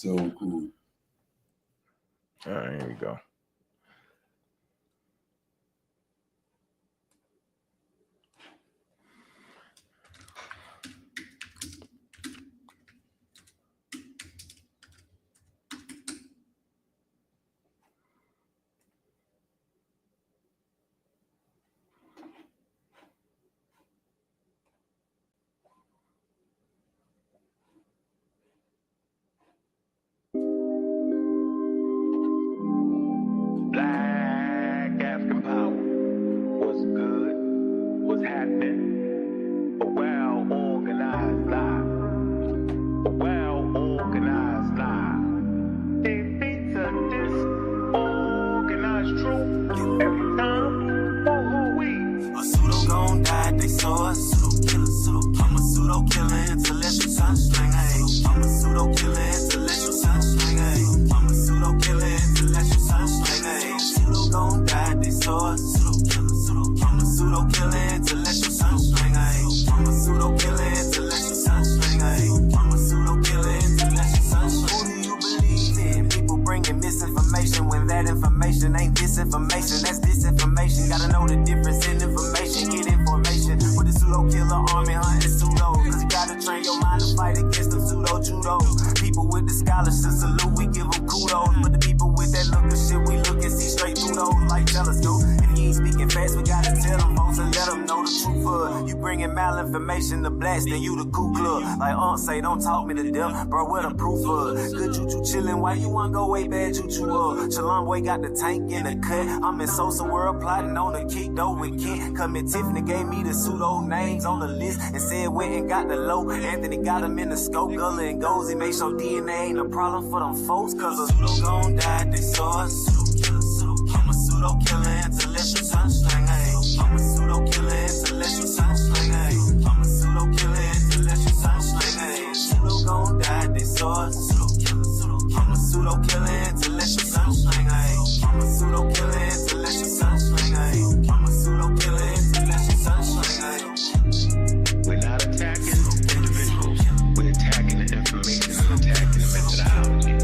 So cool. All right, here we go. The blast, then you the cool club. Like say, don't talk me to death, bro. What the proof of? Good choo-choo chillin', why you wanna go way bad choo-choo up? Shalom boy got the tank in the cut. I'm in Sosa world plotting on the kick though with Kent. Come in Tiffany gave me the pseudo names on the list and said went and got the low. Anthony got him in the scope, Gullah and Gozy. Make sure DNA ain't a problem for them folks, cause a pseudo gon' die, they saw us. I'm a pseudo killer, intellectual sunshine. I'm a pseudo killer, intellectual sunshine. I'm a pseudo killer, intellectual sunshine. Pseudo gon' die, they saw us. I'm a pseudo killer, intellectual sunshine. I'm a pseudo killer, intellectual sunshine. I'm a pseudo killer, intellectual sunshine. We're not attacking individuals. We're attacking the information and attacking the methodology.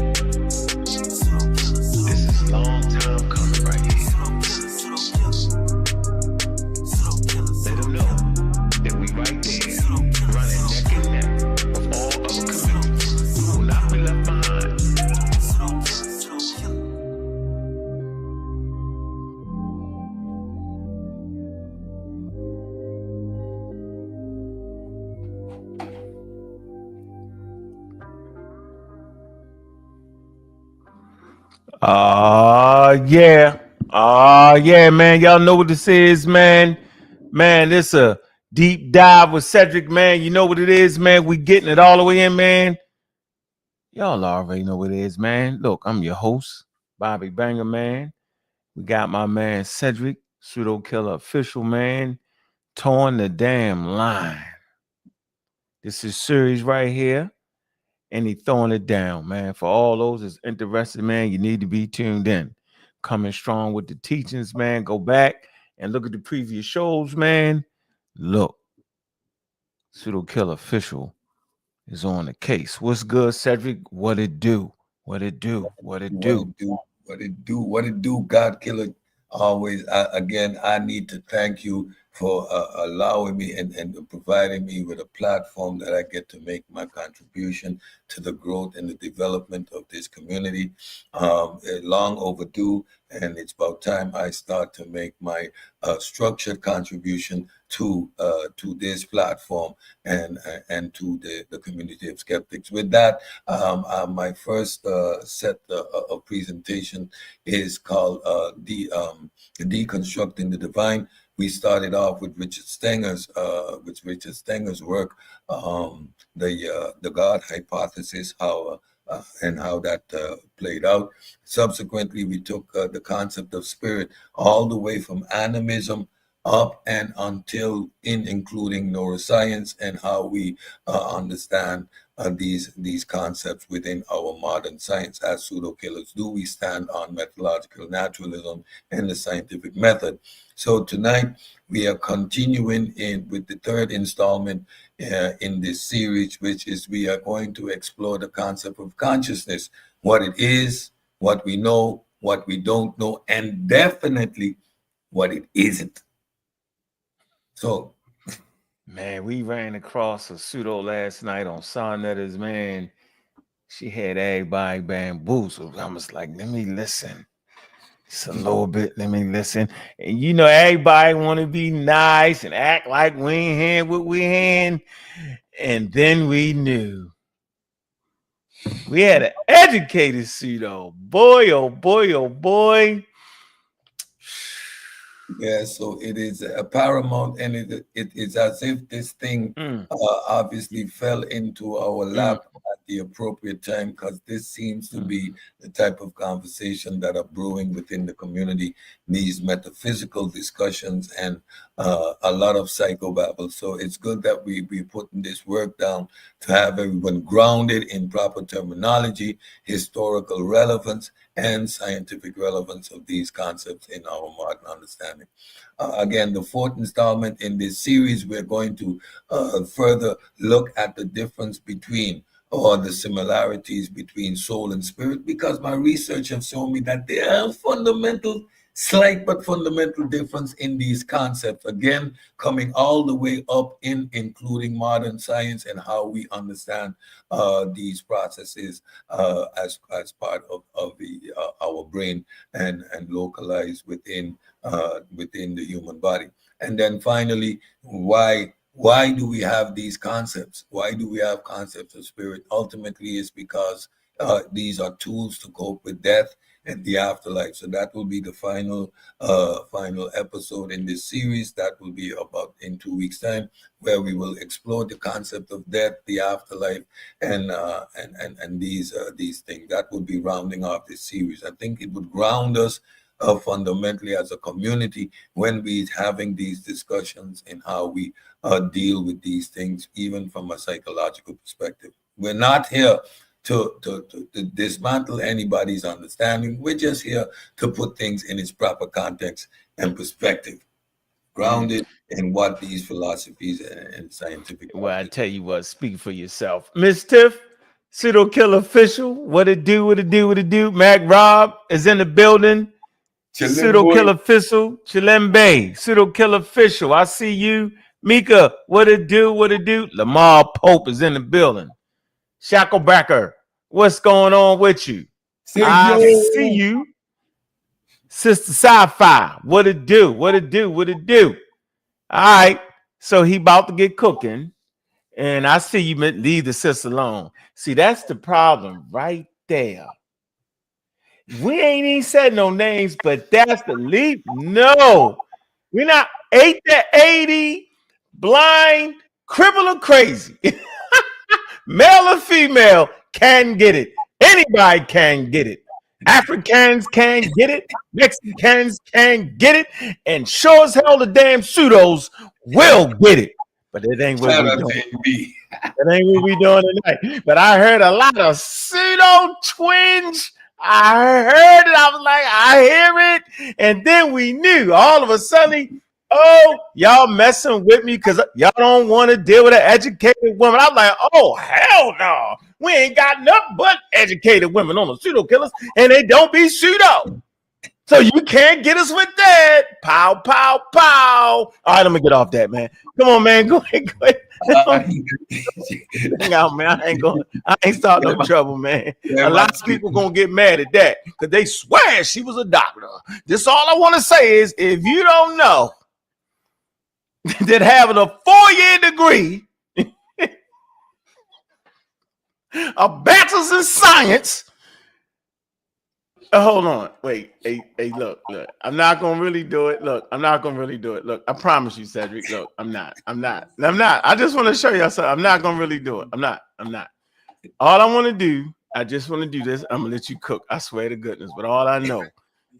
This is long time coming right here. Let them know that we right there, running neck and neck with all other communities. We will not be left behind. Yeah, man. Y'all know what this is, man. Man, this a deep dive with Cedric, man. You know what it is, man. We getting it all the way in, man. Y'all already know what it is, man. Look, I'm your host, Bobby Banger, man. We got my man Cedric, Pseudo Killer official, man, towing the damn line. This is series right here. And he throwing it down, man. For all those that's interested, man, you need to be tuned in. Coming strong with the teachings, man. Go back and look at the previous shows, man. Look, Pseudo Killer official is on the case. What's good, Cedric? What it do? What it do? What it do? What it do? What it do? God Killer. Always, again, I need to thank you for allowing me and providing me with a platform that I get to make my contribution to the growth and the development of this community. Long overdue, and it's about time I start to make my structured contribution to this platform and to the community of skeptics. With that, my first set of presentation is called Deconstructing the Divine. We started off with Richard Stenger's work, the God hypothesis, and how that played out. Subsequently, we took the concept of spirit all the way from animism up and until including neuroscience and how we understand these concepts within our modern science as pseudo killers? Do we stand on methodological naturalism and the scientific method? So tonight we are continuing with the third installment in this series, which is we are going to explore the concept of consciousness, what it is, what we know, what we don't know, and definitely what it isn't. So, man, we ran across a pseudo last night on Sonnetters, man. She had everybody bamboozled. I was like, let me listen. Just a little bit. Let me listen. And you know, everybody want to be nice and act like we ain't hand what we hand. And then we knew. We had an educated pseudo. Boy, oh boy, oh boy. yeah, so it is a paramount, and it is as if this thing obviously fell into our lap at the appropriate time, because this seems to be the type of conversation that are brewing within the community, these metaphysical discussions and a lot of psychobabble. So it's good that we putting this work down to have everyone grounded in proper terminology, historical relevance, and scientific relevance of these concepts in our modern understanding. Again, the fourth installment in this series, we're going to further look at the difference between, or the similarities between soul and spirit, because my research has shown me that there are slight but fundamental difference in these concepts, again coming all the way up in including modern science and how we understand these processes as part of our brain and localized within the human body. And then finally, why do we have these concepts? Why do we have concepts of spirit? Ultimately, it's because these are tools to cope with death and the afterlife. So that will be the final episode in this series. That will be about in 2 weeks' time, where we will explore the concept of death, the afterlife, and these things. That will be rounding off this series. I think it would ground us fundamentally as a community when we're having these discussions and how we deal with these things, even from a psychological perspective. We're not here to dismantle anybody's understanding. We're just here to put things in its proper context and perspective, grounded in what these philosophies and scientific. Well, I tell you what, speak for yourself. Miss Tiff, Pseudo Killer Official, what it do, what it do, what it do. Mac Rob is in the building. Pseudo Killer Official, Chilembe, Pseudo Killer Official. I see you. Mika, what it do, what it do. Lamar Pope is in the building. Shacklebacker, what's going on with you? I see you. Sister Sci-Fi, what it do, what it do, what it do. All right, so he about to get cooking, and I see you leave the sister alone. See, that's the problem right there. We ain't even said no names, but that's the leap. No, we're not 8 to 80, blind, cripple, or crazy. Male or female can get it. Anybody can get it. Africans can get it. Mexicans can get it. And sure as hell the damn pseudos will get it. But it ain't what we doing. That ain't what we doing tonight. But I heard a lot of pseudo twinge. I heard it. I was like, I hear it. And then we knew all of a sudden, oh, y'all messing with me because y'all don't want to deal with an educated woman. I'm like, oh, hell no. We ain't got nothing but educated women on the pseudo killers, and they don't be pseudo. So you can't get us with that. Pow, pow, pow. All right, let me get off that, man. Come on, man. Go ahead. Hang out, man. I ain't starting no trouble, man. A lot of people gonna get mad at that because they swear she was a doctor. This all I want to say is, if you don't know that having a 4-year degree, a bachelor's in science. Hold on. Wait. Hey, look. I'm not going to really do it. Look, I'm not going to really do it. Look, I promise you, Cedric. Look, I'm not. I just want to show you something. I'm not going to really do it. I'm not. All I want to do, I just want to do this. I'm going to let you cook. I swear to goodness. But all I know.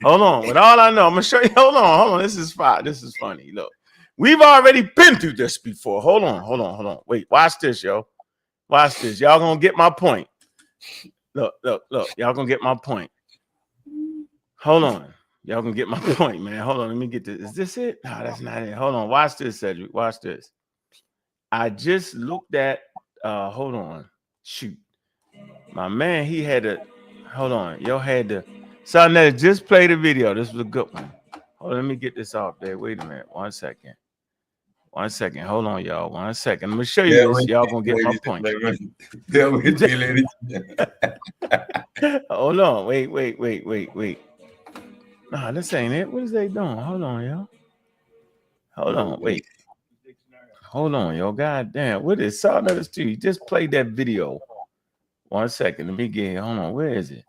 Hold on. With all I know, I'm going to show you. Hold on. This is fine. This is funny. Look. We've already been through this before. Hold on. Wait, watch this, yo. Watch this. Y'all gonna get my point. Look. Y'all gonna get my point. Hold on. Y'all gonna get my point, man. Hold on. Let me get this. Is this it? No, that's not it. Hold on. Watch this, Cedric. Watch this. I just looked at. Hold on. Shoot. My man, he had to. Hold on. Y'all had to. Sonetta, just play the video. This was a good one. Hold on. Let me get this off there. Wait a minute. 1 second. 1 second. Hold on, y'all. 1 second. Let me show you this. Y'all gonna get my point. Bear with me, ladies. Hold on. Wait. Nah, this ain't it. What is they doing? Hold on, y'all. Hold on. Wait. Hold on, yo. God damn. What is Sawnutters 2? He just played that video. 1 second. Let me get it. Hold on. Where is it?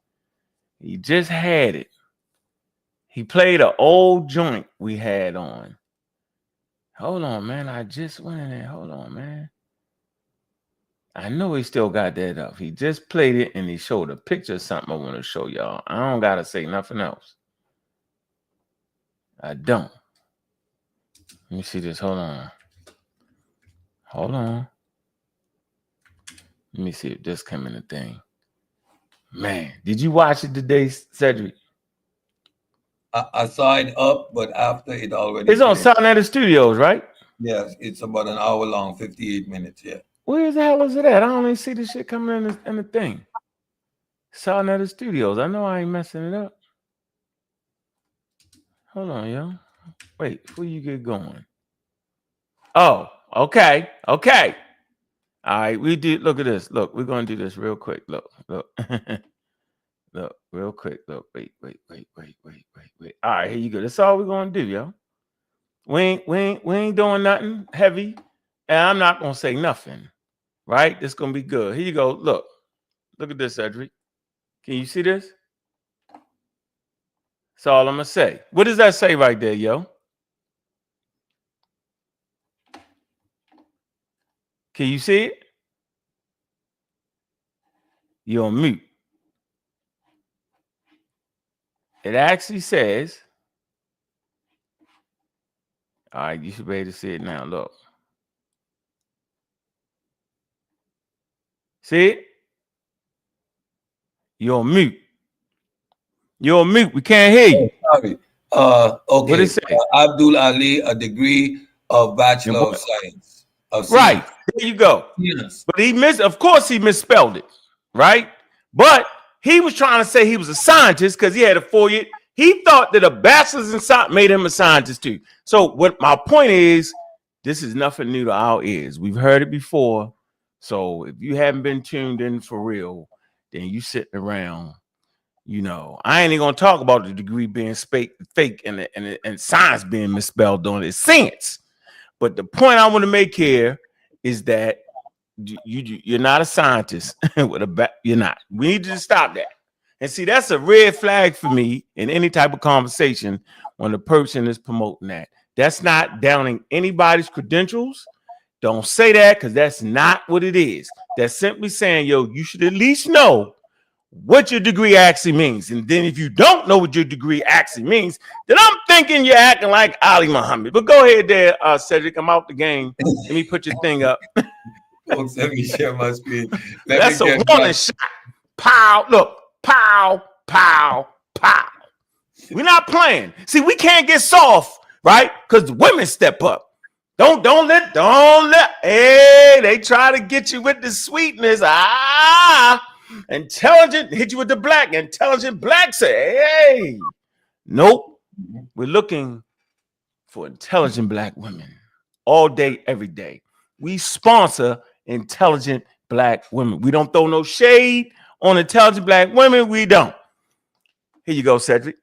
He just had it. He played an old joint we had on. Hold on, man. I just went in there. Hold on, man. I know he still got that up. He just played it and he showed a picture of something I want to show y'all. I don't got to say nothing else. I don't. Let me see this. Hold on. Let me see if this came in the thing. Man, did you watch it today, Cedric? I saw it up, but after it already. It's on Sonetta Studios, right? Yes, it's about an hour long, 58 minutes. Yeah. Where the hell is it at? I don't even see the shit coming in the thing. Sonetta Studios. I know I ain't messing it up. Hold on, yo. Wait, before you get going. Oh, okay. All right, we did. Look at this. Look, we're gonna do this real quick. Look. Look, real quick. Look, wait. All right, here you go. That's all we're gonna do, yo. We ain't doing nothing heavy, and I'm not gonna say nothing. Right? It's gonna be good. Here you go. Look at this, Cedric. Can you see this? That's all I'm gonna say. What does that say right there, yo? Can you see it? You're on mute. It actually says, all right, you should be able to see it now. Look. See it? You're on mute. We can't hear you. Sorry. Okay. What it say? Abdul Ali, a degree of Bachelor of Science. Right. There you go. Yes. But of course he misspelled it, right? But he was trying to say he was a scientist because he had a 4-year. He thought that a bachelor's in science made him a scientist too. So what my point is, this is nothing new to our ears. We've heard it before. So if you haven't been tuned in for real, then you sitting around. You know, I ain't even gonna talk about the degree being fake and science being misspelled on its sense. But the point I want to make here is that you're not a scientist with you're not. We need to stop that. And see, that's a red flag for me in any type of conversation when the person is promoting that. That's not downing anybody's credentials. Don't say that because that's not what it is. That's simply saying, yo, you should at least know what your degree actually means. And then if you don't know what your degree actually means, then I'm thinking you're acting like Ali Muhammad. But go ahead there, Cedric. I'm out the game. Let me put your thing up. Folks, let me share my screen. That's a warning shot. Pow. Look. Pow. We're not playing. See, we can't get soft, right? Because the women step up. Don't let. Hey, they try to get you with the sweetness. Intelligent, hit you with the black. Intelligent black say, hey. Nope. We're looking for intelligent black women all day, every day. We sponsor intelligent black women. We don't throw no shade on intelligent black women. We don't. Here you go, Cedric.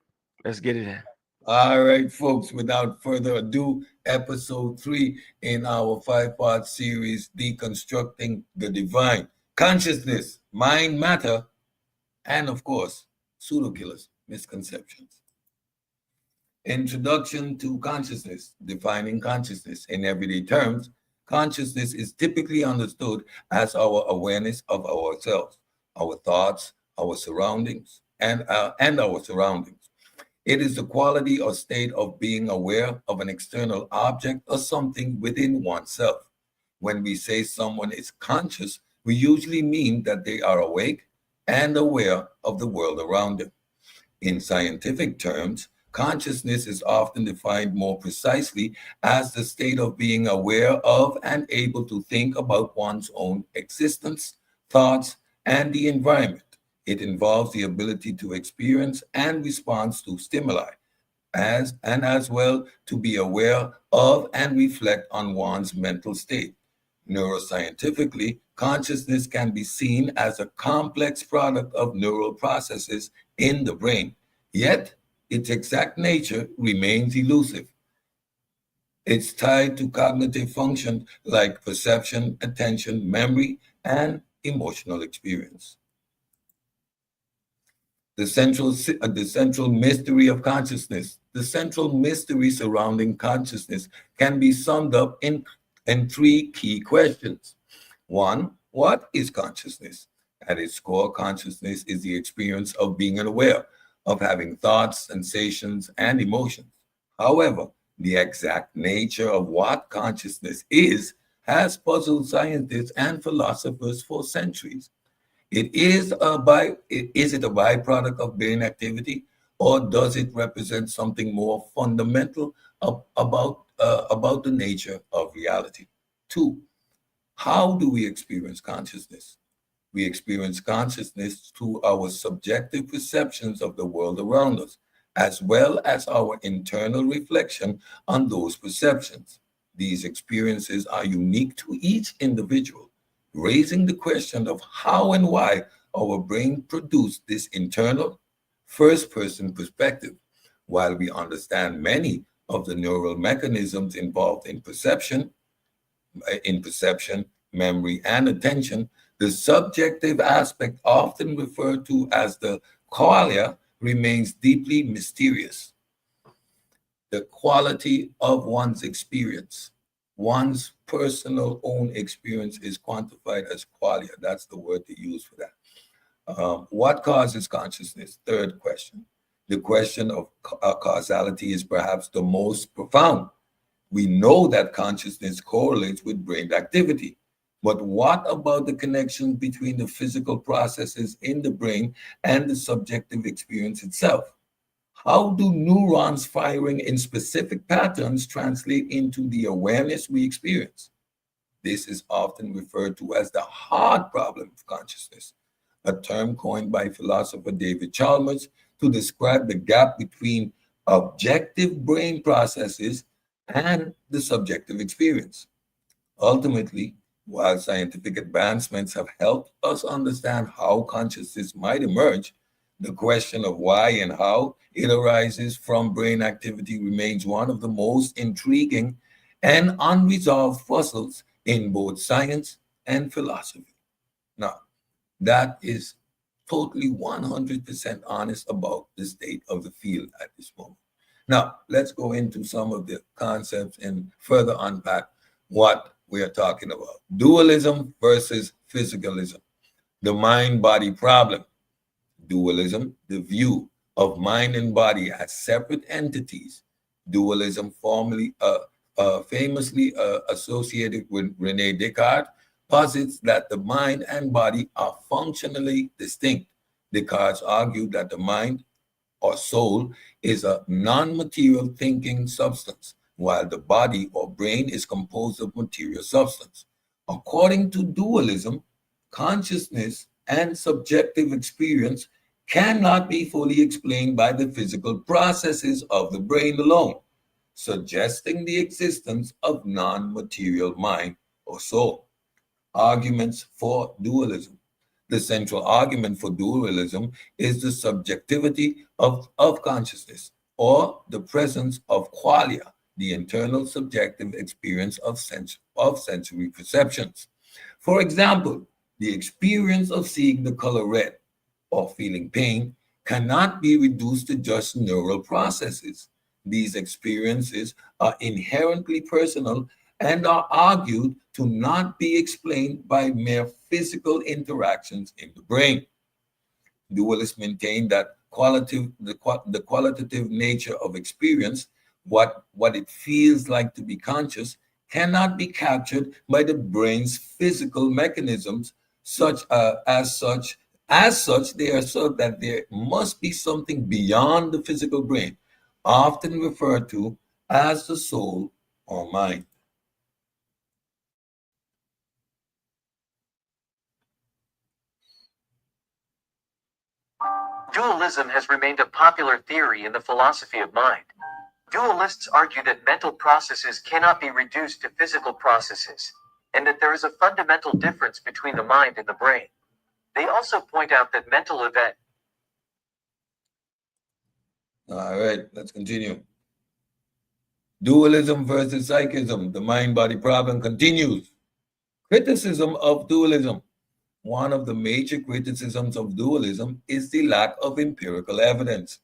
Let's get it in. All right, folks, without further ado, episode 3 in our 5-part series, Deconstructing the Divine. Consciousness, mind, matter, and of course, pseudo killers, misconceptions. Introduction to consciousness. Defining consciousness in everyday terms. Consciousness is typically understood as our awareness of ourselves, our thoughts, our surroundings, and our surroundings. It is the quality or state of being aware of an external object or something within oneself. When we say someone is conscious, we usually mean that they are awake and aware of the world around them. In scientific terms, consciousness is often defined more precisely as the state of being aware of and able to think about one's own existence, thoughts, and the environment. It involves the ability to experience and respond to stimuli, as well to be aware of and reflect on one's mental state. Neuroscientifically, consciousness can be seen as a complex product of neural processes in the brain, yet its exact nature remains elusive. It's tied to cognitive function like perception, attention, memory, and emotional experience. The central mystery of consciousness. The central mystery surrounding consciousness can be summed up in three key questions. One, what is consciousness? At its core, consciousness is the experience of being aware, of having thoughts, sensations, and emotions. However, the exact nature of what consciousness is has puzzled scientists and philosophers for centuries. Is it a byproduct of brain activity, or does it represent something more fundamental about the nature of reality? Two, how do we experience consciousness? We experience consciousness through our subjective perceptions of the world around us, as well as our internal reflection on those perceptions. These experiences are unique to each individual, raising the question of how and why our brain produced this internal first-person perspective. While we understand many of the neural mechanisms involved in perception, memory, and attention, the subjective aspect, often referred to as the qualia, remains deeply mysterious. The quality of one's experience, one's personal own experience, is quantified as qualia. That's the word they use for that. What causes consciousness? Third question. The question of causality is perhaps the most profound. We know that consciousness correlates with brain activity, but what about the connection between the physical processes in the brain and the subjective experience itself? How do neurons firing in specific patterns translate into the awareness we experience? This is often referred to as the hard problem of consciousness, a term coined by philosopher David Chalmers to describe the gap between objective brain processes and the subjective experience. Ultimately, while scientific advancements have helped us understand how consciousness might emerge, the question of why and how it arises from brain activity remains one of the most intriguing and unresolved puzzles in both science and philosophy. Now, that is totally 100% honest about the state of the field at this moment. Now, let's go into some of the concepts and further unpack what we are talking about. Dualism versus physicalism. The mind-body problem. Dualism, the view of mind and body as separate entities. Dualism, famously associated with Rene Descartes, posits that the mind and body are functionally distinct. Descartes argued that the mind or soul is a non-material thinking substance, while the body or brain is composed of material substance. According to dualism, consciousness and subjective experience cannot be fully explained by the physical processes of the brain alone, suggesting the existence of non-material mind or soul. Arguments for dualism. The central argument for dualism is the subjectivity of consciousness, or the presence of qualia, the internal subjective experience of sensory perceptions. For example, the experience of seeing the color red or feeling pain cannot be reduced to just neural processes. These experiences are inherently personal and are argued to not be explained by mere physical interactions in the brain. Dualists maintain that the qualitative nature of experience, what it feels like to be conscious, cannot be captured by the brain's physical mechanisms, As such, they assert that there must be something beyond the physical brain, often referred to as the soul or mind. Dualism has remained a popular theory in the philosophy of mind. Dualists argue that mental processes cannot be reduced to physical processes, and that there is a fundamental difference between the mind and the brain. They also point out that mental events. All right, let's continue. Dualism versus psychism. The mind-body problem continues. Criticism of dualism. One of the major criticisms of dualism is the lack of empirical evidence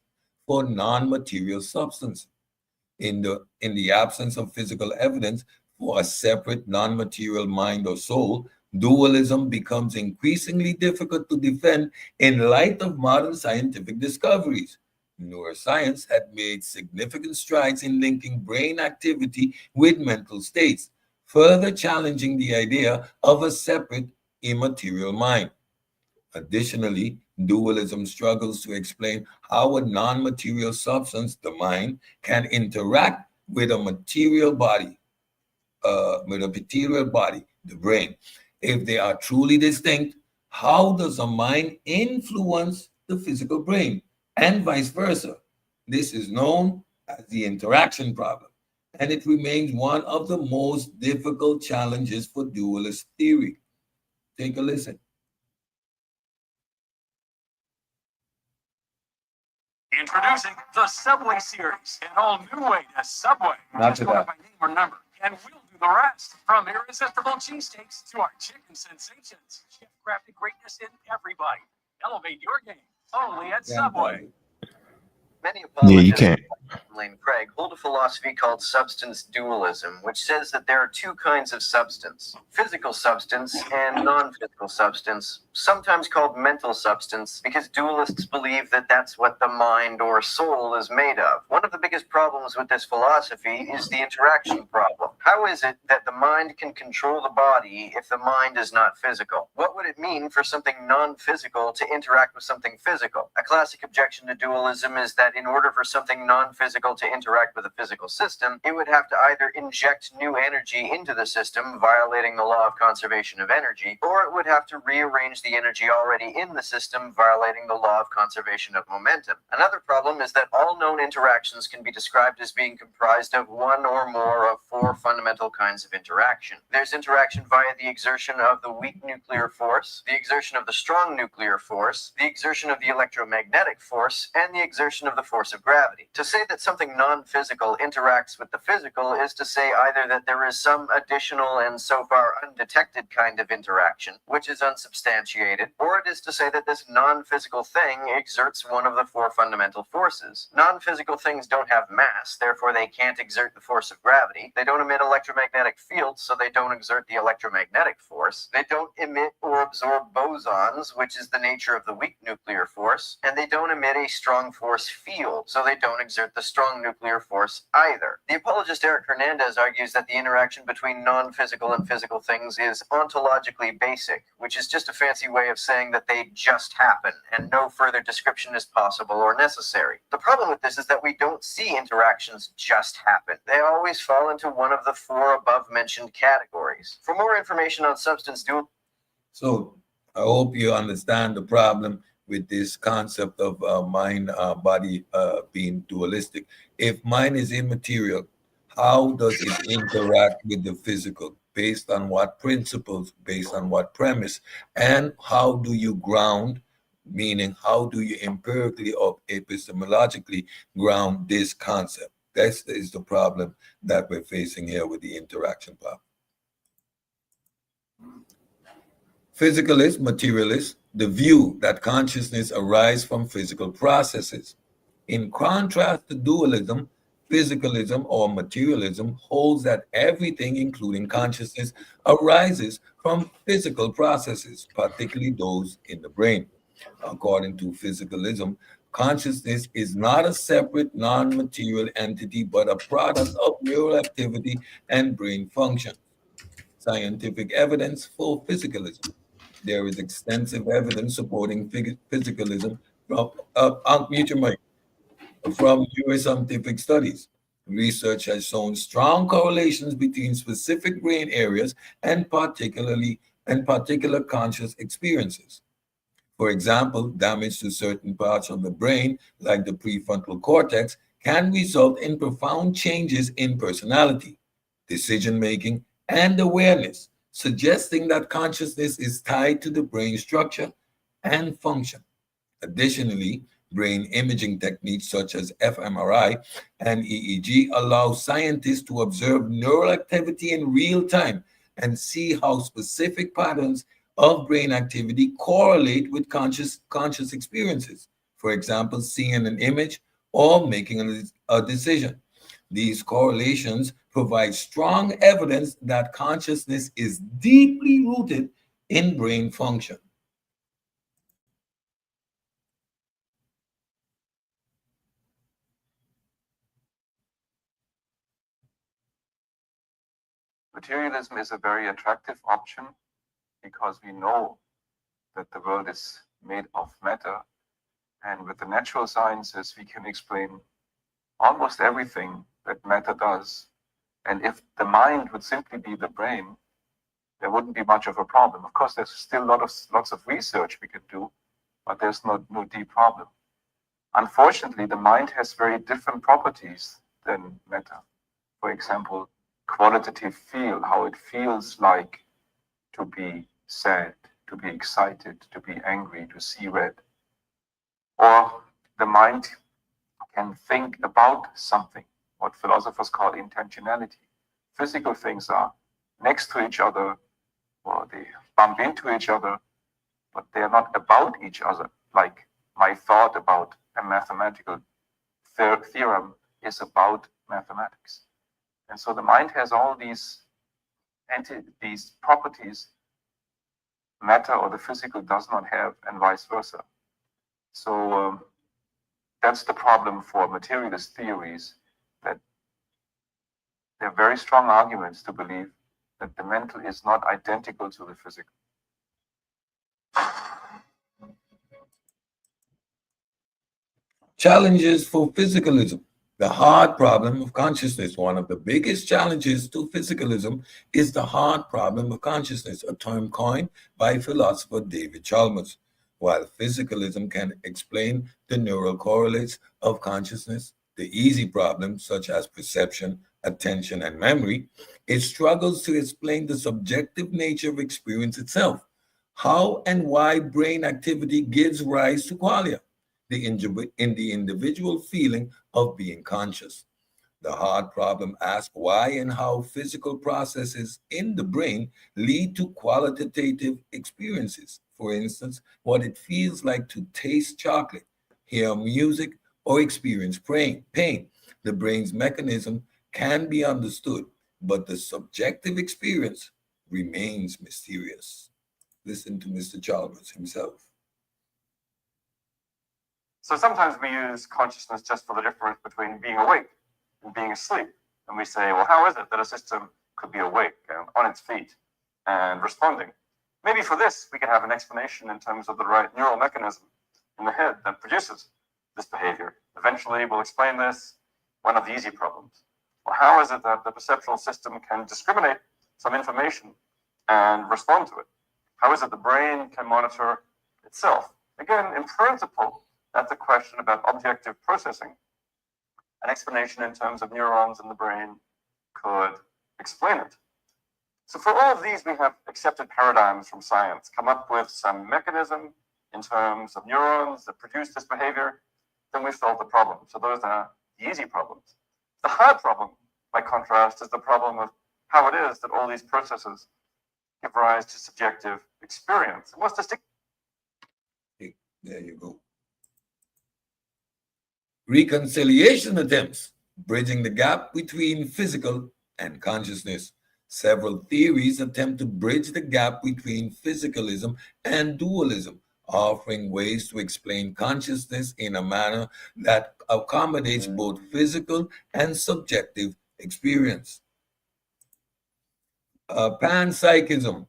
for non-material substance. In the absence of physical evidence for a separate non-material mind or soul, dualism becomes increasingly difficult to defend in light of modern scientific discoveries. Neuroscience had made significant strides in linking brain activity with mental states, further challenging the idea of a separate immaterial mind. Additionally, dualism struggles to explain how a non-material substance, the mind, can interact with a material body, the brain. If they are truly distinct, how does a mind influence the physical brain, and vice versa? This is known as the interaction problem, and it remains one of the most difficult challenges for dualist theory. Take a listen. Introducing the Subway series, an all-new way to Subway. Not Just to go that. by name or number, and we'll do the rest. From irresistible cheesesteaks to our chicken sensations, chef-crafted greatness in every bite. Elevate your game only at Subway. Many Yeah, you apologists, can't. Lane Craig, hold a philosophy called substance dualism, which says that there are two kinds of substance: physical substance and non-physical substance, sometimes called mental substance, because dualists believe that that's what the mind or soul is made of. One of the biggest problems with this philosophy is the interaction problem. How is it that the mind can control the body if the mind is not physical? What would it mean for something non-physical to interact with something physical? A classic objection to dualism is that in order for something non-physical to interact with a physical system, it would have to either inject new energy into the system, violating the law of conservation of energy, or it would have to rearrange the energy already in the system, violating the law of conservation of momentum. Another problem is that all known interactions can be described as being comprised of one or more of four fundamental kinds of interaction. There's interaction via the exertion of the weak nuclear force, the exertion of the strong nuclear force, the exertion of the electromagnetic force, and the exertion of the force of gravity. To say that something non-physical interacts with the physical is to say either that there is some additional and so far undetected kind of interaction, which is unsubstantiated, or it is to say that this non-physical thing exerts one of the four fundamental forces. Non-physical things don't have mass, therefore they can't exert the force of gravity. They don't emit electromagnetic fields, so they don't exert the electromagnetic force. They don't emit or absorb bosons, which is the nature of the weak nuclear force, and they don't emit a strong force field, so they don't exert the strong nuclear force either. The apologist Eric Hernandez argues that the interaction between non-physical and physical things is ontologically basic, which is just a fancy way of saying that they just happen, and no further description is possible or necessary. The problem with this is that we don't see interactions just happen. They always fall into one of the four above-mentioned categories. For more information on substance dual... So I hope you understand the problem with this concept of mind body being dualistic. If mind is immaterial, how does it interact with the physical? Based on what principles? Based on what premise? And how do you ground, meaning how do you empirically or epistemologically ground this concept? That is the problem that we're facing here with the interaction problem. Physicalist, materialist, the view that consciousness arises from physical processes. In contrast to dualism, physicalism or materialism holds that everything, including consciousness, arises from physical processes, particularly those in the brain. According to physicalism, consciousness is not a separate non-material entity, but a product of neural activity and brain function. Scientific evidence for physicalism. There is extensive evidence supporting physicalism from mute your mic, from neuroscientific studies. Research has shown strong correlations between specific brain areas and particular conscious experiences. For example, damage to certain parts of the brain, like the prefrontal cortex, can result in profound changes in personality, decision making, and awareness, suggesting that consciousness is tied to the brain structure and function. Additionally, brain imaging techniques such as fMRI and EEG allow scientists to observe neural activity in real time and see how specific patterns of brain activity correlate with conscious experiences. For example, seeing an image or making a decision. These correlations provide strong evidence that consciousness is deeply rooted in brain function. Materialism is a very attractive option because we know that the world is made of matter, and with the natural sciences we can explain almost everything that matter does. And if the mind would simply be the brain, there wouldn't be much of a problem. Of course, there's still lots of research we can do, but there's no deep problem. Unfortunately, the mind has very different properties than matter. For example, qualitative feel, how it feels like to be sad, to be excited, to be angry, to see red. Or the mind can think about something, what philosophers call intentionality. Physical things are next to each other, or they bump into each other, but they are not about each other. Like my thought about a mathematical theorem is about mathematics. And so the mind has all these properties matter or the physical does not have, and vice versa. So that's the problem for materialist theories, that there are very strong arguments to believe that the mental is not identical to the physical. Challenges for physicalism. The hard problem of consciousness. One of the biggest challenges to physicalism is the hard problem of consciousness, a term coined by philosopher David Chalmers. While physicalism can explain the neural correlates of consciousness, the easy problems such as perception, attention, and memory, it struggles to explain the subjective nature of experience itself, how and why brain activity gives rise to qualia, in the individual feeling of being conscious. The hard problem asks why and how physical processes in the brain lead to qualitative experiences. For instance, what it feels like to taste chocolate, hear music, or experience pain. The brain's mechanism can be understood, but the subjective experience remains mysterious. Listen to Mr. Chalmers himself. So sometimes we use consciousness just for the difference between being awake and being asleep. And we say, well, how is it that a system could be awake and on its feet and responding? Maybe for this, we can have an explanation in terms of the right neural mechanism in the head that produces this behavior. Eventually, we'll explain this, one of the easy problems. Well, how is it that the perceptual system can discriminate some information and respond to it? How is it the brain can monitor itself? Again, in principle, that's a question about objective processing. An explanation in terms of neurons in the brain could explain it. So for all of these, we have accepted paradigms from science, come up with some mechanism in terms of neurons that produce this behavior, then we've solved the problem. So those are the easy problems. The hard problem, by contrast, is the problem of how it is that all these processes give rise to subjective experience. And what's distinct? There you go. Reconciliation attempts, bridging the gap between physical and consciousness. Several theories attempt to bridge the gap between physicalism and dualism, offering ways to explain consciousness in a manner that accommodates both physical and subjective experience. Panpsychism.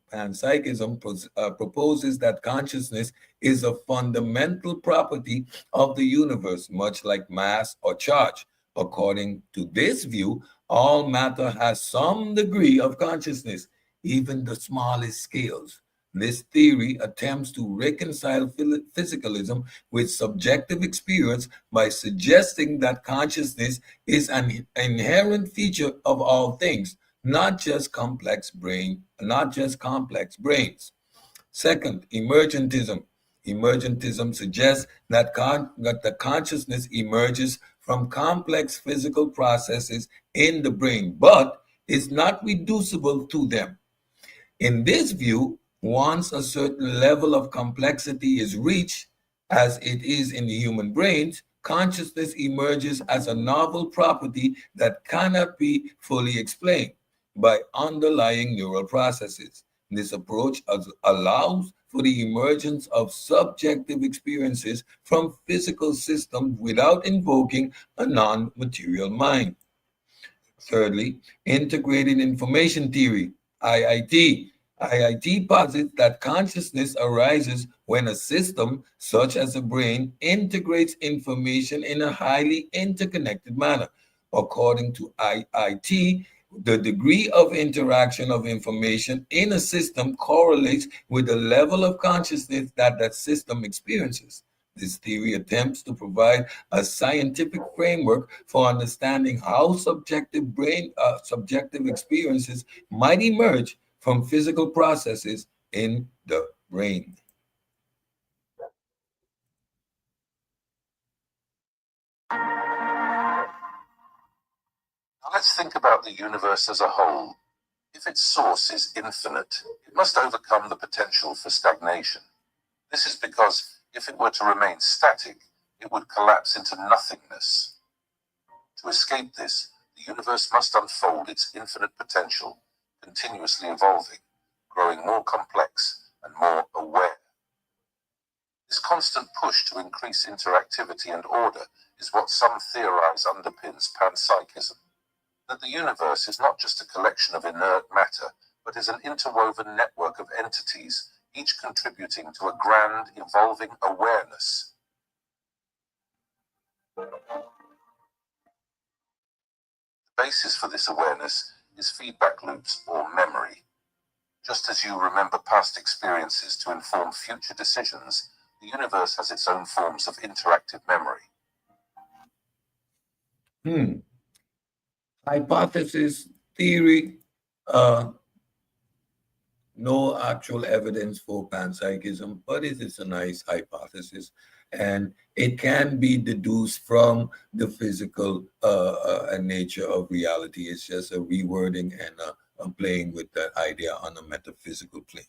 Proposes that consciousness is a fundamental property of the universe, much like mass or charge. According to this view, all matter has some degree of consciousness, even the smallest scales. This theory attempts to reconcile physicalism with subjective experience by suggesting that consciousness is an inherent feature of all things, not just complex brains. Second, emergentism. Emergentism suggests that, that the consciousness emerges from complex physical processes in the brain, but is not reducible to them. In this view, once a certain level of complexity is reached, as it is in the human brains, consciousness emerges as a novel property that cannot be fully explained by underlying neural processes. This approach allows for the emergence of subjective experiences from physical systems without invoking a non material mind. Thirdly, integrated information theory, IIT. IIT posits that consciousness arises when a system, such as a brain, integrates information in a highly interconnected manner. According to IIT, the degree of interaction of information in a system correlates with the level of consciousness that that system experiences. This theory attempts to provide a scientific framework for understanding how subjective experiences might emerge from physical processes in the brain. Now let's think about the universe as a whole. If its source is infinite, it must overcome the potential for stagnation. This is because if it were to remain static, it would collapse into nothingness. To escape this, the universe must unfold its infinite potential, continuously evolving, growing more complex and more aware. This constant push to increase interactivity and order is what some theorize underpins panpsychism. That the universe is not just a collection of inert matter, but is an interwoven network of entities, each contributing to a grand, evolving awareness. The basis for this awareness is feedback loops or memory. Just as you remember past experiences to inform future decisions, the universe has its own forms of interactive memory. Hypothesis, theory, no actual evidence for panpsychism, but it is a nice hypothesis. And it can be deduced from the physical nature of reality. It's just a rewording and playing with that idea on a metaphysical plane.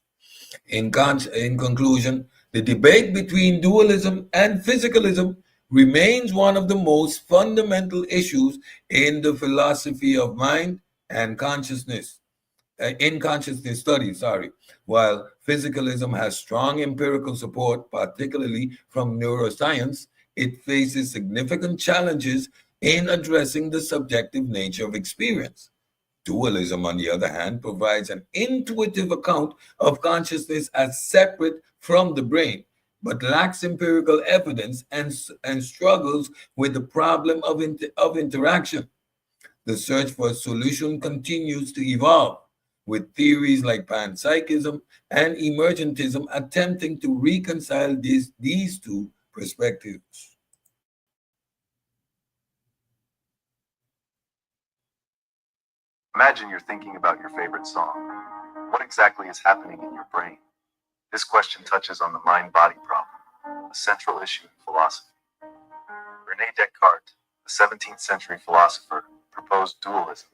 In conclusion, the debate between dualism and physicalism remains one of the most fundamental issues in the philosophy of mind and consciousness. In consciousness studies, while physicalism has strong empirical support, particularly from neuroscience, it faces significant challenges in addressing the subjective nature of experience. Dualism, on the other hand, provides an intuitive account of consciousness as separate from the brain, but lacks empirical evidence and struggles with the problem of interaction. The search for a solution continues to evolve, with theories like panpsychism and emergentism attempting to reconcile these two perspectives. Imagine you're thinking about your favorite song. What exactly is happening in your brain? This question touches on the mind-body problem, a central issue in philosophy. René Descartes, the 17th century philosopher, proposed dualism,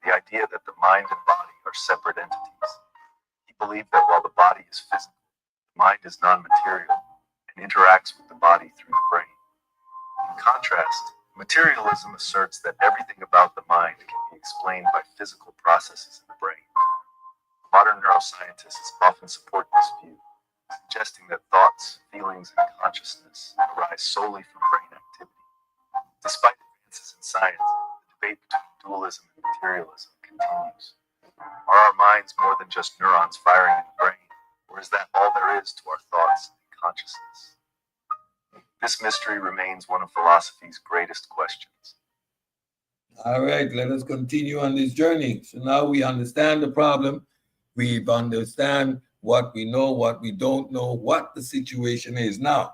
the idea that the mind and body are separate entities. He believed that while the body is physical, the mind is non-material and interacts with the body through the brain. In contrast, materialism asserts that everything about the mind can be explained by physical processes in the brain. Modern neuroscientists often support this view, suggesting that thoughts, feelings, and consciousness arise solely from brain activity. Despite advances in science, the debate between dualism and materialism continues. Are our minds more than just neurons firing in the brain, or is that all there is to our thoughts and consciousness? This mystery remains one of philosophy's greatest questions. All right, let us continue on this journey. So now we understand the problem. We understand what we know, what we don't know, what the situation is. Now,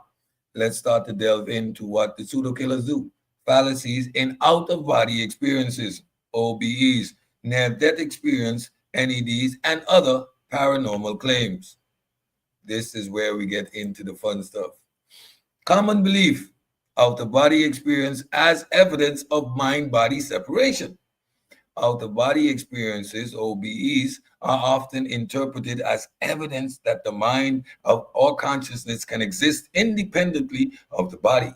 let's start to delve into what the pseudo killers do. Fallacies in out-of-body experiences, OBEs, near-death experience, NEDs, and other paranormal claims. This is where we get into the fun stuff. Common belief, out-of-body experience as evidence of mind-body separation. Out-of-body experiences, OBEs, are often interpreted as evidence that the mind or consciousness can exist independently of the body.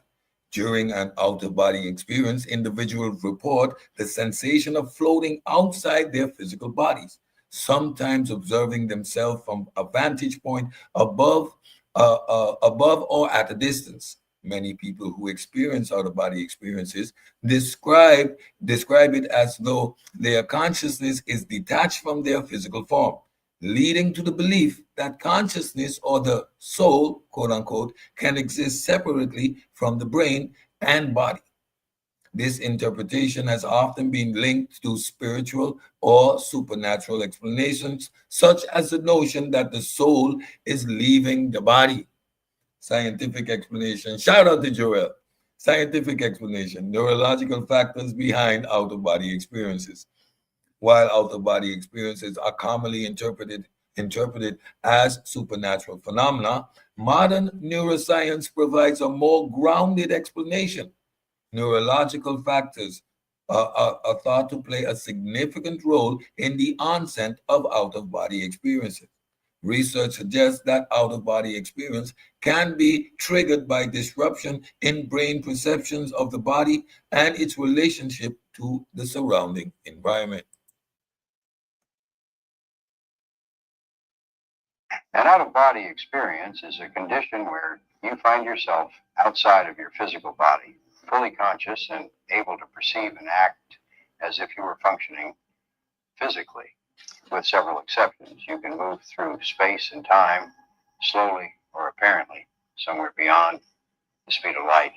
During an out-of-body experience, individuals report the sensation of floating outside their physical bodies, sometimes observing themselves from a vantage point above or at a distance. Many people who experience out-of-body experiences describe it as though their consciousness is detached from their physical form, leading to the belief that consciousness or the soul, quote unquote, can exist separately from the brain and body. This interpretation has often been linked to spiritual or supernatural explanations, such as the notion that the soul is leaving the body. Scientific explanation. Shout out to Joel. Scientific explanation. Neurological factors behind out-of-body experiences. While out-of-body experiences are commonly interpreted as supernatural phenomena, modern neuroscience provides a more grounded explanation. Neurological factors are thought to play a significant role in the onset of out-of-body experiences. Research suggests that out-of-body experience can be triggered by disruption in brain perceptions of the body and its relationship to the surrounding environment. An out-of-body experience is a condition where you find yourself outside of your physical body, fully conscious and able to perceive and act as if you were functioning physically. With several exceptions, you can move through space and time slowly or apparently, somewhere beyond the speed of light.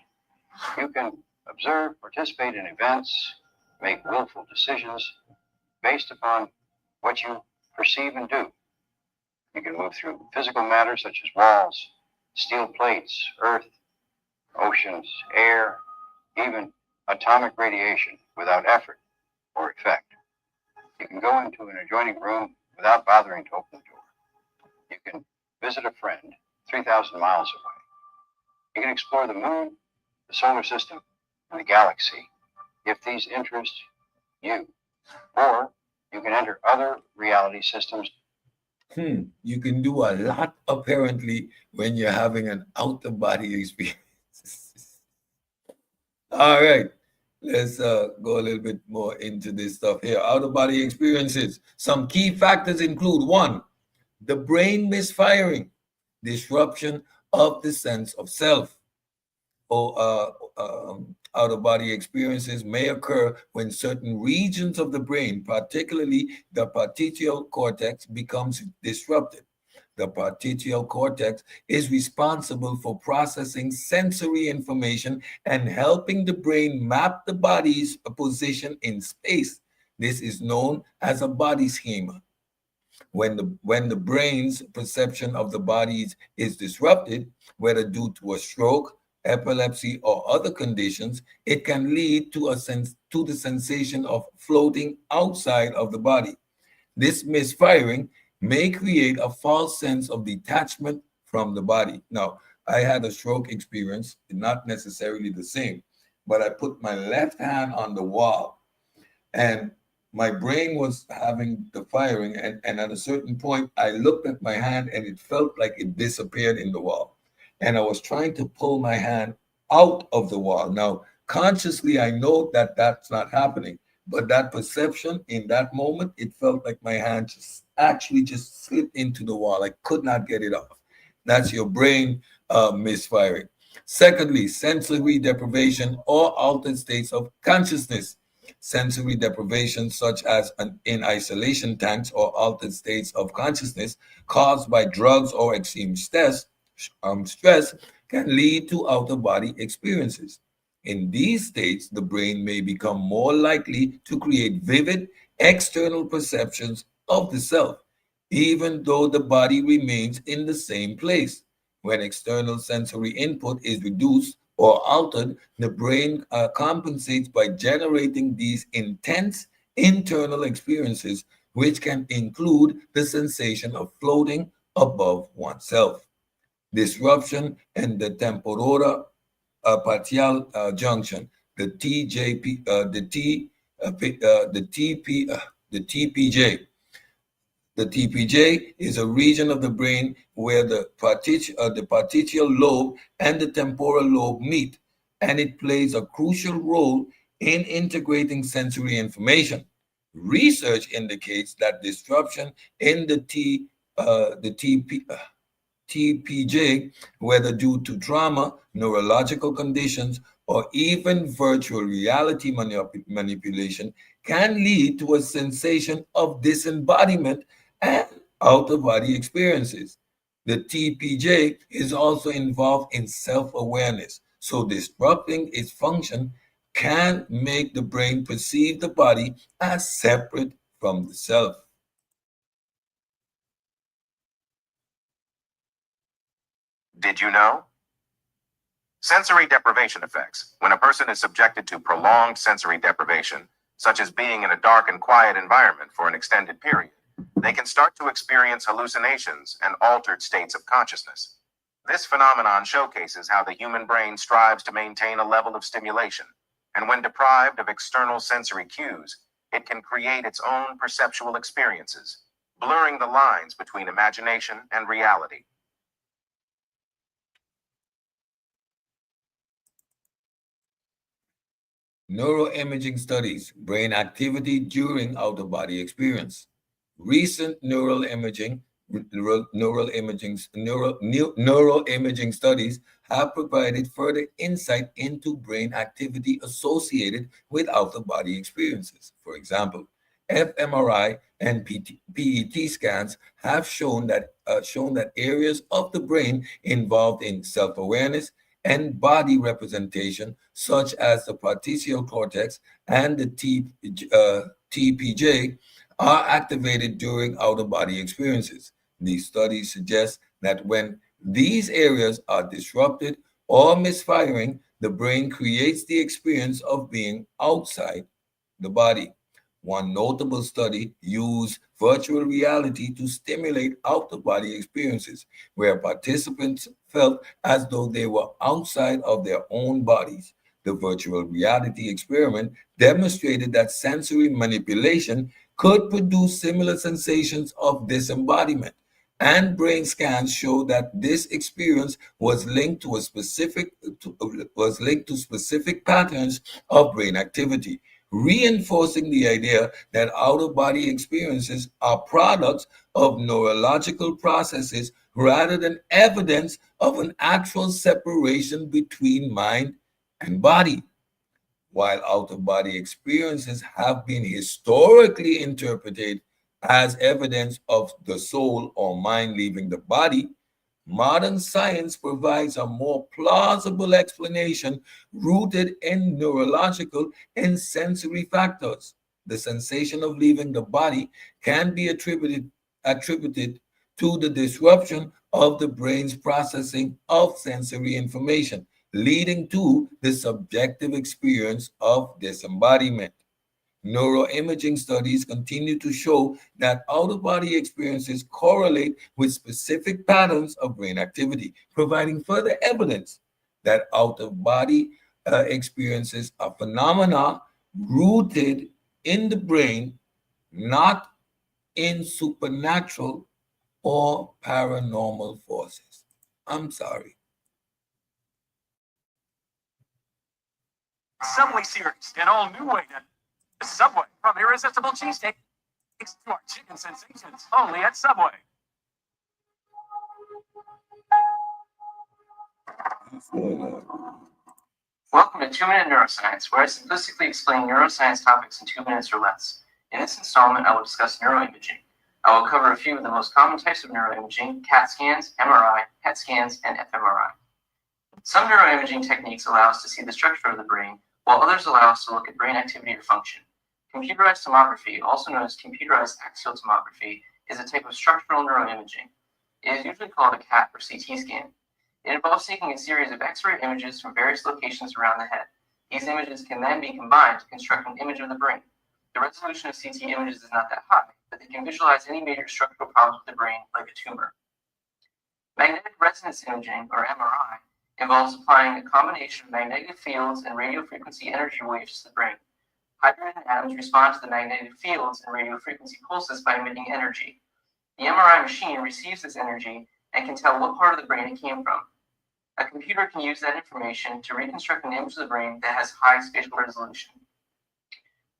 You can observe, participate in events, make willful decisions based upon what you perceive and do. You can move through physical matter such as walls, steel plates, earth, oceans, air, even atomic radiation without effort or effect. You can go into an adjoining room without bothering to open the door. You can visit a friend 3,000 miles away. You can explore the moon, the solar system, and the galaxy if these interest you. Or you can enter other reality systems. You can do a lot apparently when you're having an out-of-body experience. All right. Let's go a little bit more into this stuff here. Out-of-body experiences. Some key factors include: 1, the brain misfiring, disruption of the sense of self. Out-of-body experiences may occur when certain regions of the brain, particularly the parietal cortex, becomes disrupted. The parietal cortex is responsible for processing sensory information and helping the brain map the body's position in space. This is known as a body schema. When the brain's perception of the body is disrupted, whether due to a stroke, epilepsy, or other conditions, it can lead to the sensation of floating outside of the body. This misfiring may create a false sense of detachment from the body. Now, I had a stroke experience, not necessarily the same, but I put my left hand on the wall and my brain was having the firing. And at a certain point, I looked at my hand and it felt like it disappeared in the wall. And I was trying to pull my hand out of the wall. Now, consciously, I know that that's not happening. But that perception in that moment, it felt like my hand just slipped into the wall. I could not get it off. That's your brain misfiring. Secondly, sensory deprivation or altered states of consciousness. sensory deprivation, such as in isolation tanks or altered states of consciousness caused by drugs or extreme stress can lead to out-of-body experiences. In these states, the brain may become more likely to create vivid external perceptions of the self, even though the body remains in the same place. When external sensory input is reduced or altered, the brain compensates by generating these intense internal experiences, which can include the sensation of floating above oneself. Disruption in the temporora partial junction, the TJP, the TP, the TPJ. The TPJ is a region of the brain where the partial lobe and the temporal lobe meet, and it plays a crucial role in integrating sensory information. Research indicates that disruption in the TPJ, whether due to trauma, neurological conditions, or even virtual reality manipulation, can lead to a sensation of disembodiment and out of body experiences. The TPJ is also involved in self awareness, so disrupting its function can make the brain perceive the body as separate from the self. Did you know? Sensory deprivation effects. When a person is subjected to prolonged sensory deprivation, such as being in a dark and quiet environment for an extended period, they can start to experience hallucinations and altered states of consciousness. This phenomenon showcases how the human brain strives to maintain a level of stimulation, and when deprived of external sensory cues, it can create its own perceptual experiences, blurring the lines between imagination and reality. Neuroimaging studies, brain activity during out-of-body experience. Recent neuroimaging studies have provided further insight into brain activity associated with out-of-body experiences. For example, fMRI and PET scans have shown that areas of the brain involved in self-awareness and body representation, such as the partial cortex and the TPJ, are activated during out-of-body experiences. These studies suggest that when these areas are disrupted or misfiring, the brain creates the experience of being outside the body. One notable study used virtual reality to stimulate out-of-body experiences, where participants felt as though they were outside of their own bodies. The virtual reality experiment demonstrated that sensory manipulation could produce similar sensations of disembodiment, and brain scans show that this experience was linked to specific patterns of brain activity, reinforcing the idea that out-of-body experiences are products of neurological processes rather than evidence of an actual separation between mind and body. While out-of-body experiences have been historically interpreted as evidence of the soul or mind leaving the body, modern science provides a more plausible explanation rooted in neurological and sensory factors. The sensation of leaving the body can be attributed to the disruption of the brain's processing of sensory information, leading to the subjective experience of disembodiment. Neuroimaging studies continue to show that out-of-body experiences correlate with specific patterns of brain activity, providing further evidence that out-of-body experiences are phenomena rooted in the brain, not in supernatural or paranormal forces. I'm sorry. Subway series, an all new way to Subway. From irresistible cheesesteaks to our chicken sensations, only at Subway. Welcome to 2 Minute Neuroscience, where I simplistically explain neuroscience topics in 2 minutes or less. In this installment, I will discuss neuroimaging. I will cover a few of the most common types of neuroimaging: CAT scans, MRI, PET scans, and fMRI. Some neuroimaging techniques allow us to see the structure of the brain, while others allow us to look at brain activity or function. Computerized tomography, also known as computerized axial tomography, is a type of structural neuroimaging. It is usually called a CAT or CT scan. It involves taking a series of X-ray images from various locations around the head. These images can then be combined to construct an image of the brain. The resolution of CT images is not that high, but they can visualize any major structural problems with the brain, like a tumor. Magnetic resonance imaging, or MRI, involves applying a combination of magnetic fields and radiofrequency energy waves to the brain. Hydrogen atoms respond to the magnetic fields and radiofrequency pulses by emitting energy. The MRI machine receives this energy and can tell what part of the brain it came from. A computer can use that information to reconstruct an image of the brain that has high spatial resolution.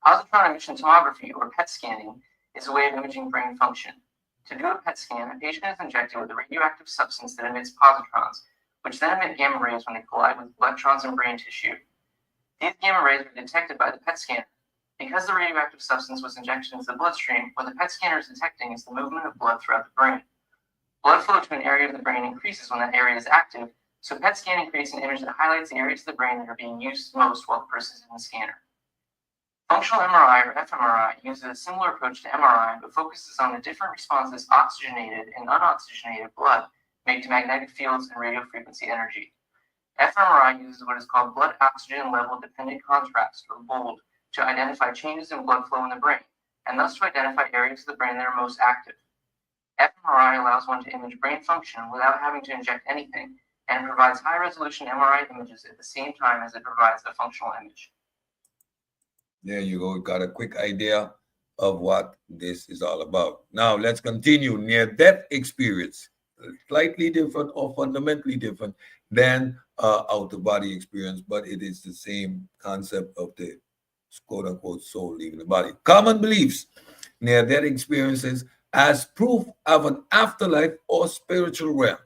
Positron emission tomography, or PET scanning, is a way of imaging brain function. To do a PET scan, a patient is injected with a radioactive substance that emits positrons, which then emit gamma rays when they collide with electrons in brain tissue. These gamma rays are detected by the PET scanner. Because the radioactive substance was injected into the bloodstream, what the PET scanner is detecting is the movement of blood throughout the brain. Blood flow to an area of the brain increases when that area is active, so PET scanning creates an image that highlights the areas of the brain that are being used most while the person is in the scanner. Functional MRI, or fMRI, uses a similar approach to MRI, but focuses on the different responses oxygenated and unoxygenated blood make to magnetic fields and radiofrequency energy. fMRI uses what is called blood oxygen level dependent contrast, or BOLD, to identify changes in blood flow in the brain, and thus to identify areas of the brain that are most active. fMRI allows one to image brain function without having to inject anything, and provides high-resolution MRI images at the same time as it provides a functional image. There you go. Got a quick idea of what this is all about. Now let's continue. Near-death experience, slightly different or fundamentally different than out-of-body experience, but it is the same concept of the quote-unquote soul leaving the body. Common beliefs: near-death experiences as proof of an afterlife or spiritual realm.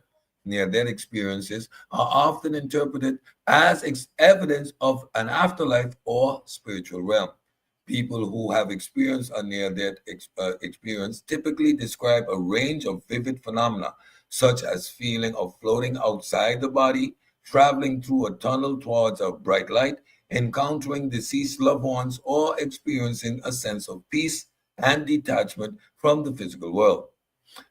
Near-death experiences are often interpreted as evidence of an afterlife or spiritual realm. People who have experienced a near-death experience typically describe a range of vivid phenomena, such as feeling of floating outside the body, traveling through a tunnel towards a bright light, encountering deceased loved ones, or experiencing a sense of peace and detachment from the physical world.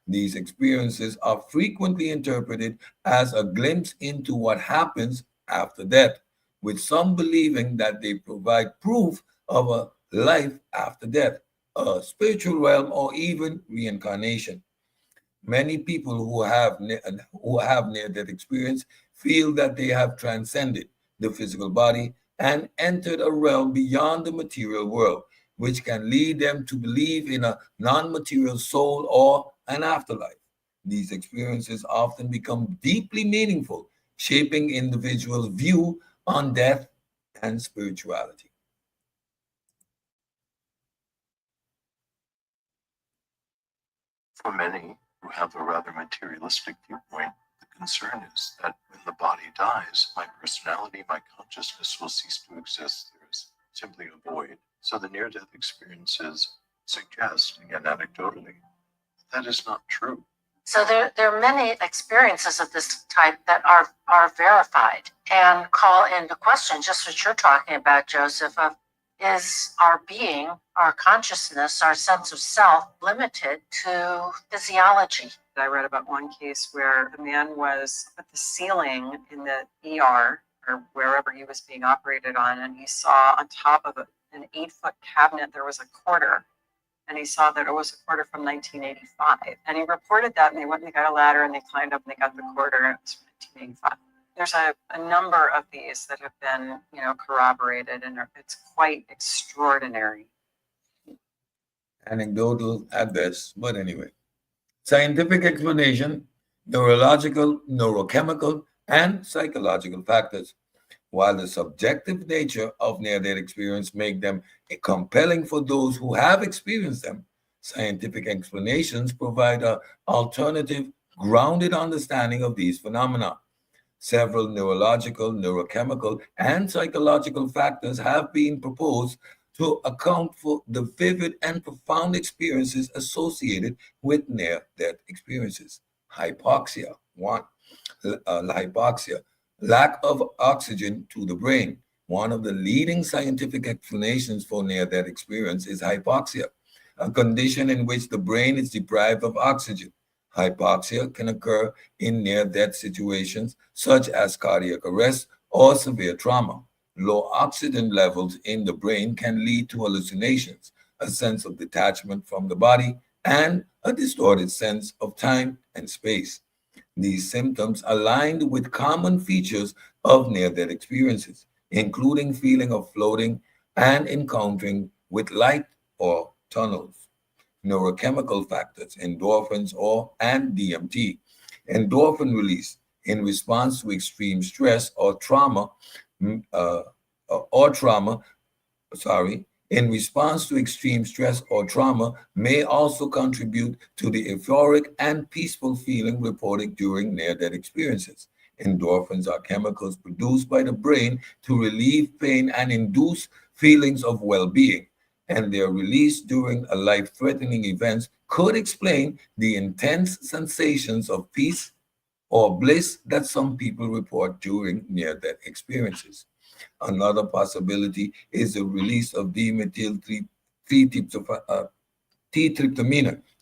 These experiences are frequently interpreted as a glimpse into what happens after death, with some believing that they provide proof of a life after death, a spiritual realm, or even reincarnation. Many people who have near-death experience feel that they have transcended the physical body and entered a realm beyond the material world, which can lead them to believe in a non-material soul or an afterlife. These experiences often become deeply meaningful, shaping individuals' view on death and spirituality. For many who have a rather materialistic viewpoint, the concern is that when the body dies, my personality, my consciousness will cease to exist. There is simply a void. So the near-death experiences suggest, again anecdotally, that is not true. So there are many experiences of this type that are verified and call into question just what you're talking about, Joseph, of is our being, our consciousness, our sense of self limited to physiology? I read about one case where a man was at the ceiling in the ER or wherever he was being operated on, and he saw on top of an 8-foot cabinet there was a quarter. And he saw that it was a quarter from 1985. And he reported that, and they went and they got a ladder, and they climbed up, and they got the quarter, and it was from 1985. There's a number of these that have been, corroborated, and it's quite extraordinary. Anecdotal at best, but anyway. Scientific explanation: neurological, neurochemical, and psychological factors. While the subjective nature of near-death experience make them compelling for those who have experienced them, scientific explanations provide an alternative, grounded understanding of these phenomena. Several neurological, neurochemical, and psychological factors have been proposed to account for the vivid and profound experiences associated with near-death experiences. Hypoxia, one. Hypoxia, lack of oxygen to the brain. One of the leading scientific explanations for near-death experience is hypoxia, a condition in which the brain is deprived of oxygen. Hypoxia can occur in near-death situations such as cardiac arrest or severe trauma. Low oxygen levels in the brain can lead to hallucinations, a sense of detachment from the body, and a distorted sense of time and space. These symptoms aligned with common features of near-death experiences, including feeling of floating and encountering with light or tunnels. Neurochemical factors, endorphins and DMT. Endorphin release in response to extreme stress or trauma, mm, uh, or trauma sorry, in response to extreme stress or trauma may also contribute to the euphoric and peaceful feeling reported during near-death experiences. Endorphins are chemicals produced by the brain to relieve pain and induce feelings of well-being, and their release during a life-threatening event could explain the intense sensations of peace or bliss that some people report during near-death experiences. Another possibility is the release of T-tryptamine,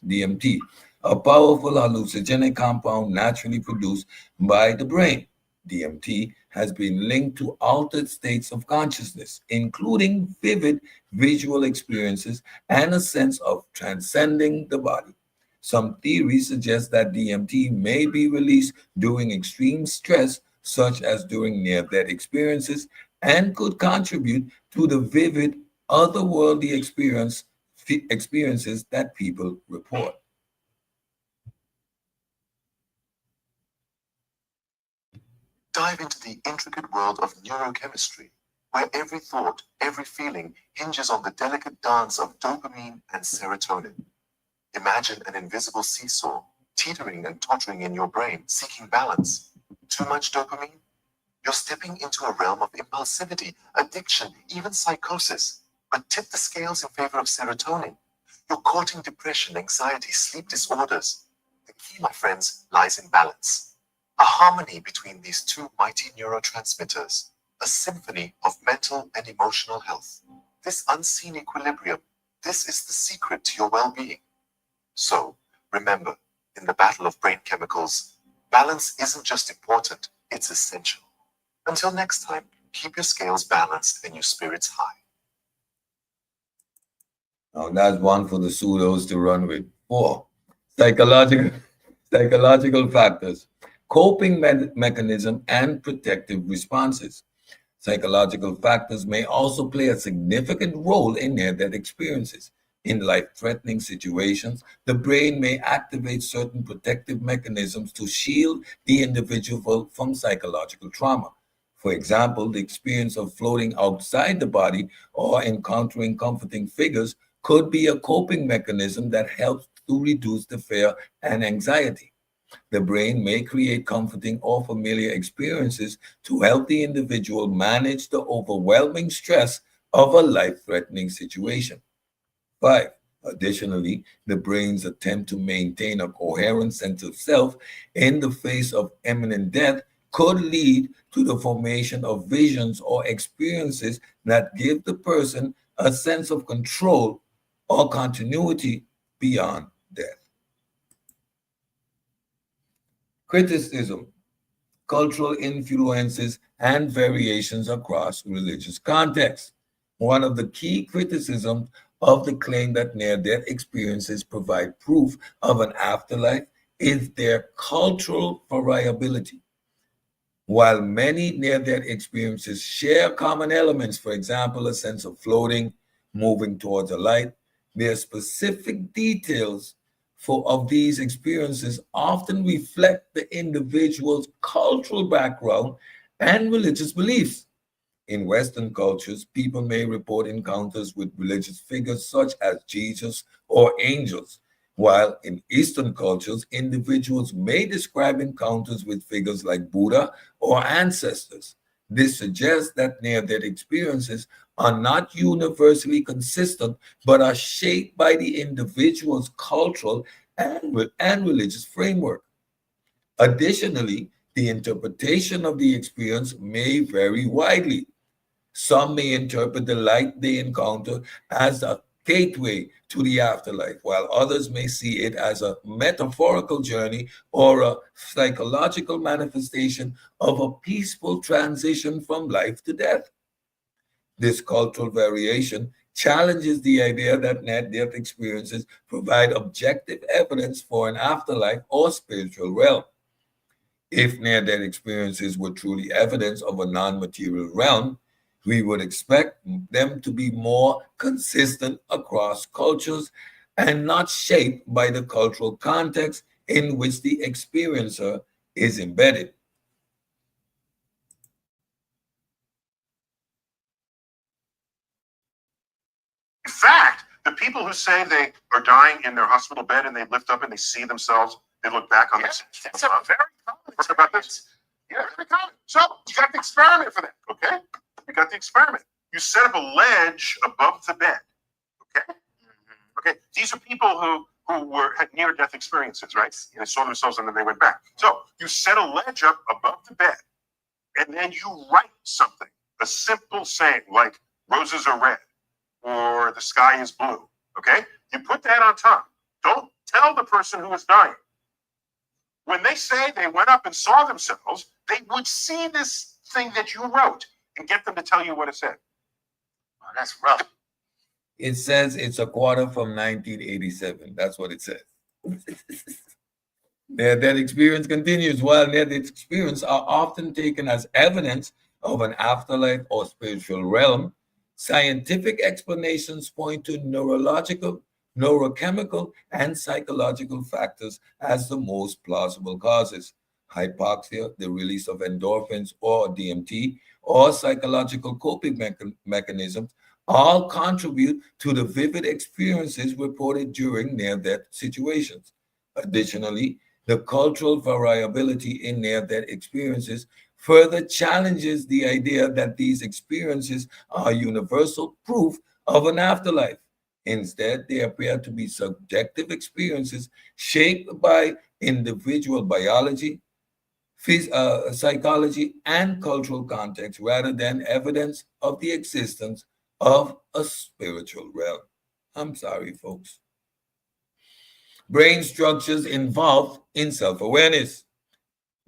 DMT, a powerful hallucinogenic compound naturally produced by the brain. DMT has been linked to altered states of consciousness, including vivid visual experiences and a sense of transcending the body. Some theories suggest that DMT may be released during extreme stress, such as during near death experiences, and could contribute to the vivid, otherworldly experiences that people report. Dive into the intricate world of neurochemistry, where every thought, every feeling hinges on the delicate dance of dopamine and serotonin. Imagine an invisible seesaw, teetering and tottering in your brain, seeking balance. Too much dopamine? You're stepping into a realm of impulsivity, addiction, even psychosis. But tip the scales in favor of serotonin. You're courting depression, anxiety, sleep disorders. The key, my friends, lies in balance. A harmony between these two mighty neurotransmitters, a symphony of mental and emotional health. This unseen equilibrium, this is the secret to your well-being. So, remember, in the battle of brain chemicals, balance isn't just important, it's essential. Until next time, keep your scales balanced and your spirits high. Now that's one for the pseudos to run with. 4. Psychological factors, coping mechanism, and protective responses. Psychological factors may also play a significant role in near-death experiences. In life-threatening situations, the brain may activate certain protective mechanisms to shield the individual from psychological trauma. For example, the experience of floating outside the body or encountering comforting figures could be a coping mechanism that helps to reduce the fear and anxiety. The brain may create comforting or familiar experiences to help the individual manage the overwhelming stress of a life-threatening situation. 5. Additionally, the brain's attempt to maintain a coherent sense of self in the face of imminent death could lead to the formation of visions or experiences that give the person a sense of control or continuity beyond death. Criticism, cultural influences, and variations across religious contexts. One of the key criticisms of the claim that near-death experiences provide proof of an afterlife is their cultural variability. While many near-death experiences share common elements, for example, a sense of floating, moving towards a light, their specific details of these experiences often reflect the individual's cultural background and religious beliefs. In Western cultures, people may report encounters with religious figures such as Jesus or angels, While in Eastern cultures, individuals may describe encounters with figures like Buddha or ancestors. This suggests that near-death experiences are not universally consistent, but are shaped by the individual's cultural and religious framework. Additionally, the interpretation of the experience may vary widely. Some may interpret the light they encounter as a gateway to the afterlife, while others may see it as a metaphorical journey or a psychological manifestation of a peaceful transition from life to death. This cultural variation challenges the idea that near-death experiences provide objective evidence for an afterlife or spiritual realm. If near-death experiences were truly evidence of a non-material realm, we would expect them to be more consistent across cultures and not shaped by the cultural context in which the experiencer is embedded. In fact, the people who say they are dying in their hospital bed and they lift up and they see themselves, they look back on themselves. That's a very common What about this? Yeah, very common. So you got the experiment for that, okay? You got the experiment. You set up a ledge above the bed, okay? Okay, these are people who had near-death experiences, right? They saw themselves and then they went back. So you set a ledge up above the bed, and then you write something, a simple saying like "roses are red" or "the sky is blue." Okay, you put that on top. Don't tell the person who is dying. When they say they went up and saw themselves, they would see this thing that you wrote and get them to tell you what it said. Oh, that's rough. It says it's a quarter from 1987. That's what it says. That experience continues. While near-death experience are often taken as evidence of an afterlife or spiritual realm, scientific explanations point to neurological, neurochemical, and psychological factors as the most plausible causes. Hypoxia, the release of endorphins or DMT, or psychological coping mechanisms all contribute to the vivid experiences reported during near-death situations. Additionally, the cultural variability in near-death experiences further challenges the idea that these experiences are universal proof of an afterlife. Instead, they appear to be subjective experiences shaped by individual biology, psychology, and cultural context rather than evidence of the existence of a spiritual realm. I'm sorry, folks. Brain structures involved in self-awareness.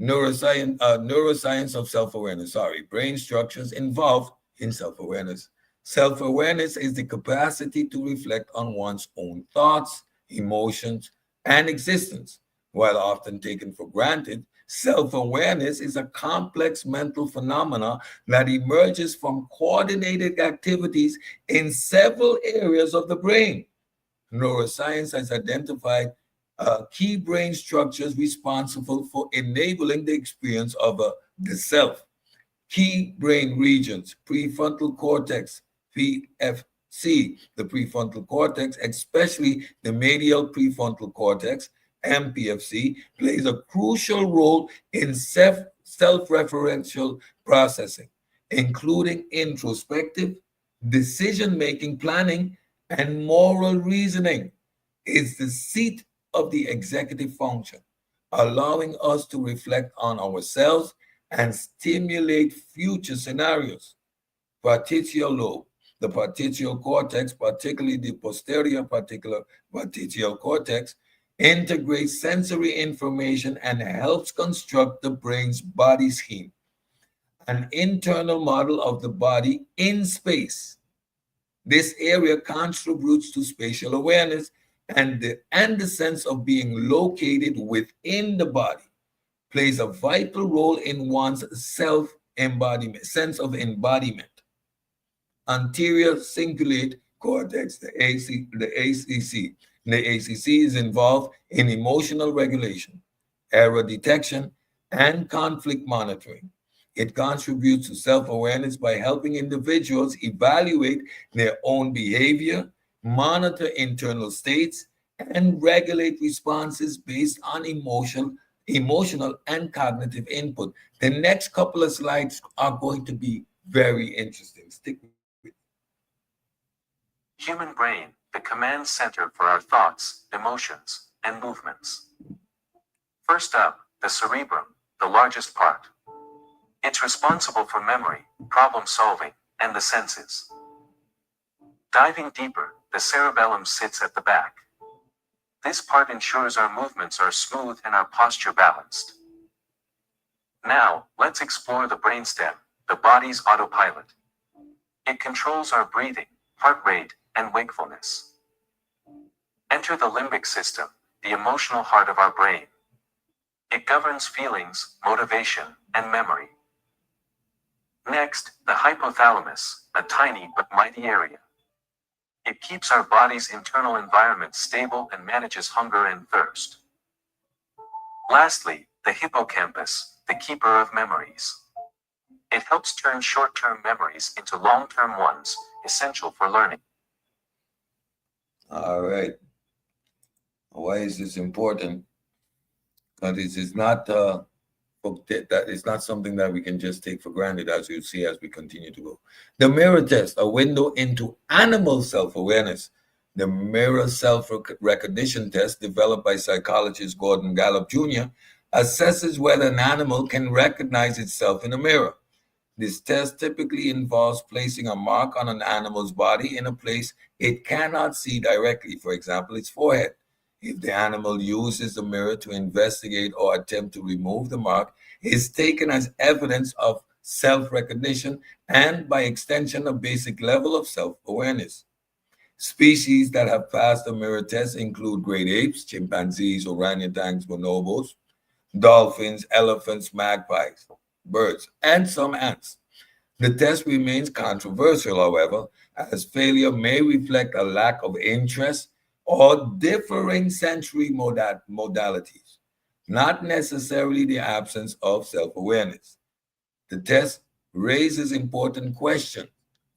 Neuroscience of self-awareness. Sorry, brain structures involved in self-awareness. Self-awareness is the capacity to reflect on one's own thoughts, emotions, and existence. While often taken for granted, self-awareness is a complex mental phenomena that emerges from coordinated activities in several areas of the brain. Neuroscience has identified key brain structures responsible for enabling the experience of the self. Key brain regions: prefrontal cortex, PFC, the prefrontal cortex, especially the medial prefrontal cortex, MPFC, plays a crucial role in self-referential processing, including introspective, decision-making, planning, and moral reasoning. It's the seat of the executive function, allowing us to reflect on ourselves and stimulate future scenarios. Partial lobe, the partial cortex, particularly the posterior partial cortex, integrates sensory information and helps construct the brain's body scheme, an internal model of the body in space. This area contributes to spatial awareness and the sense of being located within the body, plays a vital role in one's self-embodiment, sense of embodiment. Anterior cingulate cortex, the ACC. The ACC is involved in emotional regulation, error detection, and conflict monitoring. It contributes to self-awareness by helping individuals evaluate their own behavior, monitor internal states, and regulate responses based on emotional and cognitive input. The next couple of slides are going to be very interesting. Stick with me. Human brain, the command center for our thoughts, emotions, and movements. First up, the cerebrum, the largest part. It's responsible for memory, problem solving, and the senses. Diving deeper, the cerebellum sits at the back. This part ensures our movements are smooth and our posture balanced. Now, let's explore the brainstem, the body's autopilot. It controls our breathing, heart rate, and wakefulness. Enter the limbic system, the emotional heart of our brain. It governs feelings, motivation, and memory. Next, the hypothalamus, a tiny but mighty area. It keeps our body's internal environment stable and manages hunger and thirst. Lastly, the hippocampus, the keeper of memories. It helps turn short-term memories into long-term ones, essential for learning. All right. Why is this important? Because this is not that is not something that we can just take for granted, as you see as we continue to go. The mirror test, a window into animal self-awareness. The mirror self-recognition test, developed by psychologist Gordon Gallup Jr., assesses whether an animal can recognize itself in a mirror. This test typically involves placing a mark on an animal's body in a place it cannot see directly, for example, its forehead. If the animal uses the mirror to investigate or attempt to remove the mark, it is taken as evidence of self-recognition and, by extension, a basic level of self-awareness. Species that have passed the mirror test include great apes, chimpanzees, orangutans, bonobos, dolphins, elephants, magpies, birds, and some ants. The test remains controversial, however, as failure may reflect a lack of interest or differing sensory modalities, not necessarily the absence of self-awareness. The test raises important questions.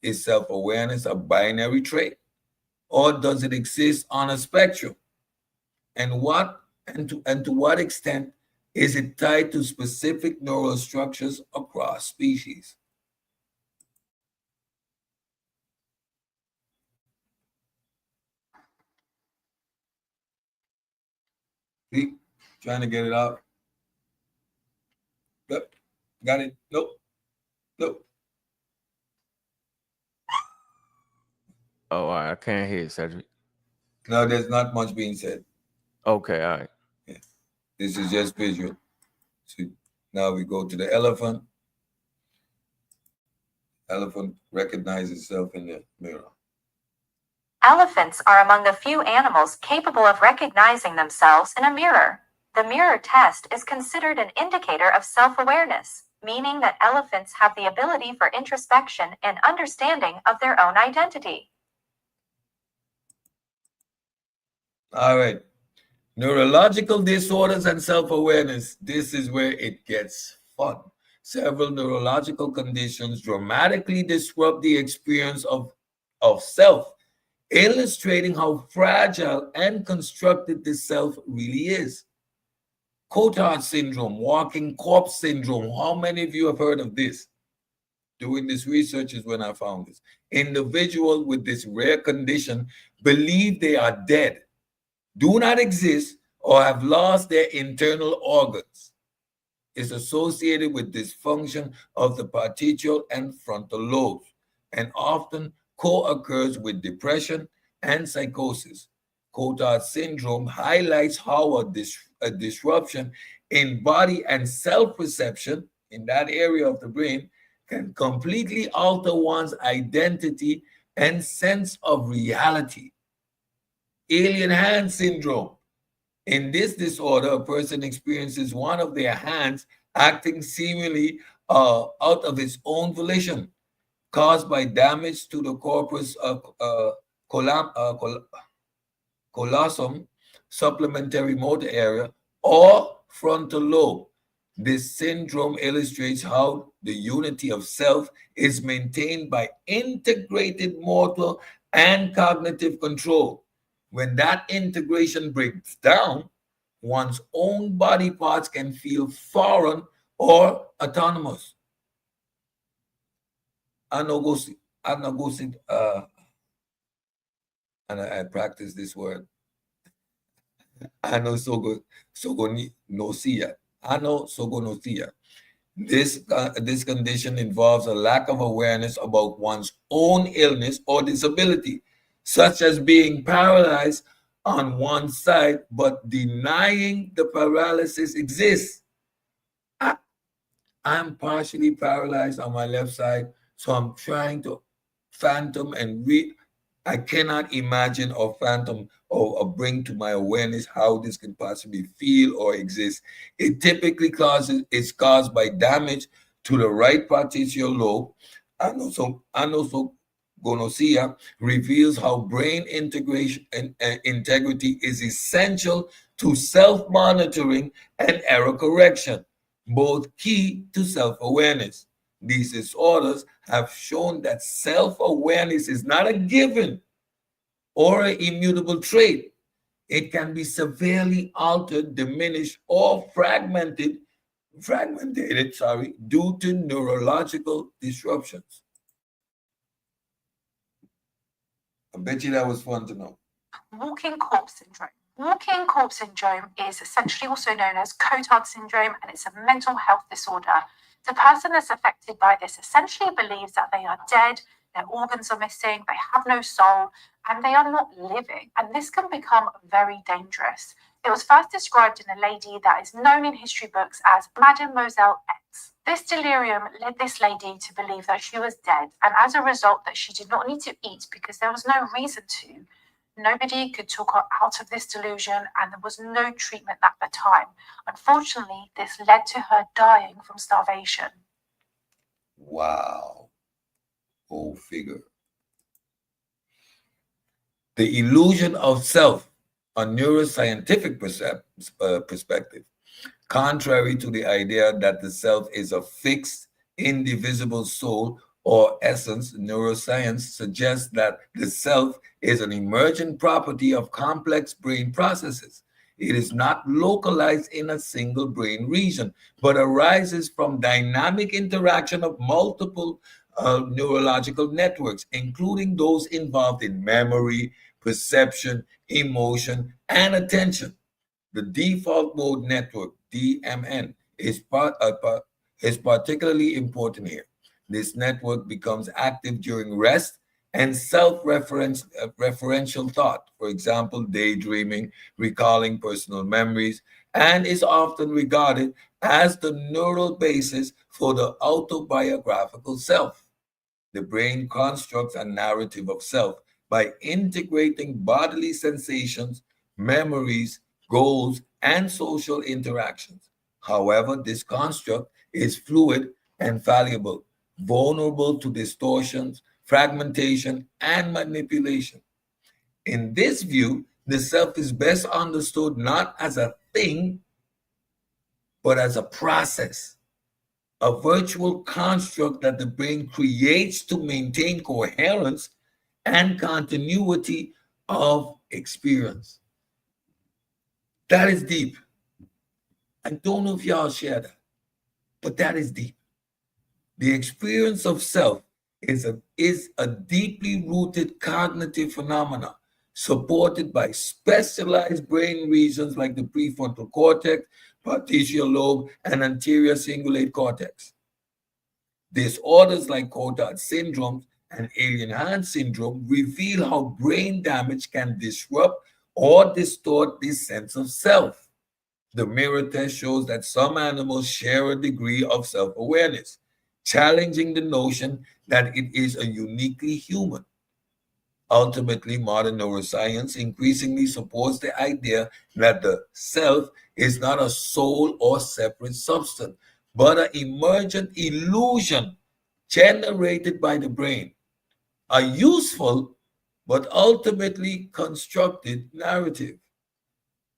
Is self-awareness a binary trait, or does it exist on a spectrum? And to what extent is it tied to specific neural structures across species? See, trying to get it out. Yep, got it. Nope, nope. Oh, all right. I can't hear it, Cedric. No, there's not much being said. Okay, all right. Yeah. This is just visual. So now we go to the elephant. Elephant recognizes itself in the mirror. Elephants are among the few animals capable of recognizing themselves in a mirror. The mirror test is considered an indicator of self-awareness, meaning that elephants have the ability for introspection and understanding of their own identity. All right. Neurological disorders and self-awareness. This is where it gets fun. Several neurological conditions dramatically disrupt the experience of self, illustrating how fragile and constructed the self really is. Cotard syndrome, walking corpse syndrome. How many of you have heard of this? Doing this research is when I found this. Individuals with this rare condition believe they are dead, do not exist, or have lost their internal organs. Is associated with dysfunction of the parietal and frontal lobes, and often co-occurs with depression and psychosis. Cotard syndrome highlights how a disruption in body and self-perception in that area of the brain can completely alter one's identity and sense of reality. Alien hand syndrome. In this disorder, a person experiences one of their hands acting seemingly out of its own volition, caused by damage to the corpus callosum, supplementary motor area, or frontal lobe. This syndrome illustrates how the unity of self is maintained by integrated motor and cognitive control. When that integration breaks down, one's own body parts can feel foreign or autonomous. Anagosit, and I practice this word. Anosogonosia. Anosogonosia. This condition involves a lack of awareness about one's own illness or disability, such as being paralyzed on one side but denying the paralysis exists. I'm partially paralyzed on my left side, so I'm trying to phantom and read. I cannot imagine or phantom or bring to my awareness how this can possibly feel or exist. It typically is caused by damage to the right partial lobe. Anosogonosia reveals how brain integration and integrity is essential to self-monitoring and error correction, both key to self-awareness. These disorders have shown that self-awareness is not a given or an immutable trait. It can be severely altered, diminished, or fragmented due to neurological disruptions. I bet you that was fun to know. Walking corpse syndrome. Walking corpse syndrome is essentially also known as Cotard syndrome, and it's a mental health disorder. The person that's affected by this essentially believes that they are dead, their organs are missing, they have no soul, and they are not living. And this can become very dangerous. It was first described in a lady that is known in history books as Mademoiselle X. This delirium led this lady to believe that she was dead, and as a result that she did not need to eat because there was no reason to. Nobody could talk her out of this delusion, and there was no treatment at the time. Unfortunately, this led to her dying from starvation. Wow. Go figure. The illusion of self, a neuroscientific perspective, contrary to the idea that the self is a fixed, indivisible soul or essence, neuroscience suggests that the self is an emergent property of complex brain processes. It is not localized in a single brain region, but arises from dynamic interaction of multiple neurological networks, including those involved in memory, perception, emotion, and attention. The default mode network, DMN, is particularly important here. This network becomes active during rest and self-referential thought, for example, daydreaming, recalling personal memories, and is often regarded as the neural basis for the autobiographical self. The brain constructs a narrative of self by integrating bodily sensations, memories, goals, and social interactions. However, this construct is fluid and fallible, vulnerable to distortions, fragmentation, and manipulation. In this view, the self is best understood not as a thing, but as a process, a virtual construct that the brain creates to maintain coherence and continuity of experience. That is deep. I don't know if y'all share that, but that is deep. The experience of self is a deeply rooted cognitive phenomena supported by specialized brain regions like the prefrontal cortex, partial lobe, and anterior cingulate cortex. Disorders like Cotard syndrome and alien hand syndrome reveal how brain damage can disrupt or distort this sense of self. The mirror test shows that some animals share a degree of self-awareness, challenging the notion that it is a uniquely human. Ultimately, modern neuroscience increasingly supports the idea that the self is not a soul or separate substance, but an emergent illusion generated by the brain, a useful but ultimately constructed narrative.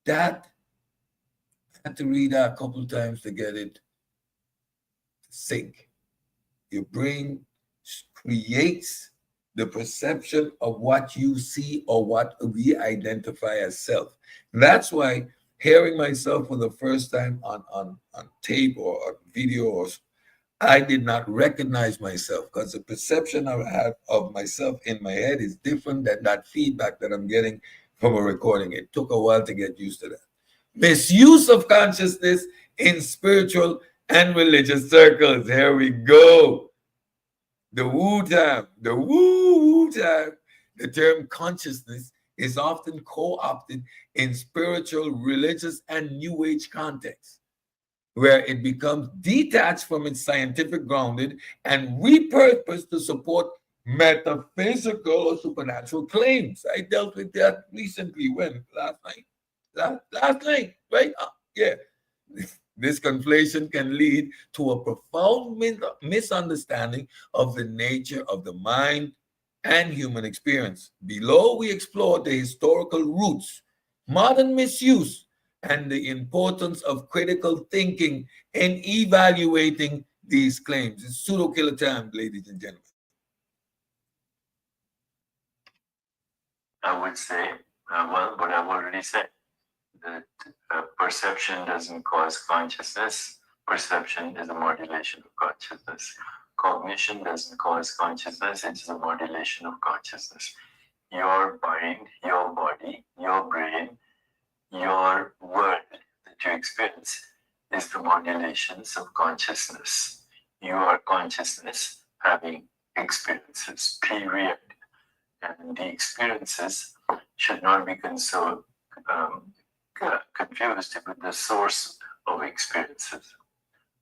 That I had to read that a couple of times to get it to sink. Your brain creates the perception of what you see or what we identify as self. That's why hearing myself for the first time on tape or on video, or I did not recognize myself because the perception I have of myself in my head is different than that feedback that I'm getting from a recording. It took a while to get used to that. Misuse of consciousness in spiritual and religious circles. Here we go. The woo time, the woo time. The term consciousness is often co-opted in spiritual, religious, and new age contexts, where it becomes detached from its scientific grounded and repurposed to support metaphysical or supernatural claims. I dealt with that recently. When? Last night. Last night, right? Yeah. This conflation can lead to a profound misunderstanding of the nature of the mind and human experience. Below, we explore the historical roots, modern misuse, and the importance of critical thinking in evaluating these claims. It's pseudo killer time, ladies and gentlemen. I would say, well, what I've already said, that perception doesn't cause consciousness. Perception is a modulation of consciousness. Cognition doesn't cause consciousness, it's a modulation of consciousness. Your mind, your body, your brain, your world that you experience is the modulations of consciousness. You are consciousness having experiences, period. And the experiences should not be confused with the source of experiences.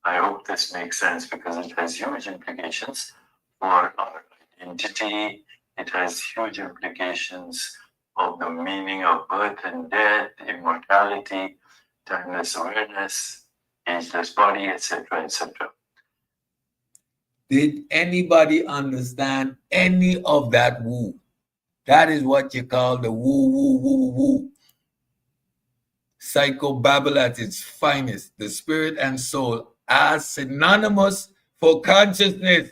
I hope this makes sense because it has huge implications for our identity. It has huge implications of the meaning of birth and death, immortality, timeless awareness, ageless body, etc., etc. Did anybody understand any of that woo? That is what you call the woo, woo, woo, woo. Psychobabble at its finest. The spirit and soul are synonymous for consciousness.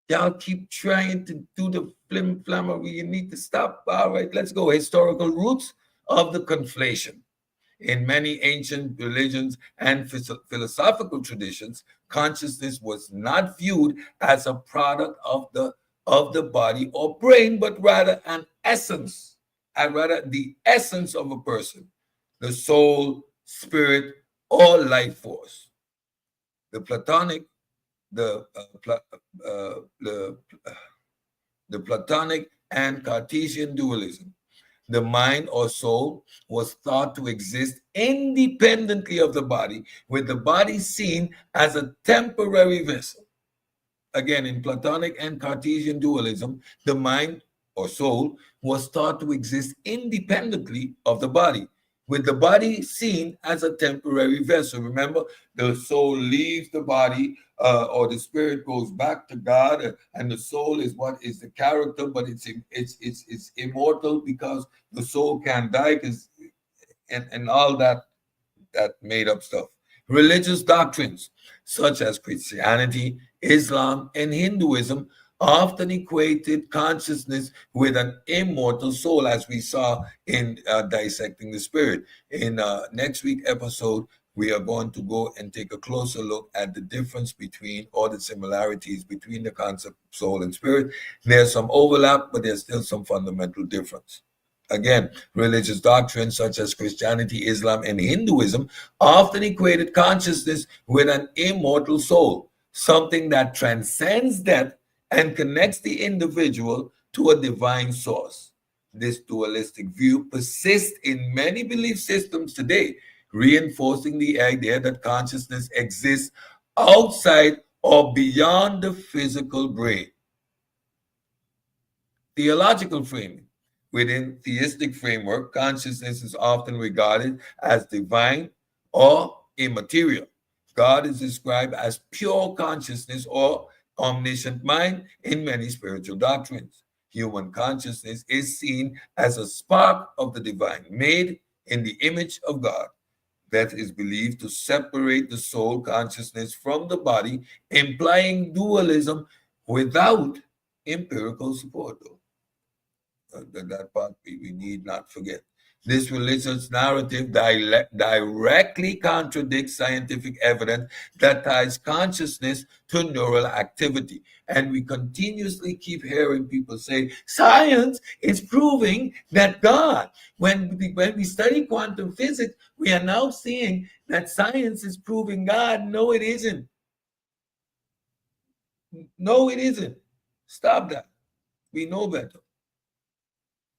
Y'all keep trying to do the flim flammery. You need to stop. All right, let's go. Historical roots of the conflation. In many ancient religions and philosophical traditions, consciousness was not viewed as a product of the body or brain, but rather an essence, and rather the essence of a person, the soul, spirit, or life force. The Platonic, the Platonic and Cartesian dualism. The mind or soul was thought to exist independently of the body, with the body seen as a temporary vessel. Again, in Platonic and Cartesian dualism, the mind or soul was thought to exist independently of the body, with the body seen as a temporary vessel. Remember, the soul leaves the body, or the spirit goes back to God, and the soul is what is the character, but it's immortal because the soul can't die, and all that made up stuff. Religious doctrines such as Christianity, Islam, and Hinduism often equated consciousness with an immortal soul, as we saw in Dissecting the Spirit. In next week episode, we are going to go and take a closer look at the difference between, or the similarities between, the concept of soul and spirit. There's some overlap, but there's still some fundamental difference. Again, religious doctrines such as Christianity, Islam, and Hinduism often equated consciousness with an immortal soul, something that transcends death and connects the individual to a divine source. This dualistic view persists in many belief systems today, reinforcing the idea that consciousness exists outside or beyond the physical brain. Theological framing. Within theistic framework, consciousness is often regarded as divine or immaterial. God is described as pure consciousness or omniscient mind in many spiritual doctrines. Human consciousness is seen as a spark of the divine, made in the image of God, that is believed to separate the soul consciousness from the body, implying dualism without empirical support, though. That part we need not forget. This religious narrative directly contradicts scientific evidence that ties consciousness to neural activity. And we continuously keep hearing people say, science is proving that God. When we study quantum physics, we are now seeing that science is proving God. No, it isn't. No, it isn't. Stop that. We know better.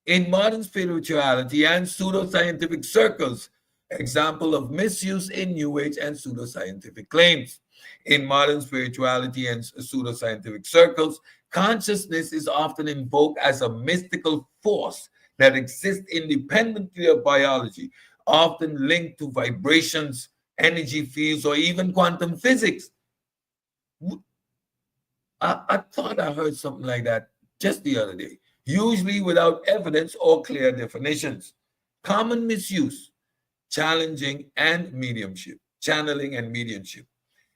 In modern spirituality and pseudoscientific circles, example of misuse in New Age and pseudoscientific claims. In modern spirituality and pseudoscientific circles, consciousness is often invoked as a mystical force that exists independently of biology, often linked to vibrations, energy fields, or even quantum physics. I thought I heard something like that just the other day, usually without evidence or clear definitions. Common misuse, channeling and mediumship.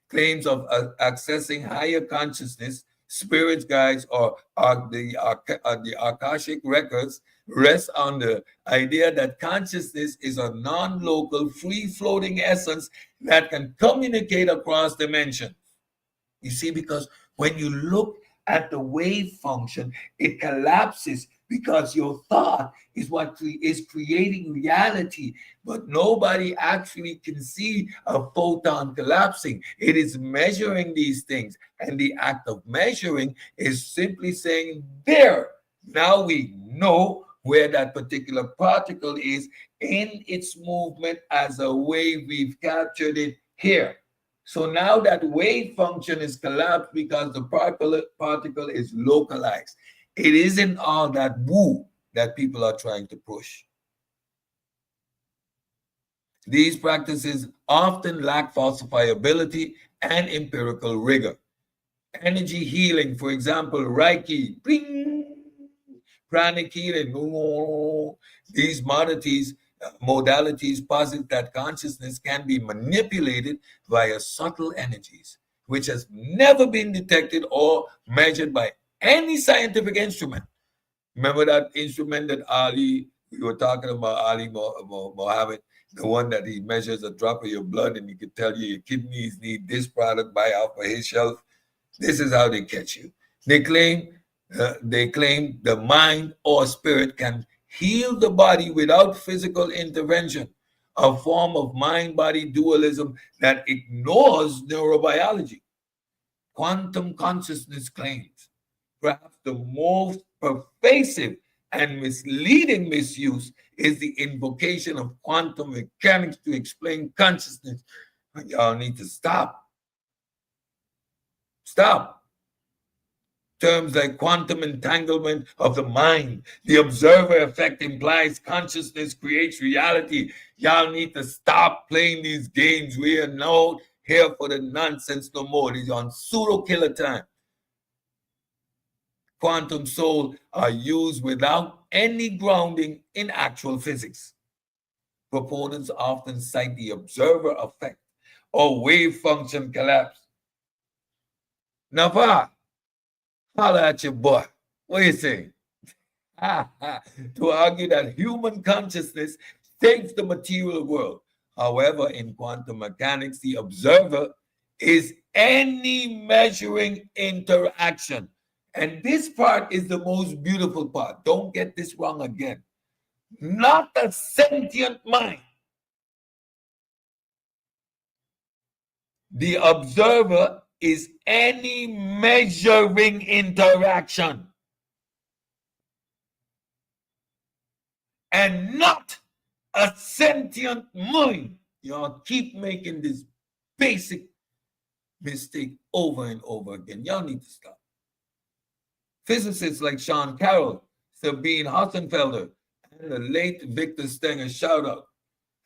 Claims of accessing higher consciousness, spirits, guides, or the Akashic records rest on the idea that consciousness is a non-local, free-floating essence that can communicate across dimensions. You see, because when you look at the wave function, it collapses because your thought is what is creating reality. But nobody actually can see a photon collapsing. It is measuring these things. And the act of measuring is simply saying, there, now we know where that particular particle is in its movement as a wave. We've captured it here. So now that wave function is collapsed because the particle is localized. It isn't all that woo that people are trying to push. These practices often lack falsifiability and empirical rigor. Energy healing, for example, Reiki, bling, pranic healing, these modalities posit that consciousness can be manipulated via subtle energies, which has never been detected or measured by any scientific instrument. Remember that instrument that we were talking about, Ali Mohammed, the one that he measures a drop of your blood and he can tell you your kidneys need this product, buy off of his shelf. This is how they catch you. They claim the mind or spirit can heal the body without physical intervention, a form of mind-body dualism that ignores neurobiology. Quantum consciousness claims, perhaps the most pervasive and misleading misuse, is the invocation of quantum mechanics to explain consciousness. Y'all need to stop. Stop. Terms like quantum entanglement of the mind, the observer effect implies consciousness creates reality. Y'all need to stop playing these games. We are not here for the nonsense no more. These on pseudo killer time. Quantum soul are used without any grounding in actual physics. Proponents often cite the observer effect or wave function collapse. Now, holla at your boy. What do you say? To argue that human consciousness shapes the material world. However, in quantum mechanics, the observer is any measuring interaction. And this part is the most beautiful part. Don't get this wrong again. Not a sentient mind. The observer is any measuring interaction. And not a sentient mind. Y'all keep making this basic mistake over and over again. Y'all need to stop. Physicists like Sean Carroll, Sabine Hossenfelder, and the late Victor Stenger, shout out,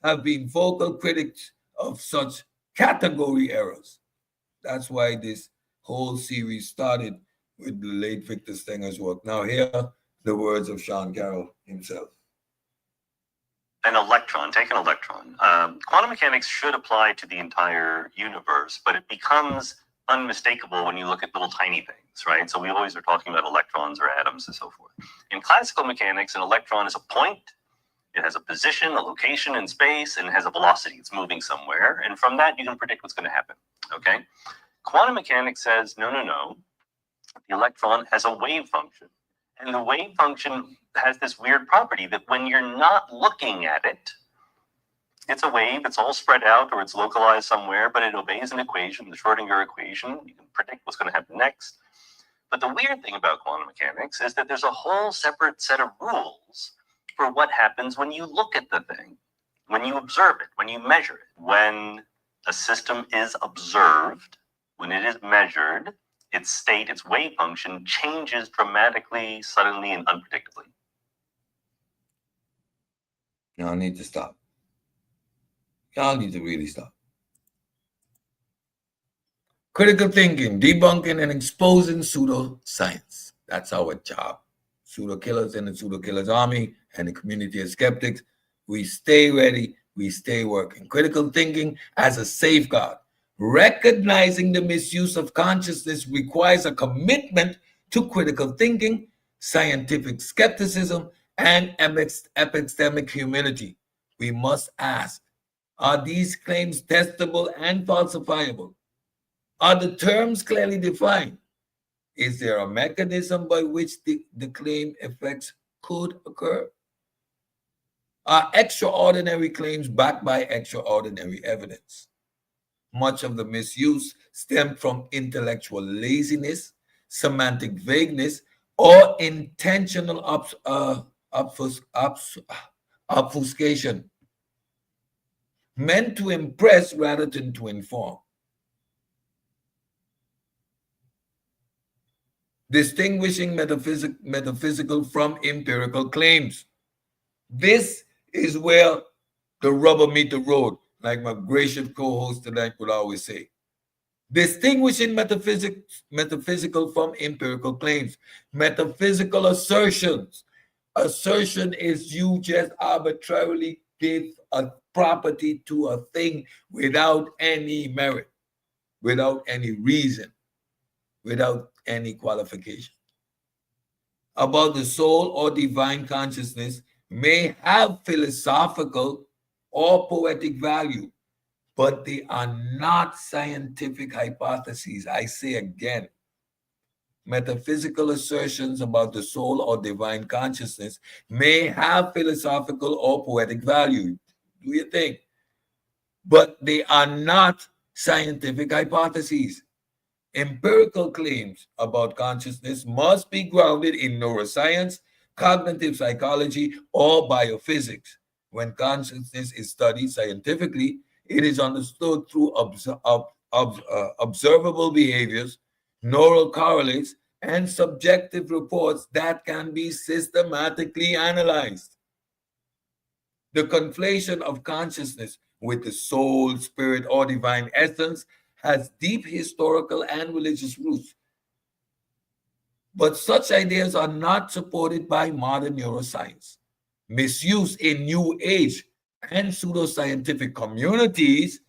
have been vocal critics of such category errors. That's why this whole series started with the late Victor Stenger's work. Now here are the words of Sean Carroll himself. An electron, take an electron. Quantum mechanics should apply to the entire universe, but it becomes unmistakable when you look at little tiny things, right? So we always are talking about electrons or atoms and so forth. In classical mechanics, an electron is a point. It has a position, a location in space, and it has a velocity. It's moving somewhere. And from that, you can predict what's going to happen, okay? Quantum mechanics says, no, no, no. The electron has a wave function. And the wave function has this weird property that when you're not looking at it, it's a wave, it's all spread out or it's localized somewhere, but it obeys an equation, the Schrodinger equation. You can predict what's going to happen next. But the weird thing about quantum mechanics is that there's a whole separate set of rules for what happens when you look at the thing, when you observe it, when you measure it. When a system is observed, when it is measured, its state, its wave function changes dramatically, suddenly, and unpredictably. Y'all need to stop. Y'all need to really stop. Critical thinking, debunking and exposing pseudoscience. That's our job. Pseudo Killas and the Pseudo Killas Army and the community of skeptics. We stay ready. We stay working. Critical thinking as a safeguard. Recognizing the misuse of consciousness requires a commitment to critical thinking, scientific skepticism, and epistemic humility. We must ask, are these claims testable and falsifiable? Are the terms clearly defined? Is there a mechanism by which the claim effects could occur? Are extraordinary claims backed by extraordinary evidence? Much of the misuse stemmed from intellectual laziness, semantic vagueness, or intentional obfuscation, meant to impress rather than to inform. Distinguishing metaphysical from empirical claims. This is where the rubber meets the road, like my gracious co-host tonight would always say. Distinguishing metaphysical from empirical claims. Metaphysical assertions. Assertion is you just arbitrarily give a property to a thing without any merit, without any reason, without any qualification. About the soul or divine consciousness may have philosophical or poetic value, but they are not scientific hypotheses. I say again, metaphysical assertions about the soul or divine consciousness may have philosophical or poetic value. Do you think? But they are not scientific hypotheses. Empirical claims about consciousness must be grounded in neuroscience, cognitive psychology, or biophysics. When consciousness is studied scientifically, it is understood through observable behaviors, neural correlates, and subjective reports that can be systematically analyzed. The conflation of consciousness with the soul, spirit, or divine essence has deep historical and religious roots. But such ideas are not supported by modern neuroscience. Misuse in New Age and pseudoscientific communities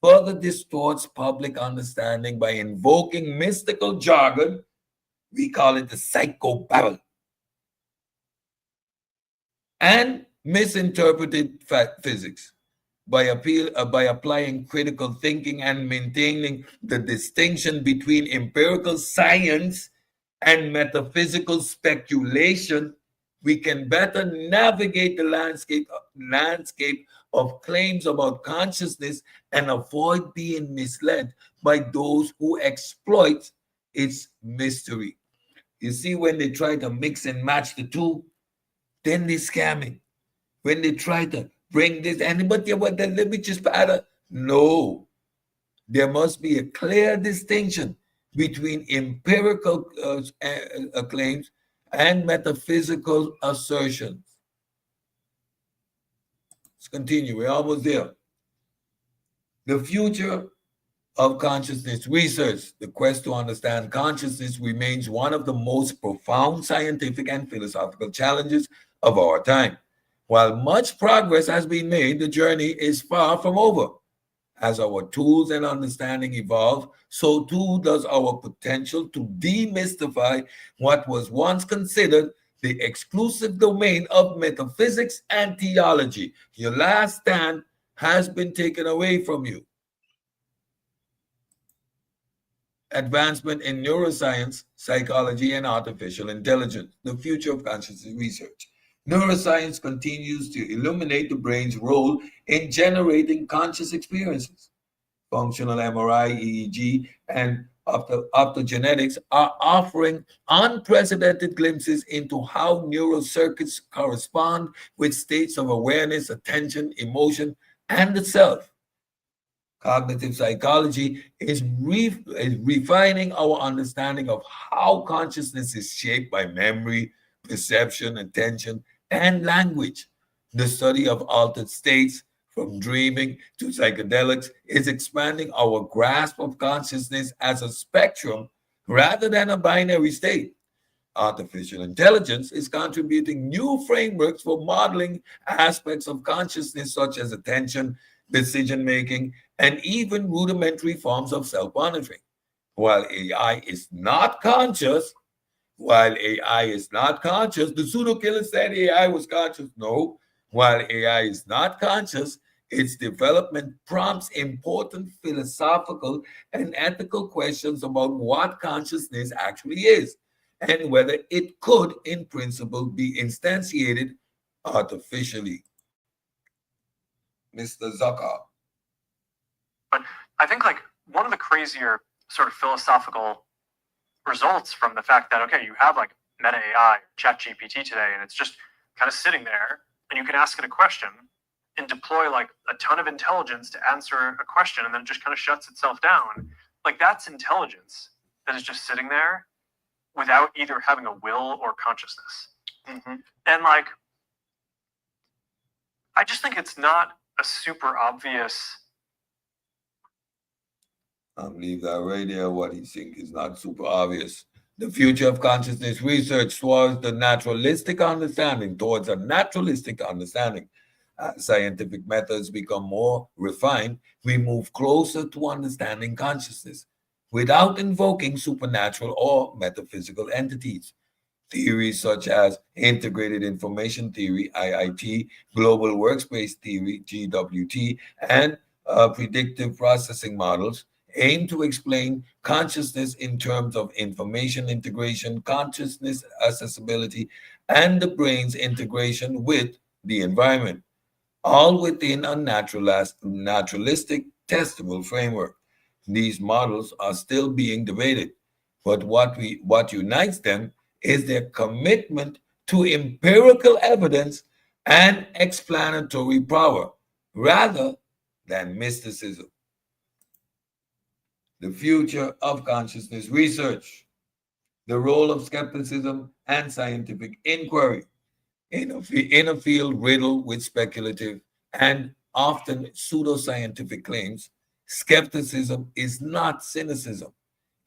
further distorts public understanding by invoking mystical jargon. We call it the psychobabble. And misinterpreted physics by applying critical thinking and maintaining the distinction between empirical science and metaphysical speculation. We can better navigate the landscape of claims about consciousness and avoid being misled by those who exploit its mystery. You see, when they try to mix and match the two, then they're scamming. When they try to bring this, anybody what the let me just add no. There must be a clear distinction between empirical claims and metaphysical assertions. Let's continue. We're almost there. The future of consciousness research. The quest to understand consciousness remains one of the most profound scientific and philosophical challenges of our time. While much progress has been made, the journey is far from over. As our tools and understanding evolve, so too does our potential to demystify what was once considered the exclusive domain of metaphysics and theology. Your last stand has been taken away from you. Advancement in neuroscience, psychology, and artificial intelligence, the future of consciousness research. Neuroscience continues to illuminate the brain's role in generating conscious experiences. Functional MRI, EEG, and optogenetics are offering unprecedented glimpses into how neural circuits correspond with states of awareness, attention, emotion, and the self. Cognitive psychology is refining our understanding of how consciousness is shaped by memory, perception, attention, and language. The study of altered states, from dreaming to psychedelics, is expanding our grasp of consciousness as a spectrum rather than a binary state. Artificial intelligence is contributing new frameworks for modeling aspects of consciousness, such as attention, decision making, and even rudimentary forms of self monitoring. While AI is not conscious, the pseudo killer said AI was conscious. No, while AI is not conscious, its development prompts important philosophical and ethical questions about what consciousness actually is and whether it could, in principle, be instantiated artificially. Mr. Zucker. But I think like one of the crazier sort of philosophical results from the fact that, okay, you have like Meta AI, Chat GPT today, and it's just kind of sitting there, and you can ask it a question and deploy like a ton of intelligence to answer a question, and then it just kind of shuts itself down. Like that's intelligence that is just sitting there without either having a will or consciousness. And like, I just think it's not a super obvious. I believe that right there, what he thinks is not super obvious. The future of consciousness research towards a naturalistic understanding. As scientific methods become more refined, we move closer to understanding consciousness without invoking supernatural or metaphysical entities. Theories such as integrated information theory, IIT, global workspace theory, GWT, and predictive processing models aim to explain consciousness in terms of information integration, consciousness accessibility, and the brain's integration with the environment, all within a naturalistic, testable framework. These models are still being debated, but what unites them is their commitment to empirical evidence and explanatory power rather than mysticism. The future of consciousness research, the role of skepticism and scientific inquiry in a field riddled with speculative and often pseudoscientific claims. Skepticism is not cynicism.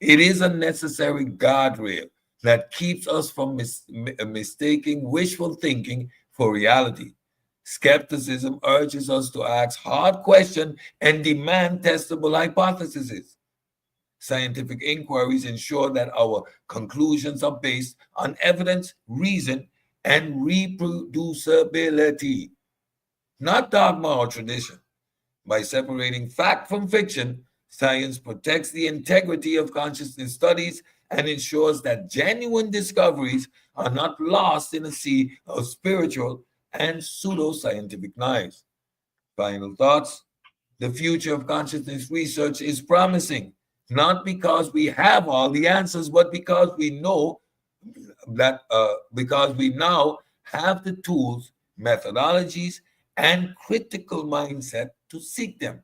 It is a necessary guardrail that keeps us from mistaking wishful thinking for reality. Skepticism urges us to ask hard questions and demand testable hypotheses. Scientific inquiries ensure that our conclusions are based on evidence, reason, and reproducibility, not dogma or tradition. By separating fact from fiction, science protects the integrity of consciousness studies and ensures that genuine discoveries are not lost in a sea of spiritual and pseudoscientific noise. Final thoughts. The future of consciousness research is promising, not because we have all the answers, but because we know because we now have the tools, methodologies, and critical mindset to seek them.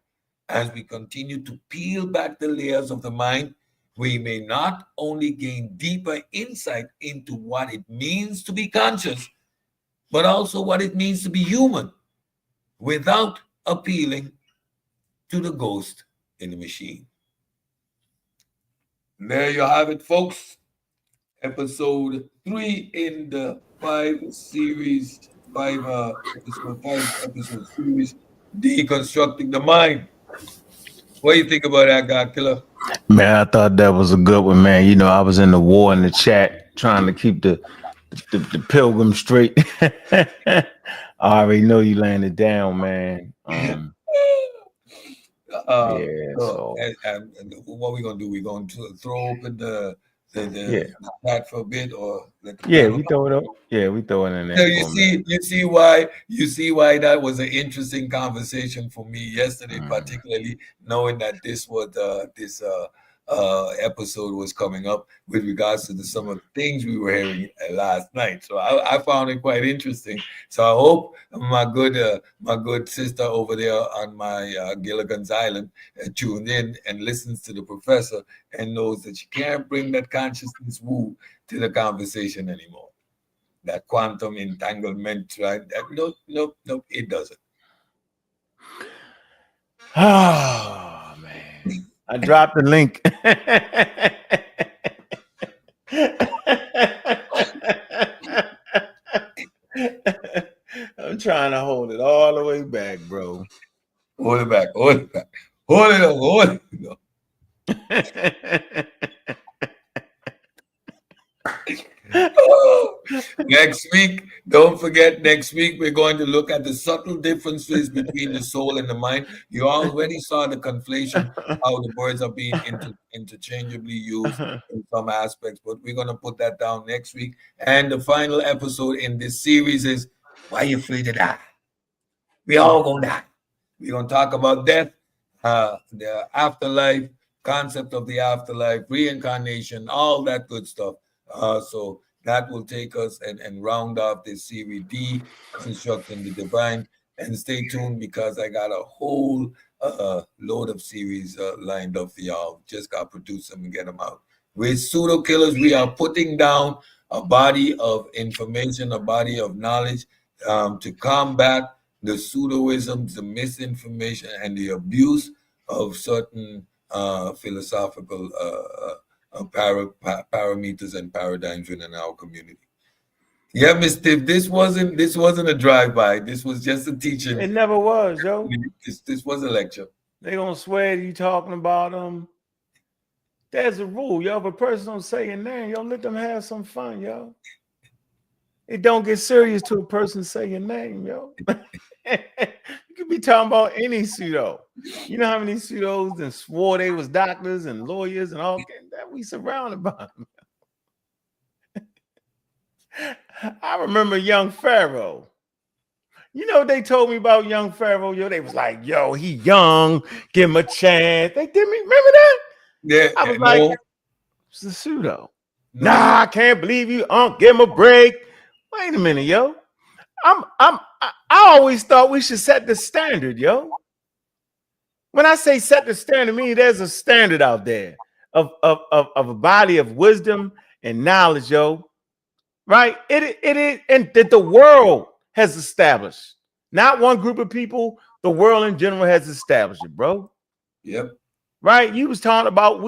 As we continue to peel back the layers of the mind, we may not only gain deeper insight into what it means to be conscious, but also what it means to be human without appealing to the ghost in the machine. There you have it, folks. Episode 3 in the 5 series, 5 episode series, Deconstructing the Mind. What do you think about that, God Killer? Man, I thought that was a good one, man. You know, I was in the war in the chat trying to keep the pilgrim straight. I already know you landed down, man. Yeah, So, so and what we gonna do? We gonna throw open yeah. the chat for a bit, or let the Yeah, panel? we throw it up. Yeah, we throw it in So there for a minute. you see why that was an interesting conversation for me yesterday, particularly knowing that this episode was coming up with regards to some of the things we were hearing last night. So I found it quite interesting. So I hope my good sister over there on my Gilligan's Island tuned in and listens to the professor and knows that she can't bring that consciousness woo to the conversation anymore. That quantum entanglement, right? Nope, it doesn't. Oh man. I dropped the link. I'm trying to hold it all the way back, bro. Hold it back, hold it back. Hold it up, hold it up. Next week, don't forget, next week we're going to look at the subtle differences between the soul and the mind. You already saw the conflation, how the words are being interchangeably used in some aspects, but we're going to put that down next week. And the final episode in this series is Why You Afraid to Die? We all gonna die. We're gonna talk about death, the afterlife, concept of the afterlife, reincarnation, all that good stuff. So that will take us and round off this series D, constructing the divine. And stay tuned because I got a whole load of series lined up for y'all. Just got to produce them and get them out. With Pseudo Killers, we are putting down a body of information, a body of knowledge to combat the pseudoisms, the misinformation, and the abuse of certain philosophical parameters and paradigms within our community. Yeah, Miss Tiff, this wasn't a drive-by. This was just a teaching. It never was, yo. This was a lecture. They gonna swear you talking about them. There's a rule, yo. If a person don't say your name, yo, let them have some fun, yo. It don't get serious to a person say your name, yo. You could be talking about any pseudo. You know how many pseudos and swore they was doctors and lawyers and all that we surrounded by them. I remember young Pharaoh. You know what they told me about young Pharaoh? Yo, they was like, yo, he young, give him a chance. They did me, remember that? Yeah. I was like, it's a pseudo. Nah, I can't believe you. Give him a break. Wait a minute, yo. I always thought we should set the standard, yo. When I say set the standard, I mean there's a standard out there of a body of wisdom and knowledge, yo. Right? It is, and that the world has established. Not one group of people, the world in general has established it, bro. Yep. Right? We was talking about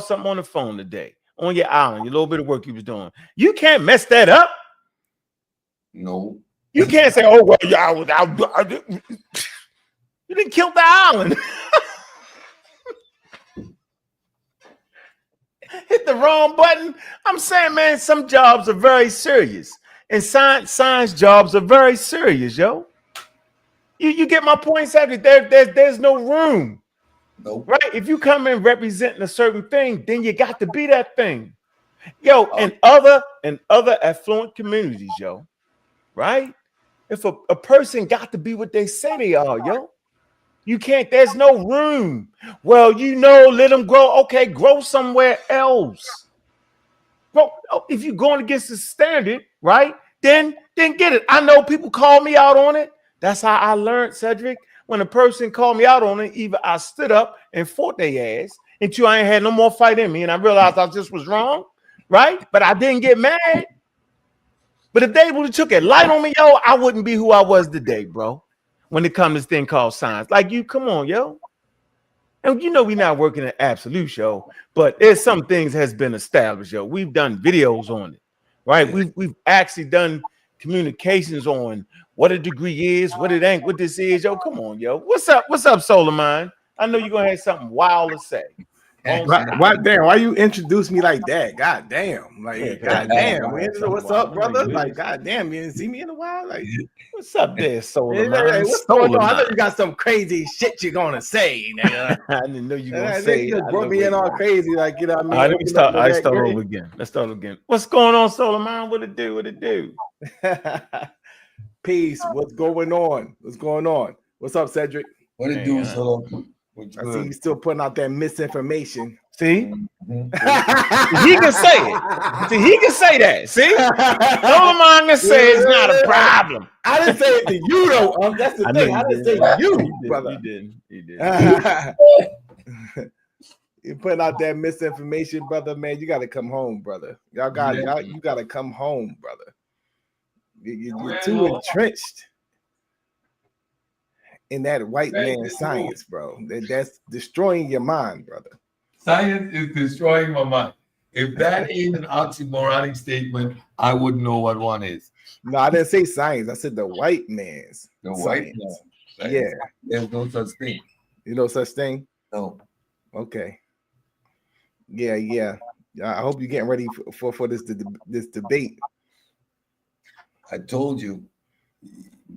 something on the phone today, on your island, your little bit of work you was doing. You can't mess that up. No. You can't say, oh, well, yeah, you didn't kill the island. Hit the wrong button. I'm saying, man, some jobs are very serious. And science jobs are very serious, yo. You get my point, Cedric. There's no room. Nope. Right? If you come in representing a certain thing, then you got to be that thing. Yo, and other affluent communities, yo. Right? If a person got to be what they say they are, yo. You can't, there's no room. Well, let them grow. Okay, grow somewhere else. Well, if you're going against the standard, right, then get it. I know people call me out on it. That's how I learned, Cedric. When a person called me out on it, either I stood up and fought their ass until I ain't had no more fight in me, and I realized I just was wrong, right? But I didn't get mad. But if they would have took it light on me, yo, I wouldn't be who I was today, bro. When it comes to this thing called science. Like you, come on, yo. And we're not working at absolute, yo, but there's some things has been established, yo. We've done videos on it, right? Yeah. We've actually done communications on what a degree is, what it ain't, what this is, yo. Come on, yo. What's up, Solar Mind? I know you're gonna have something wild to say. Damn, why you introduce me like that? God damn. Like, Yeah, God damn. What's up, brother? Like, God damn, you didn't see me in a while. Like, what's up there, Solar hey, Man? what's going on? I know you got some crazy shit you're gonna say, nigga. I didn't know you gonna Nigga say. just brought me in all crazy, like, you know what I mean? All right, let me start. I start over again. Let's start again. What's going on, Solar Man? What it do? What it do? Peace. What's going on? What's going on? What's up, Cedric? What it do, Solar? I see you still putting out that misinformation. See? He can say it. See, he can say that. See? Solomon can say it's not a problem. I didn't say it to you, though. That's the thing. I didn't say you, brother. You did. You're putting out that misinformation, brother. Man, you got to come home, brother. You got to come home, brother. You're too entrenched in that white man science, bro. That's destroying your mind, brother. Science is destroying my mind. If that ain't an oxymoronic statement, I wouldn't know what one is. No, I didn't say science. I said the white man's The science. white man. Science. Yeah. There's no such thing. You know such thing? No. Okay. Yeah. I hope you're getting ready for this debate. I told you,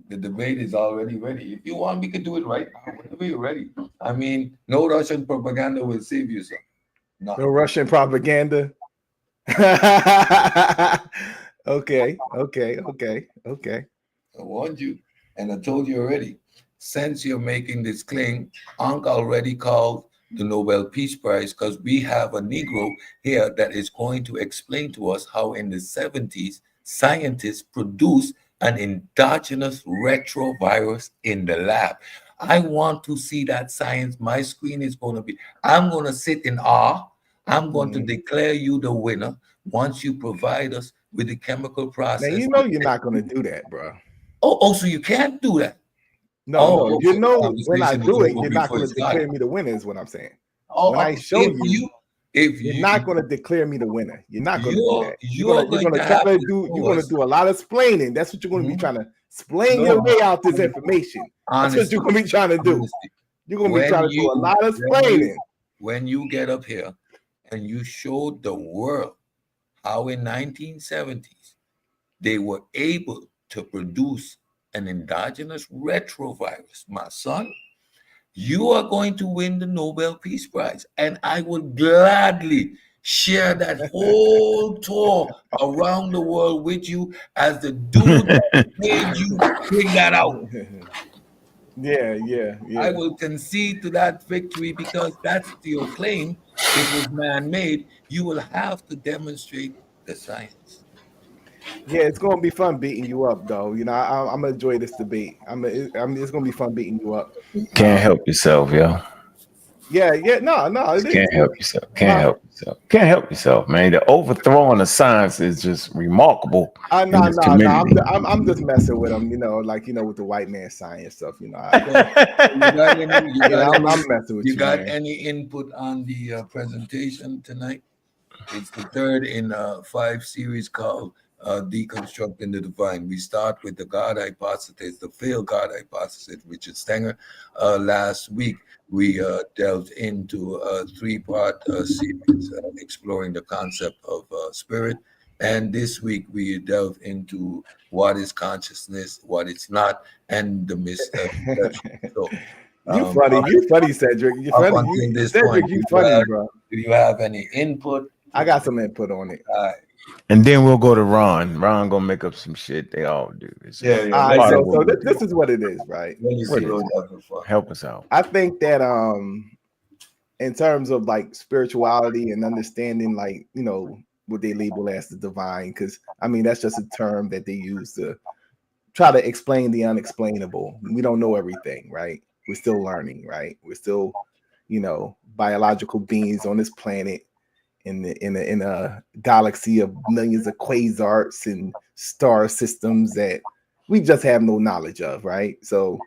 the debate is already ready. If you want, we can do it right now. Whenever you're ready. I mean, no Russian propaganda will save you, sir. No Russian propaganda. Okay. I warned you, and I told you already. Since you're making this claim, Ankh already called the Nobel Peace Prize because we have a Negro here that is going to explain to us how in the 70s, scientists produced an endogenous retrovirus in the lab. I want to see that science. My screen is going to be, I'm going to sit in awe. I'm going to declare you the winner once you provide us with the chemical process. Now, you know you're not going to do that, bro. Oh, so you can't do that? No, you know when I do it, you're not going to declare me the winner is what I'm saying. When I show you, you're not going to declare me the winner. You're not going to do that. You're going to do a lot of explaining. That's what you're going to be trying to explain your way out this information. That's what you're going to be trying to do. You're going to be trying to do a lot of explaining. When you get up here and you showed the world how in 1970s they were able to produce an endogenous retrovirus, my son, you are going to win the Nobel Peace Prize. And I would gladly share that whole tour around the world with you as the dude that made you bring that out. Yeah. I will concede to that victory because that's your claim. It was man-made. You will have to demonstrate the science. Yeah, it's gonna be fun beating you up, though. You know, I'm gonna enjoy this debate. It's gonna be fun beating you up. Can't help yourself, yo. Yeah, no. Can't help yourself. Can't help yourself, man. The overthrowing of science is just remarkable. I'm just messing with them, you know, like with the white man science stuff, you know. I'm messing with you. You got any input on the presentation tonight? It's the third in 5 series called Deconstructing the Divine. We start with the God hypothesis, the failed God hypothesis, Richard Stenger. Last week, we delved into a 3-part series exploring the concept of spirit. And this week, we delve into what is consciousness, what it's not, and the misconception. So, you funny, Cedric. You funny, Cedric. You funny, bro. Do you have any input? I got some input on it. All right. And then we'll go to Ron. Ron gonna make up some shit. They all do. So this is what it is, right? Help us out. I think that in terms of like spirituality and understanding, like what they label as the divine, because I mean that's just a term that they use to try to explain the unexplainable. We don't know everything, right? We're still learning, right? We're still, biological beings on this planet. In a galaxy of millions of quasars and star systems that we just have no knowledge of, right? So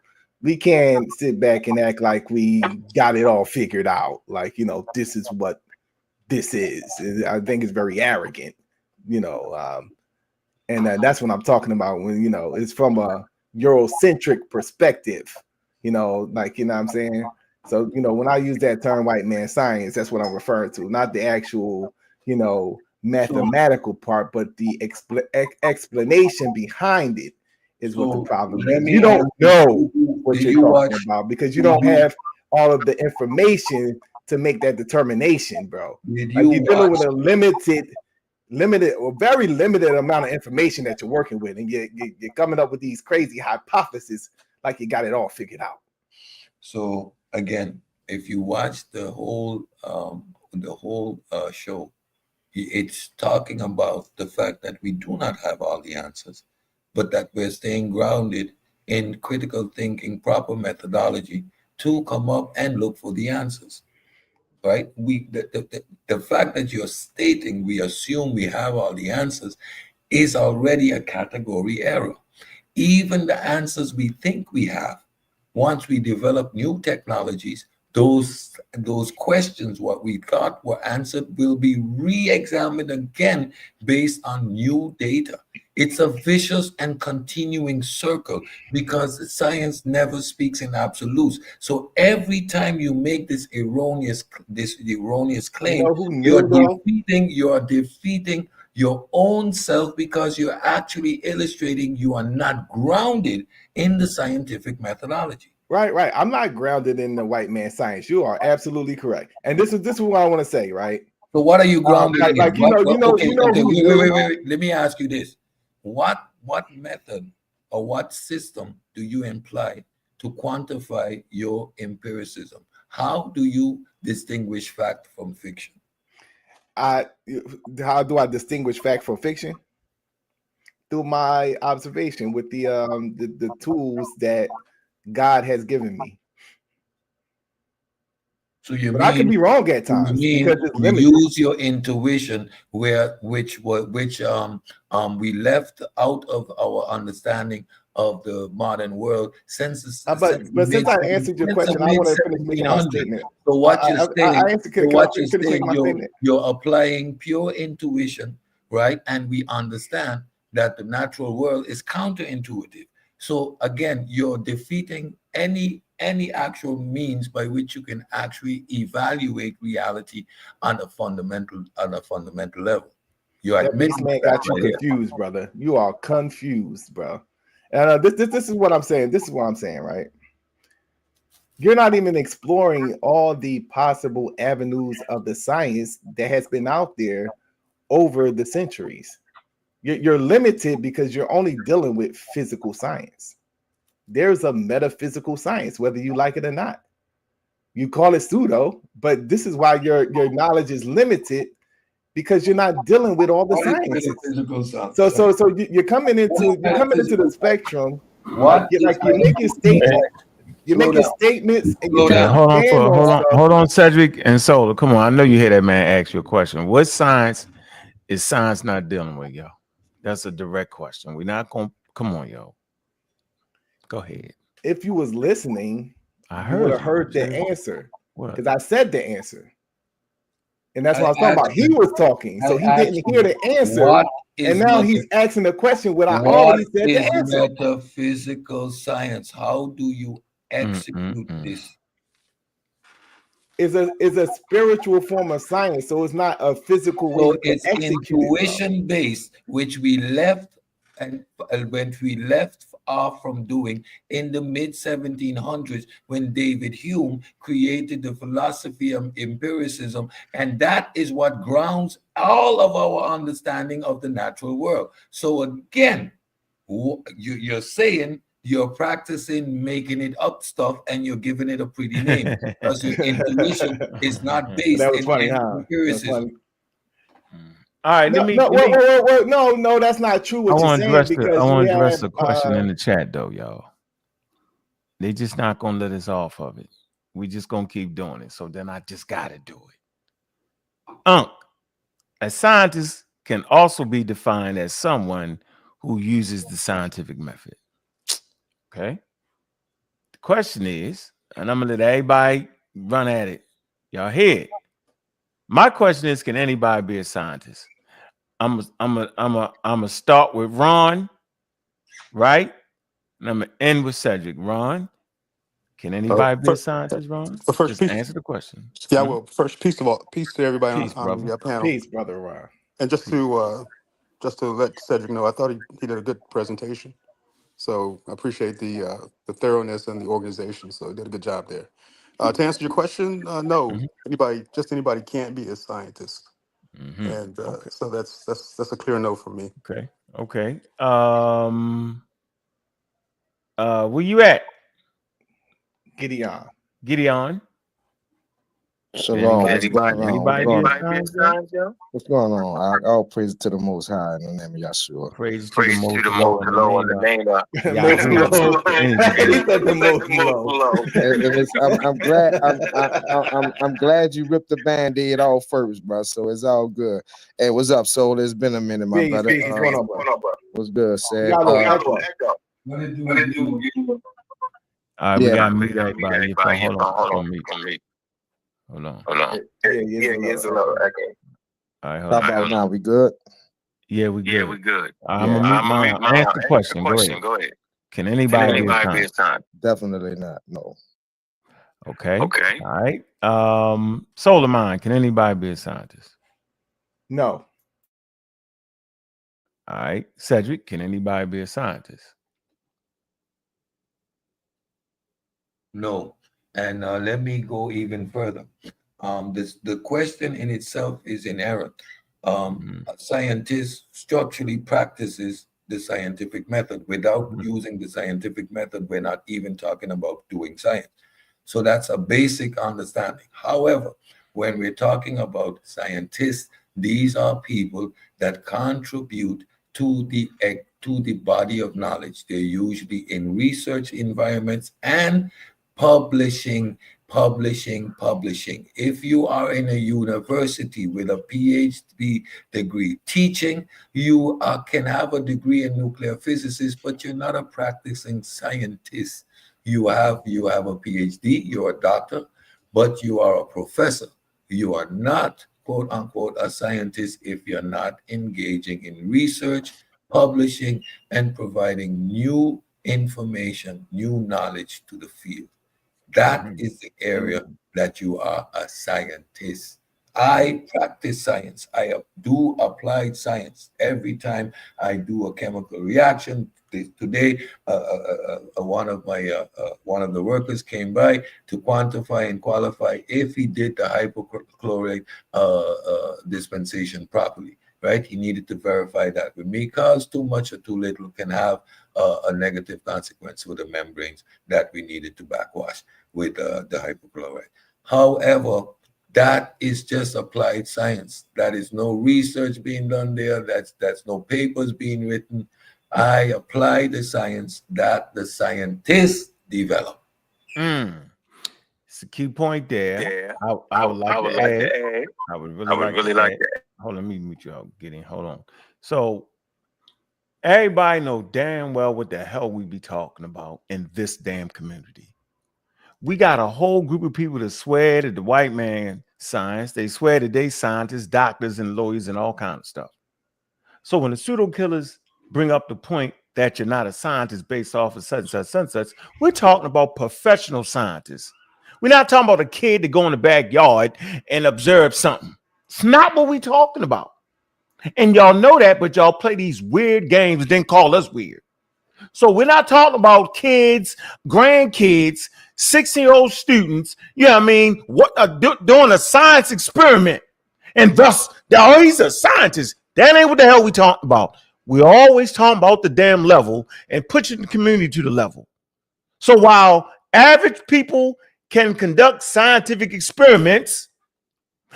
we can't sit back and act like we got it all figured out. Like, this is what this is. I think it's very arrogant, and that's what I'm talking about when, it's from a Eurocentric perspective, what I'm saying? So, you know, when I use that term white man science, that's what I'm referring to, not the actual, you know, mathematical part, but the explanation behind it is what the problem let is. me You don't ask know you, what did you're you talking watch? about because you don't have all of the information to make that determination, bro. Did Like you you're dealing with watch? a limited or very limited amount of information that you're working with, and you're coming up with these crazy hypotheses like you got it all figured out. So again, if you watch the whole show, it's talking about the fact that we do not have all the answers, but that we're staying grounded in critical thinking, proper methodology to come up and look for the answers. Right? The fact that you're stating we assume we have all the answers is already a category error. Even the answers we think we have, once we develop new technologies, those questions, what we thought were answered, will be re-examined again based on new data. It's a vicious and continuing circle because science never speaks in absolutes. So every time you make this erroneous You claim, know who knew though? you are defeating your own self because you're actually illustrating you are not grounded in the scientific methodology. Right. I'm not grounded in the white man science. You are absolutely correct. And this is what I want to say, right? So what are you grounded in? Like Okay, you know okay, who wait, knew? Let me ask you this. What method or what system do you imply to quantify your empiricism? How do you distinguish fact from fiction? How do I distinguish fact from fiction? Through my observation with the tools that God has given me. So you But I could mean be wrong at you times mean because it's you limited. use your intuition which we left out of our understanding of the modern world since But since I answered your question, I mid want to finish making my 1700s. statement. So what you're saying, I answered. Can I finish making my statement? you're applying pure intuition, right? And we understand that the natural world is counterintuitive. So again, you're defeating any actual means by which you can actually evaluate reality on a fundamental level. You're That admitting basement that got you right here. confused, brother. You are confused, bro. And this is what I'm saying. This is what I'm saying, right? You're not even exploring all the possible avenues of the science that has been out there over the centuries. You're limited because you're only dealing with physical science. There's a metaphysical science, whether you like it or not. You call it pseudo, but this is why your knowledge is limited because you're not dealing with all the What is sciences. metaphysical science? So you're coming into the spectrum. What You're is making statements. You're Slow making down. statements and Slow you're trying down. to stand on stuff. Hold on, Cedric and Solar. Come on, I know you hear that man ask you a question. What science is science not dealing with, yo? That's a direct question. We're not going. Come on, yo. Go ahead. If you was listening, I you would have heard heard the answer What? because I said the answer, and that's what I was talking about. asked He you- was talking, so I he asked didn't hear you, the answer, what and is now meta- he's asking the question when I What already said is the answer. metaphysical science? How do you execute this? Is a spiritual form of science, so it's not a physical way So you can it's execute it, bro. intuition based, which we left and when we left off from doing in the mid 1700s when David Hume created the philosophy of empiricism, and that is what grounds all of our understanding of the natural world. So again, you're saying you're practicing making it up stuff and you're giving it a pretty name because your intuition is not based That was in funny, any huh? That's empiricism. funny. All right, No, no, that's not true. What you're saying because you have the question in the chat though, y'all. They just not gonna let us off of it. We just gonna keep doing it. So then I just gotta do it. Ankh, a scientist can also be defined as someone who uses the scientific method. Okay. The question is, and I'm gonna let everybody run at it. Y'all hear it. My question is, can anybody be a scientist? I'm gonna start with Ron, right? And I'm gonna end with Cedric. Ron, Can anybody be a First, scientist, Ron? the first Just piece. answer the question. Yeah, well, first peace to everybody Peace, on brother. the panel. Peace, brother Ron. And just to let Cedric know, I thought he did a good presentation. So I appreciate the thoroughness and the organization. So he did a good job there. To answer your question, no, anybody can't be a scientist, and Okay. so that's a clear no for me. Okay. Okay. Where you at? Gideon. Shalom. What's going on? Anybody be a scientist? What's going on? All praise to the Most High in the name of Yahshua. Praise to the most low in the name of Yahoo. I'm glad you ripped the Band-Aid off first, bro. So it's all good. Hey, what's up, Soul? It's been a minute, my brother. What's going on, bro? What's good, Sad? All right, we got to meet everybody. Hold on. Hold on. Yes, All right, hold How on. about now? We good? Yeah, we good. I'm Yeah. gonna meet my answer the question. Go ahead. Can anybody be a scientist? Definitely not. No. Okay. All right. Solar Mind. Can anybody be a scientist? No. All right. Cedric. Can anybody be a scientist? No. And let me go even further. The question in itself is inherent. A scientist structurally practices the scientific method. Without using the scientific method, we're not even talking about doing science. So that's a basic understanding. However, when we're talking about scientists, these are people that contribute to the body of knowledge. They're usually in research environments and publishing. If you are in a university with a PhD degree teaching, you can have a degree in nuclear physics, but you're not a practicing scientist. You have a PhD, you're a doctor, but you are a professor. You are not, quote unquote, a scientist if you're not engaging in research, publishing, and providing new information, new knowledge to the field. That is the area that you are a scientist. I practice science. I do applied science every time I do a chemical reaction. Today, one of the workers came by to quantify and qualify if he did the hypochlorite dispensation properly. Right? He needed to verify that with me because too much or too little can have a negative consequence with the membranes that we needed to backwash with the hypochlorite. However, that is just applied science. That is no research being done there. That's no papers being written. I apply the science that the scientists develop. It's a key point there. I would like to add. I would really like to add. Hold on, let me meet you out. Hold on. So everybody know damn well what the hell we be talking about in this damn community. We got a whole group of people that swear that the white man science. They swear that they scientists, doctors, and lawyers, and all kinds of stuff. So when the pseudo killers bring up the point that you're not a scientist based off of such and such, we're talking about professional scientists. We're not talking about a kid that go in the backyard and observe something. It's not what we're talking about. And y'all know that, but y'all play these weird games and then call us weird. So we're not talking about kids, grandkids, 16-year-old students, doing a science experiment. And thus, he's a scientist. That ain't what the hell we talking about. We always talking about the damn level and pushing the community to the level. So while average people can conduct scientific experiments,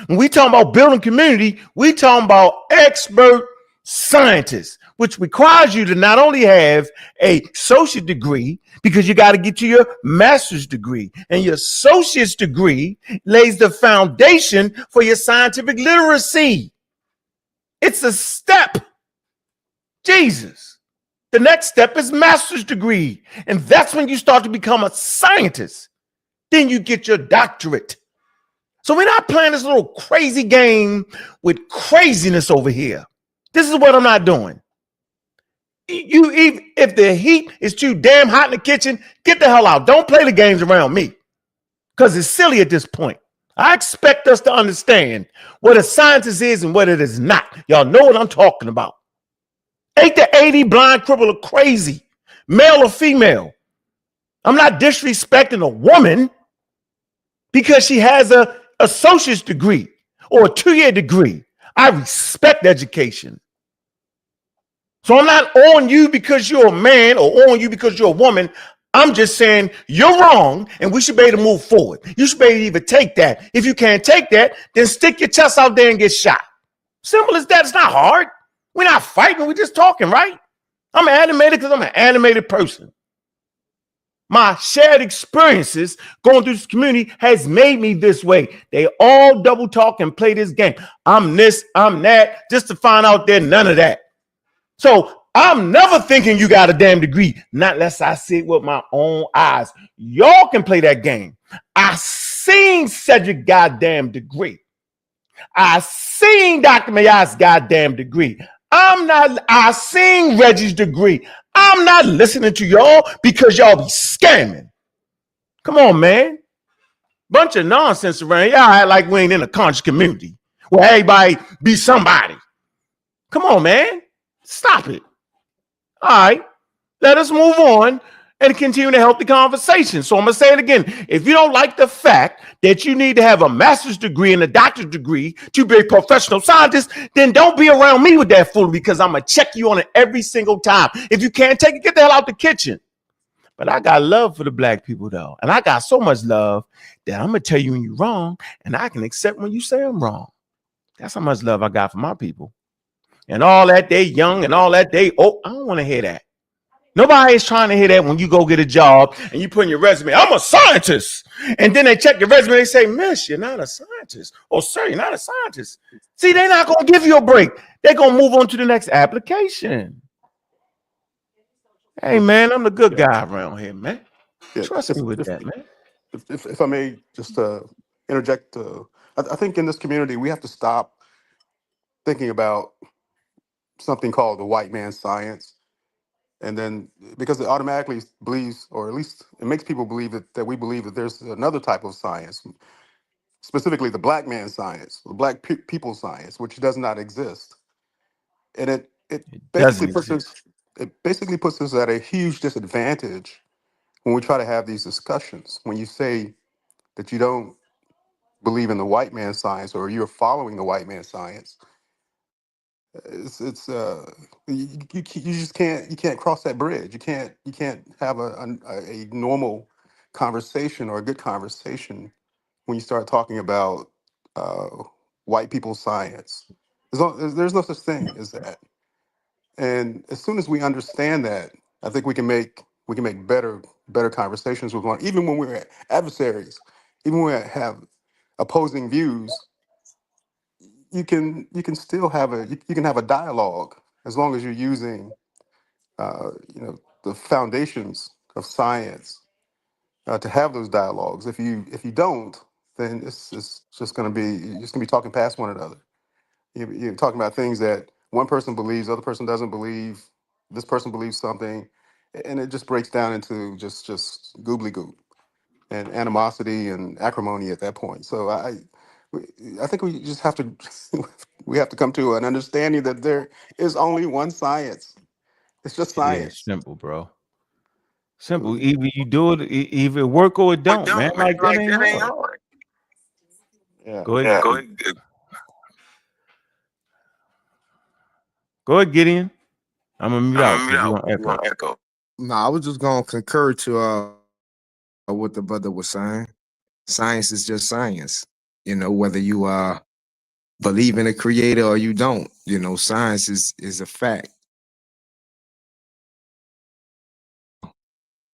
when we talking about building community, we talking about expert scientists, which requires you to not only have a associate degree, because you got to get to your master's degree, and your associate's degree lays the foundation for your scientific literacy. It's a step. Jesus. The next step is master's degree, and that's when you start to become a scientist. Then you get your doctorate. So we're not playing this little crazy game with craziness over here. This is what I'm not doing. if the heat is too damn hot in the kitchen, get the hell out. Don't play the games around me because it's silly at this point. I expect us to understand what a scientist is and what it is not. Y'all know what I'm talking about. 8 to 80, blind, crippled, or crazy, male or female. I'm not disrespecting a woman because she has a associate's degree or a 2-year degree. I respect education. So I'm not on you because you're a man or on you because you're a woman. I'm just saying you're wrong and we should be able to move forward. You should be able to even take that. If you can't take that, then stick your chest out there and get shot. Simple as that. It's not hard. We're not fighting. We're just talking, right? I'm animated because I'm an animated person. My shared experiences going through this community has made me this way. They all double talk and play this game. I'm this, I'm that, just to find out they're none of that. So I'm never thinking you got a damn degree, not unless I see it with my own eyes. Y'all can play that game. I seen Cedric goddamn degree. I seen Dr. Mayas goddamn degree. I seen Reggie's degree. I'm not listening to y'all because y'all be scamming. Come on, man. Bunch of nonsense around here. Y'all act like we ain't in a conscious community where everybody be somebody. Come on, man. Stop it. All right. Let us move on and continue to help the conversation. So I'm going to say it again. If you don't like the fact that you need to have a master's degree and a doctorate degree to be a professional scientist, then don't be around me with that fool because I'm going to check you on it every single time. If you can't take it, get the hell out the kitchen. But I got love for the black people, though. And I got so much love that I'm going to tell you when you're wrong, and I can accept when you say I'm wrong. That's how much love I got for my people. And all that they young and all that they old, I don't want to hear that. Nobody is trying to hear that when you go get a job and you put in your resume, I'm a scientist. And then they check your resume, they say, miss, you're not a scientist. Or sir, you're not a scientist. See, they're not going to give you a break. They're going to move on to the next application. Hey, man, I'm the good guy around here, man. Yeah, Trust me with that, man. If I may just interject, I think in this community we have to stop thinking about something called the white man's science, and then because it automatically believes, or at least it makes people believe that we believe that there's another type of science, specifically the black man's science, the black people's science, which does not exist, and it basically puts us at a huge disadvantage when we try to have these discussions. When you say that you don't believe in the white man's science or you're following the white man's science, you just can't cross that bridge. You can't have a normal conversation or a good conversation when you start talking about uh, white people's science. There's no such thing as that. And as soon as we understand that, I think we can make better conversations with one, even when we're adversaries, even when we have opposing views. You can still have you can have a dialogue as long as you're using the foundations of science to have those dialogues. If you don't, then it's just going to be you're just going to be talking past one another. You're talking about things that one person believes, the other person doesn't believe. This person believes something, and it just breaks down into just goobly goop and animosity and acrimony at that point. So I think we just have to we have to come to an understanding that there is only one science. It's just Yeah, science. simple, bro. Simple. Either you do it, either work or it don't, man. Like that ain't hard. Yeah. Go ahead. Go ahead, Gideon. I'm gonna mute out because you want echo. No, I was just gonna concur to what the brother was saying. Science is just science. Whether you believe in a creator or you don't, science is a fact.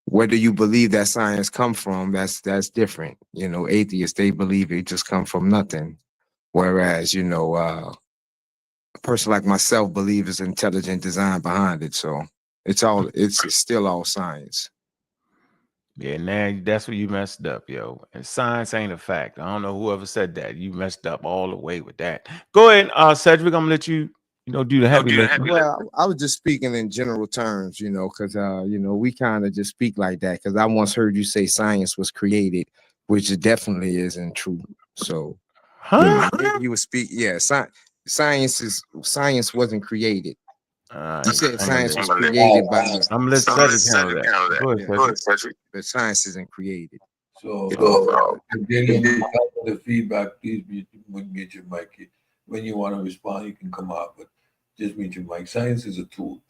Whether you believe that science come from, that's different. Atheists, they believe it just come from nothing. Whereas, a person like myself believes there's intelligent design behind it. So it's still all science. Yeah, now that's where you messed up, yo. And science ain't a fact. I don't know whoever said that. You messed up all the way with that. Go ahead, Cedric. I'm gonna let you do the heavy lifting. Well, I was just speaking in general terms, because we kind of just speak like that. Because I once heard you say science was created, which it definitely isn't true. So, you would speak, yeah. Science wasn't created. You said science was created by. I'm gonna let Cedric handle that. Go ahead, Cedric. But science isn't created. So, again, when you come with the feedback, please mute your mic. When you want to respond, you can come out, but just mute your mic. Science is a tool.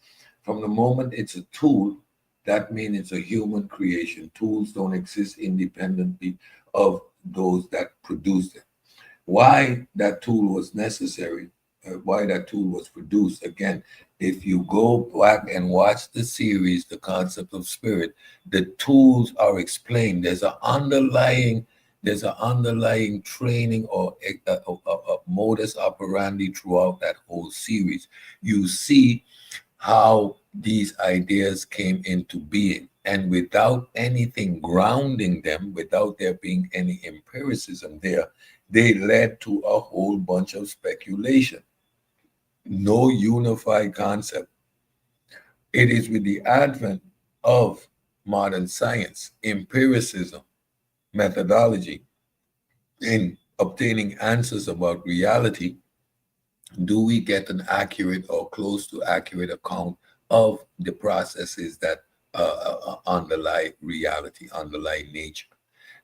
From the moment it's a tool, that means it's a human creation. Tools don't exist independently of those that produce them. Why that tool was necessary, why that tool was produced, again, if you go back and watch the series, The Concept of Spirit, the tools are explained. There's an underlying training or a modus operandi throughout that whole series. You see how these ideas came into being, and without anything grounding them, without there being any empiricism there, they led to a whole bunch of speculation. No unified concept. It is with the advent of modern science, empiricism, methodology, in obtaining answers about reality, do we get an accurate or close to accurate account of the processes that underlie reality, underlie nature.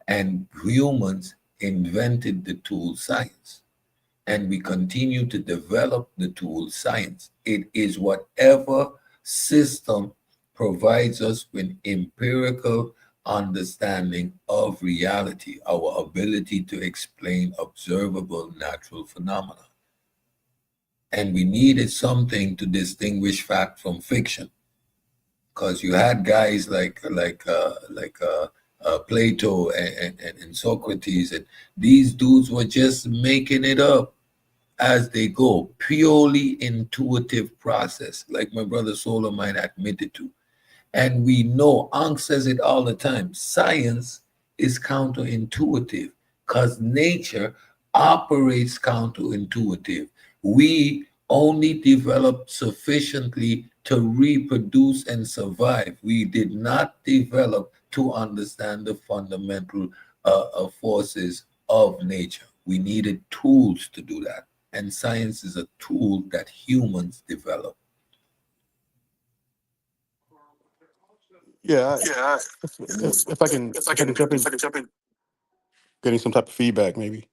And humans invented the tool science, and we continue to develop the tool science. It is whatever system provides us with empirical understanding of reality, our ability to explain observable natural phenomena. And we needed something to distinguish fact from fiction, because you had guys like Plato and Socrates, and these dudes were just making it up as they go, purely intuitive process, like my brother Solomon admitted to. And we know, Ankh says it all the time, science is counterintuitive because nature operates counterintuitive. We only developed sufficiently to reproduce and survive. We did not develop to understand the fundamental forces of nature. We needed tools to do that. And science is a tool that humans develop. Yeah, if I can jump in, getting some type of feedback maybe.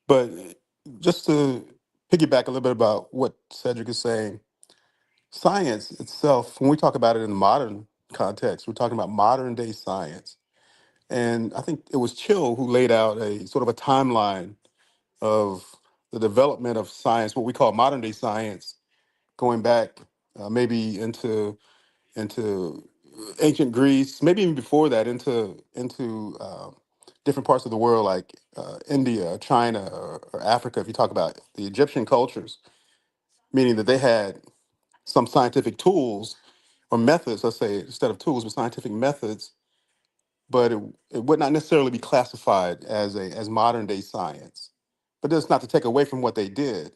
But just to piggyback a little bit about what Cedric is saying, science itself, when we talk about it in the modern context, we're talking about modern day science. And I think it was Chill who laid out a sort of a timeline of the development of science, what we call modern day science, going back maybe into ancient Greece, maybe even before that, into different parts of the world like India, China, or Africa. If you talk about the Egyptian cultures, meaning that they had some scientific tools or methods, let's say, instead of tools, but scientific methods, but it would not necessarily be classified as modern day science. But that's not to take away from what they did.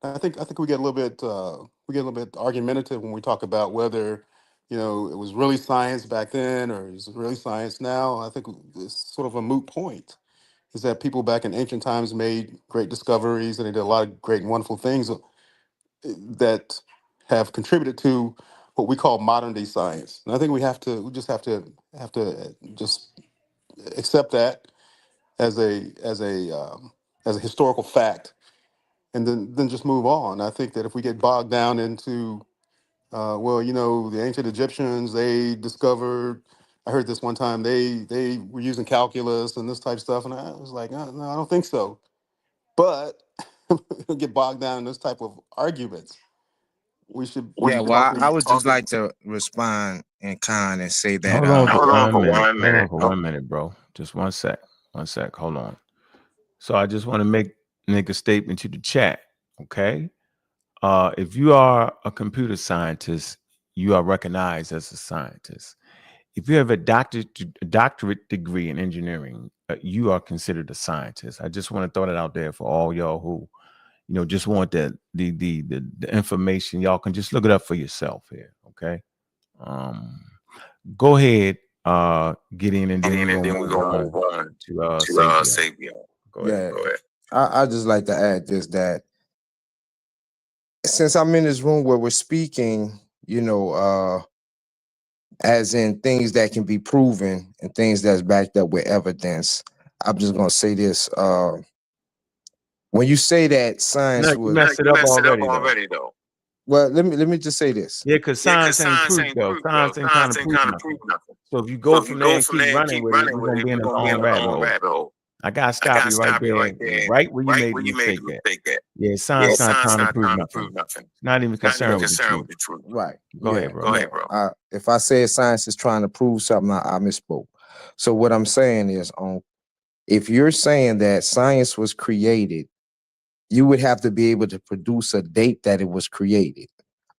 I think we get a little bit argumentative when we talk about whether it was really science back then or is it really science now. I think it's sort of a moot point. Is that people back in ancient times made great discoveries and they did a lot of great and wonderful things that have contributed to what we call modern day science. And I think we just have to just accept that as a historical fact, and then just move on. I think that if we get bogged down into the ancient Egyptians, they discovered. I heard this one time they were using calculus and this type of stuff, and I was like, no, I don't think so. But get bogged down in this type of arguments. We should be Yeah, well, I would just talking. like to respond in kind and say that. Hold on for 1 minute. Hold on for 1 minute, bro. Just 1 sec. 1 sec. Hold on. So I just want to make a statement to the chat. Okay. If you are a computer scientist, you are recognized as a scientist. If you have a doctorate degree in engineering, you are considered a scientist. I just want to throw that out there for all y'all who, just want the information. Y'all can just look it up for yourself here. Okay. Go ahead, get in, and then we're gonna move on to Savion. Go ahead. Yeah, I just like to add this, that since I'm in this room where we're speaking, as in things that can be proven and things that's backed up with evidence, I'm just gonna say this. When you say that science No, you was messed it up already, though. well, let me just say this. Yeah, because science ain't proof, though. Science ain't kind of proof nothing. So if you go from there and keep running with it, you're gonna be in a long rabbit hole. I gotta stop you right there, right where you made the mistake at. Yeah, science not trying to prove nothing. It's not even concerned with the truth. Right. Go ahead, bro. If I said science is trying to prove something, I misspoke. So what I'm saying is, if you're saying that science was created, you would have to be able to produce a date that it was created.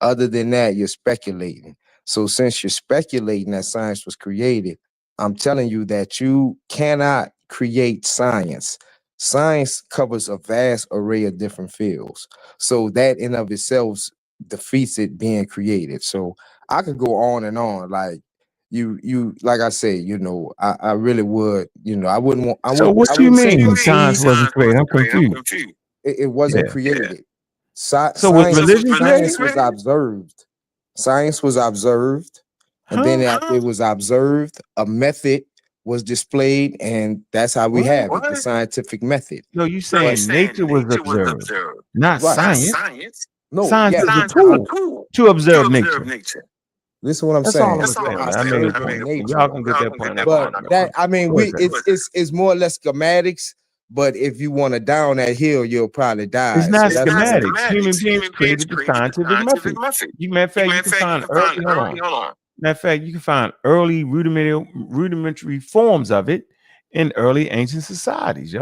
Other than that, you're speculating. So since you're speculating that science was created, I'm telling you that you cannot create science. Science covers a vast array of different fields. So that in of itself defeats it being created. So I could go on and on. Like you like I say, I really would, I wouldn't want So what you mean science wasn't created? I'm confused. It wasn't created. So was religion Science was observed. Science was observed. And then after it was observed, a method was displayed, and that's how we have it, the scientific method. No, you saying nature was observed, not science. No, science is a tool to observe nature. Listen what I'm That's saying. all I'm saying. I made a point. Y'all can get that point. But that, I mean, it's more or less schematics. But if you want to down that hill, you'll probably die. It's not schematics. Human beings created the scientific method. Matter of fact, you can find early. Hold on. Matter of fact, you can find early rudimentary forms of it in early ancient societies.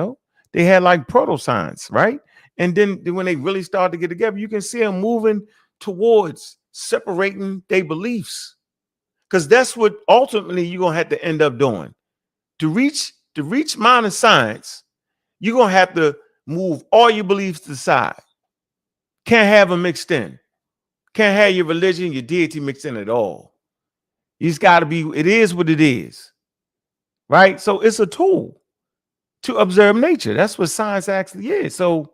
They had like proto-science, right? And then when they really start to get together, you can see them moving towards separating their beliefs, because that's what ultimately you're gonna have to end up doing to reach modern science. You're gonna have to move all your beliefs to the side. Can't have them mixed in. Can't have your religion, your deity mixed in at all. You just got to be. It is what it is, right? So it's a tool to observe nature. That's what science actually is. So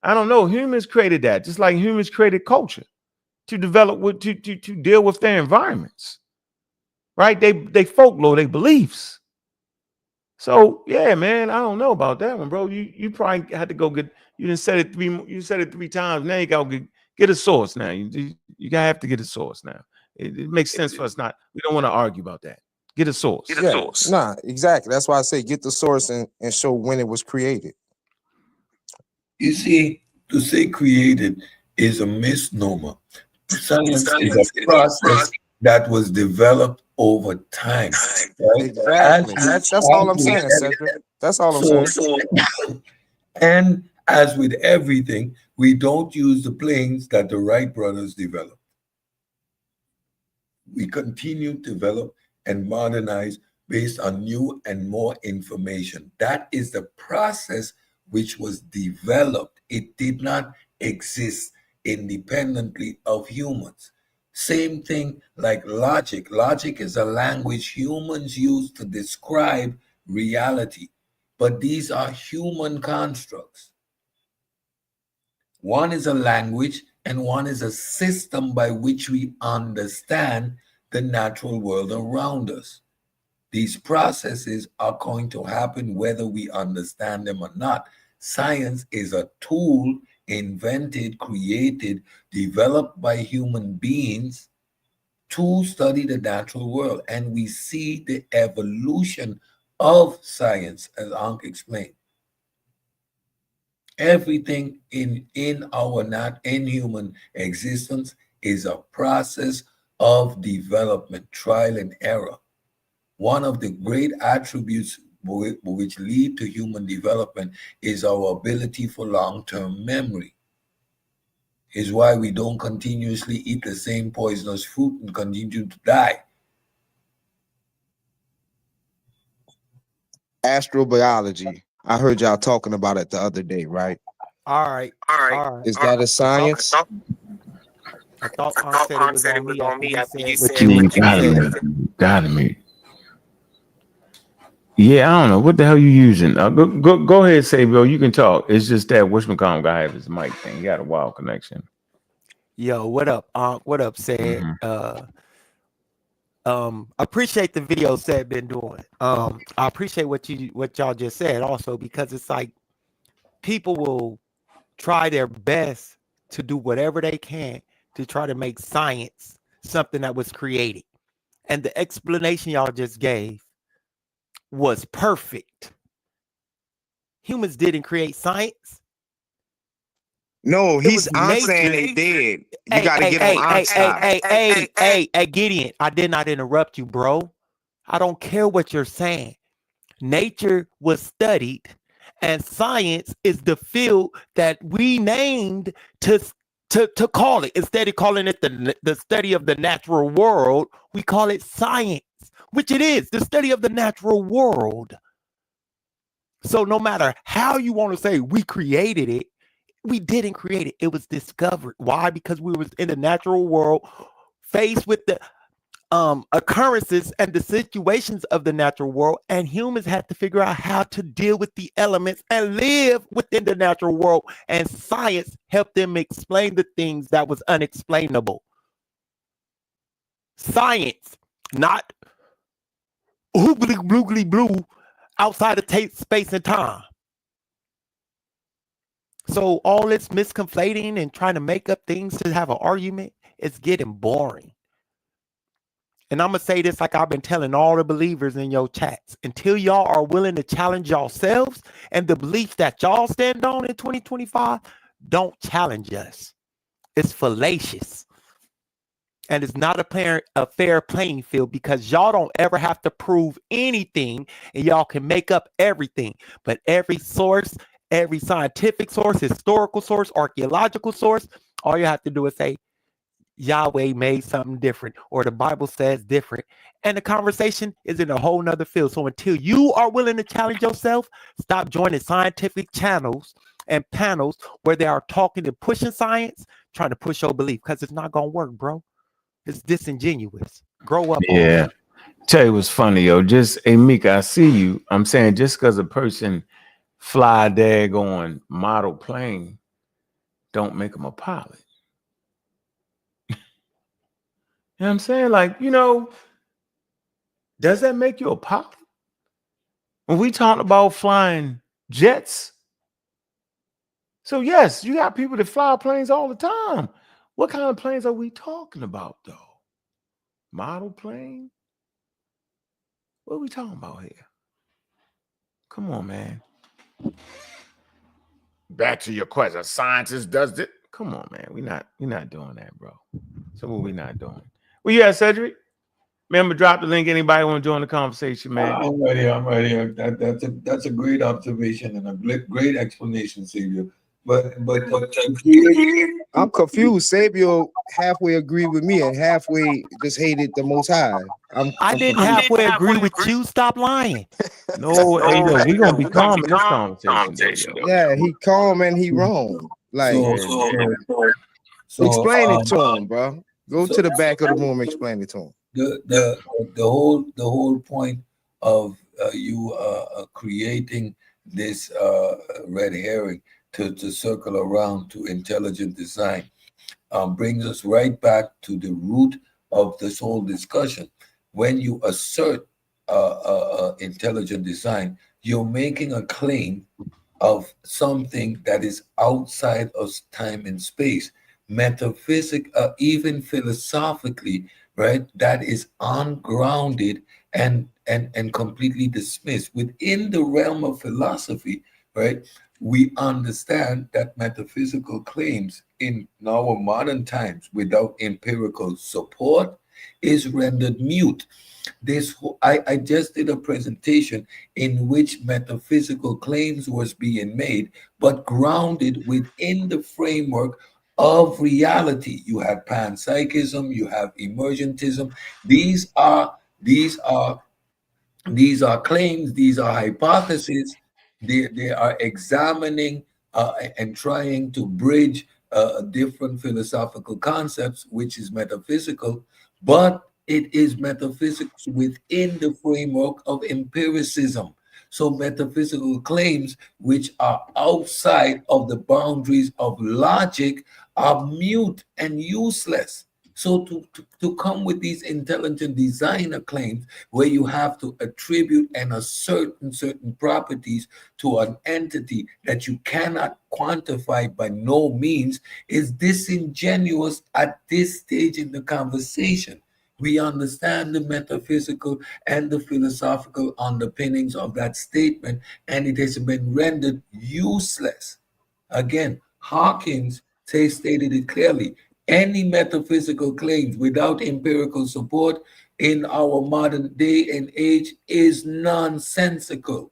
I don't know. Humans created that, just like humans created culture to develop to deal with their environments, right? They folklore, they beliefs. So yeah, man, I don't know about that one, bro. You probably had to go get. You didn't said it three. You said it 3 times. Now you gotta get a source. Now you gotta have to get a source. Now it makes sense for us. Not we don't want to argue about that. Get a source. Get a source. Nah, exactly. That's why I say get the source and show when it was created. You see, to say created is a misnomer. Science is a process that was developed over time. Right? Exactly. That's all I'm saying, Cedric. That's all I'm saying. And as with everything, we don't use the planes that the Wright brothers developed. We continue to develop and modernize based on new and more information. That is the process which was developed. It did not exist independently of humans. Same thing like logic. Logic is a language humans use to describe reality, but these are human constructs. One is a language and one is a system by which we understand the natural world around us. These processes are going to happen whether we understand them or not. Science is a tool invented, created, developed by human beings to study the natural world. And we see the evolution of science, as Ankh explained. Everything in our not in human existence is a process of development, trial and error. One of the great attributes which lead to human development is our ability for long-term memory. Is why we don't continuously eat the same poisonous fruit and continue to die. Astrobiology. I heard y'all talking about it the other day, right? All right. Is that a science? I thought Ankh said it was on me after you said You what you said. got me. Yeah, I don't know what the hell you using. Go ahead, Sabio. You can talk. It's just that whatchamacallit guy have his mic thing. He got a wild connection. Yo, what up, Ankh? What up, said? I appreciate the videos that been doing. I appreciate what y'all just said also, because it's like people will try their best to do whatever they can to try to make science something that was created. And the explanation y'all just gave was perfect. Humans didn't create science. No, I'm saying they did. You got to get on our side. Hey, Gideon, I did not interrupt you, bro. I don't care what you're saying. Nature was studied, and science is the field that we named to call it. Instead of calling it the study of the natural world, we call it science, which it is, the study of the natural world. So no matter how you want to say we created it, we didn't create it. It was discovered. Why? Because we was in the natural world, faced with the occurrences and the situations of the natural world, and humans had to figure out how to deal with the elements and live within the natural world. And science helped them explain the things that was unexplainable. Science, not hoogly bloogly blue outside of space and time. So all this misconflating and trying to make up things to have an argument is getting boring. And I'm going to say this like I've been telling all the believers in your chats. Until y'all are willing to challenge yourselves and the beliefs that y'all stand on in 2025, don't challenge us. It's fallacious. And it's not a fair playing field, because y'all don't ever have to prove anything, and y'all can make up everything. But every source, every scientific source, historical source, archaeological source, all you have to do is say, Yahweh made something different, or the Bible says different. And the conversation is in a whole nother field. So until you are willing to challenge yourself, stop joining scientific channels and panels where they are talking and pushing science, trying to push your belief, because it's not going to work, bro. It's disingenuous. Grow up. Yeah. Tell you what's funny, yo. Just, hey, Mika, I see you. I'm saying just because a person fly daggone model plane don't make them a pilot. You know what I'm saying? Like, does that make you a pilot? When we talk about flying jets, so yes, you got people that fly planes all the time. What kind of planes are we talking about, though? Model plane? What are we talking about here? Come on, man. Back to your question. A scientist does it. Come on, man. We're not doing that, bro. So what we not doing? Well, yeah, Cedric. Remember, drop the link. Anybody want to join the conversation, man? I'm ready. That's a great observation and a great explanation, Savior. But I'm confused. Sabio halfway agreed with me and halfway just hated the Most High. I didn't halfway agree with you. Stop lying. No, hey, yo, we gonna be calm in this conversation. Yeah, he calm and he wrong. Like, explain it to him, bro. Go to the back of the room and explain it to him. The whole point of you creating this red herring to circle around to intelligent design brings us right back to the root of this whole discussion. When you assert intelligent design, you're making a claim of something that is outside of time and space. Even philosophically, right? That is ungrounded and completely dismissed. Within the realm of philosophy, right? We understand that metaphysical claims in our modern times without empirical support is rendered mute. I just did a presentation in which metaphysical claims was being made, but grounded within the framework of reality. You have panpsychism, you have emergentism. These are claims, these are hypotheses. They are examining and trying to bridge different philosophical concepts, which is metaphysical, but it is metaphysics within the framework of empiricism. So metaphysical claims which are outside of the boundaries of logic are mute and useless. So to come with these intelligent designer claims where you have to attribute and assert certain properties to an entity that you cannot quantify by no means is disingenuous at this stage in the conversation. We understand the metaphysical and the philosophical underpinnings of that statement, and it has been rendered useless. Again, Hawkins stated it clearly. Any metaphysical claims without empirical support in our modern day and age is nonsensical.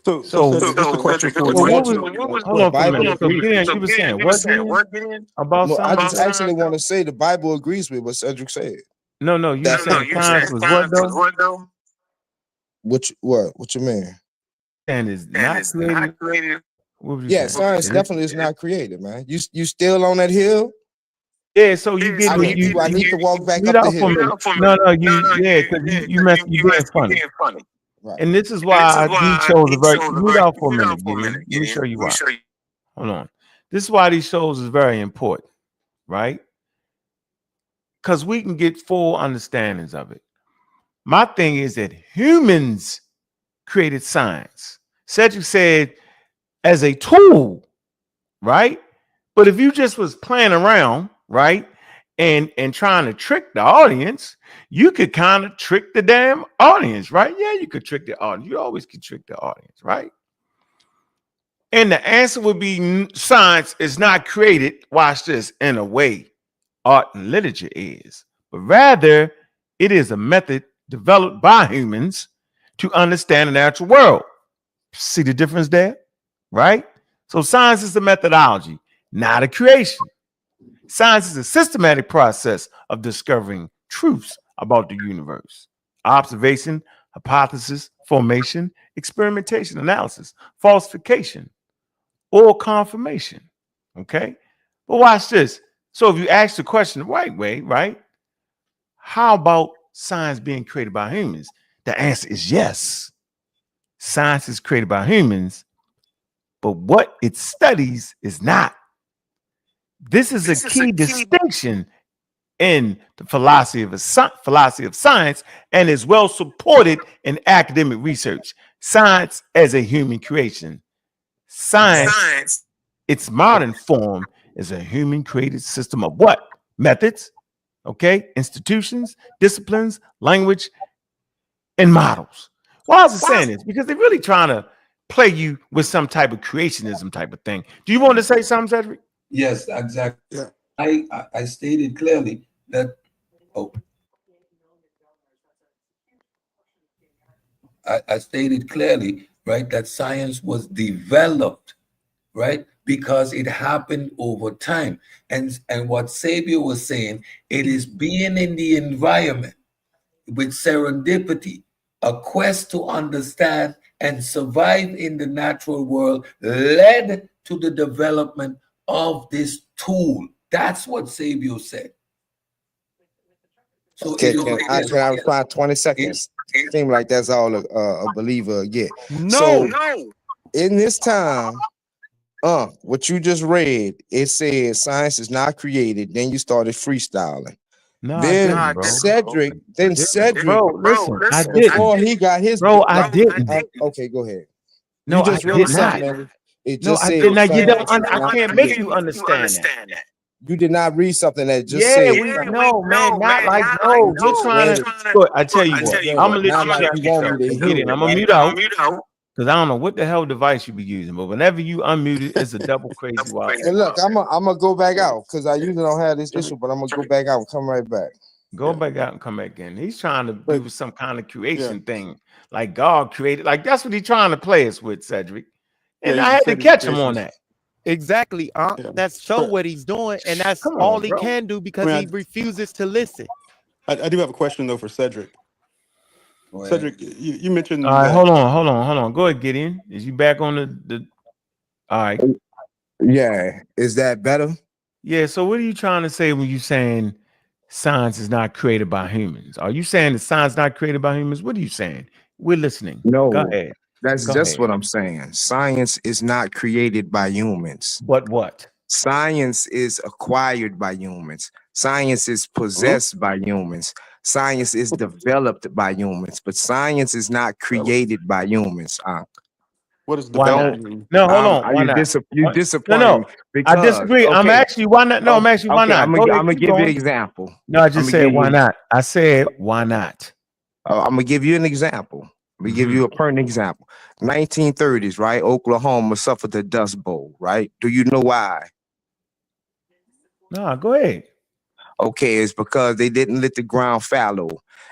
So, So, Cedric, just a question for well, you. what was? Hold on for a minute. So, Gideon, you were saying what, Gideon? About No, I science? just actually want to say the Bible agrees with what Cedric said. No, you said science was what though? What you mean? And is not created. What would you Yeah, say? science definitely is not created, man. You still on that hill? Yeah, so you get I need to walk back mute up the out for a hill. minute. Because you mess, you being funny. Right. And this is why these shows are very mute out for a minute, Gideon. Let me show you why. Hold on. This is why these shows is very important, right? Because we can get full understandings of it. My thing is that humans created science. Cedric said as a tool, right? But if you just was playing around, right, and trying to trick the audience, you could kind of trick the damn audience, right? Yeah, you could trick the audience. You always can trick the audience, right? And the answer would be science is not created, watch this, in a way art and literature is, but rather it is a method developed by humans to understand the natural world. See the difference there, right? So science is a methodology, not a creation. Science is a systematic process of discovering truths about the universe. Observation, hypothesis, formation, experimentation, analysis, falsification, or confirmation. Okay? But watch this. So if you ask the question the right way, right? How about science being created by humans? The answer is yes. Science is created by humans, but what it studies is not. This is a key distinction in the philosophy of science and is well supported in academic research. Science as a human creation. Science, its modern form, is a human created system of what? Methods, okay, institutions, disciplines, language, and models. Why is it saying this? Because they're really trying to play you with some type of creationism type of thing. Do you want to say something, Cedric? Yes, exactly. Yeah. I stated clearly that I stated clearly, right, that science was developed, right, because it happened over time. And what Sabia was saying, it is being in the environment with serendipity, a quest to understand and survive in the natural world led to the development of this tool. That's what Sabio said. So can I respond 20 seconds? It seems like that's all a believer get. No. In this time, what you just read, it said science is not created. Then you started freestyling. No, then I didn't, bro. Cedric, bro, listen, I didn't. before he got his bro, I didn't. Okay, go ahead. No, you just I read did something. not. And it No, just I said did not. You science don't. is I not can't created. make you understand that. You did not read something that just Yeah, said. no, man, not like no. You're trying to. Look, I tell you what. I'm gonna let not you like you want me to get hear it. it, I'm gonna right? mute out because I don't know what the hell device you be using, but whenever you unmute it, it's a double crazy wild. And look, I'm gonna go back out because I usually don't have this issue, but I'm gonna go back out and come right back. Go back out and come back in. He's trying to do some kind of creation thing, like God created. Like that's what he's trying to play us with, Cedric. And I had to catch him on that. Exactly. That's show what he's doing, and that's all he can do because he refuses to listen. I do have a question though for Cedric. Cedric, you mentioned. All right, hold on. Go ahead, Gideon. Is you back on the? All right. Yeah, is that better? Yeah. So what are you trying to say when you saying science is not created by humans? Are you saying that science not created by humans? What are you saying? We're listening. Go No, ahead. that's Go just ahead. what I'm saying. Science is not created by humans. But what? Science is acquired by humans. Science is possessed by humans. Science is developed by humans, but science is not created by humans. What is Why not? developed mean? No, hold on. Why not? You What? disappointing me I because disagree. I'm okay, asking you why not. No, I'm asking you why okay, not. Go ahead, I'm gonna keep give you an going. example. No, I I'm just gonna said give why you. not. I said why not. I'm gonna give you an example. Let me give you a pertinent example. 1930s, right? Oklahoma suffered the Dust Bowl, right? Do you know why? No, go ahead. Okay, it's because they didn't let the ground fallow.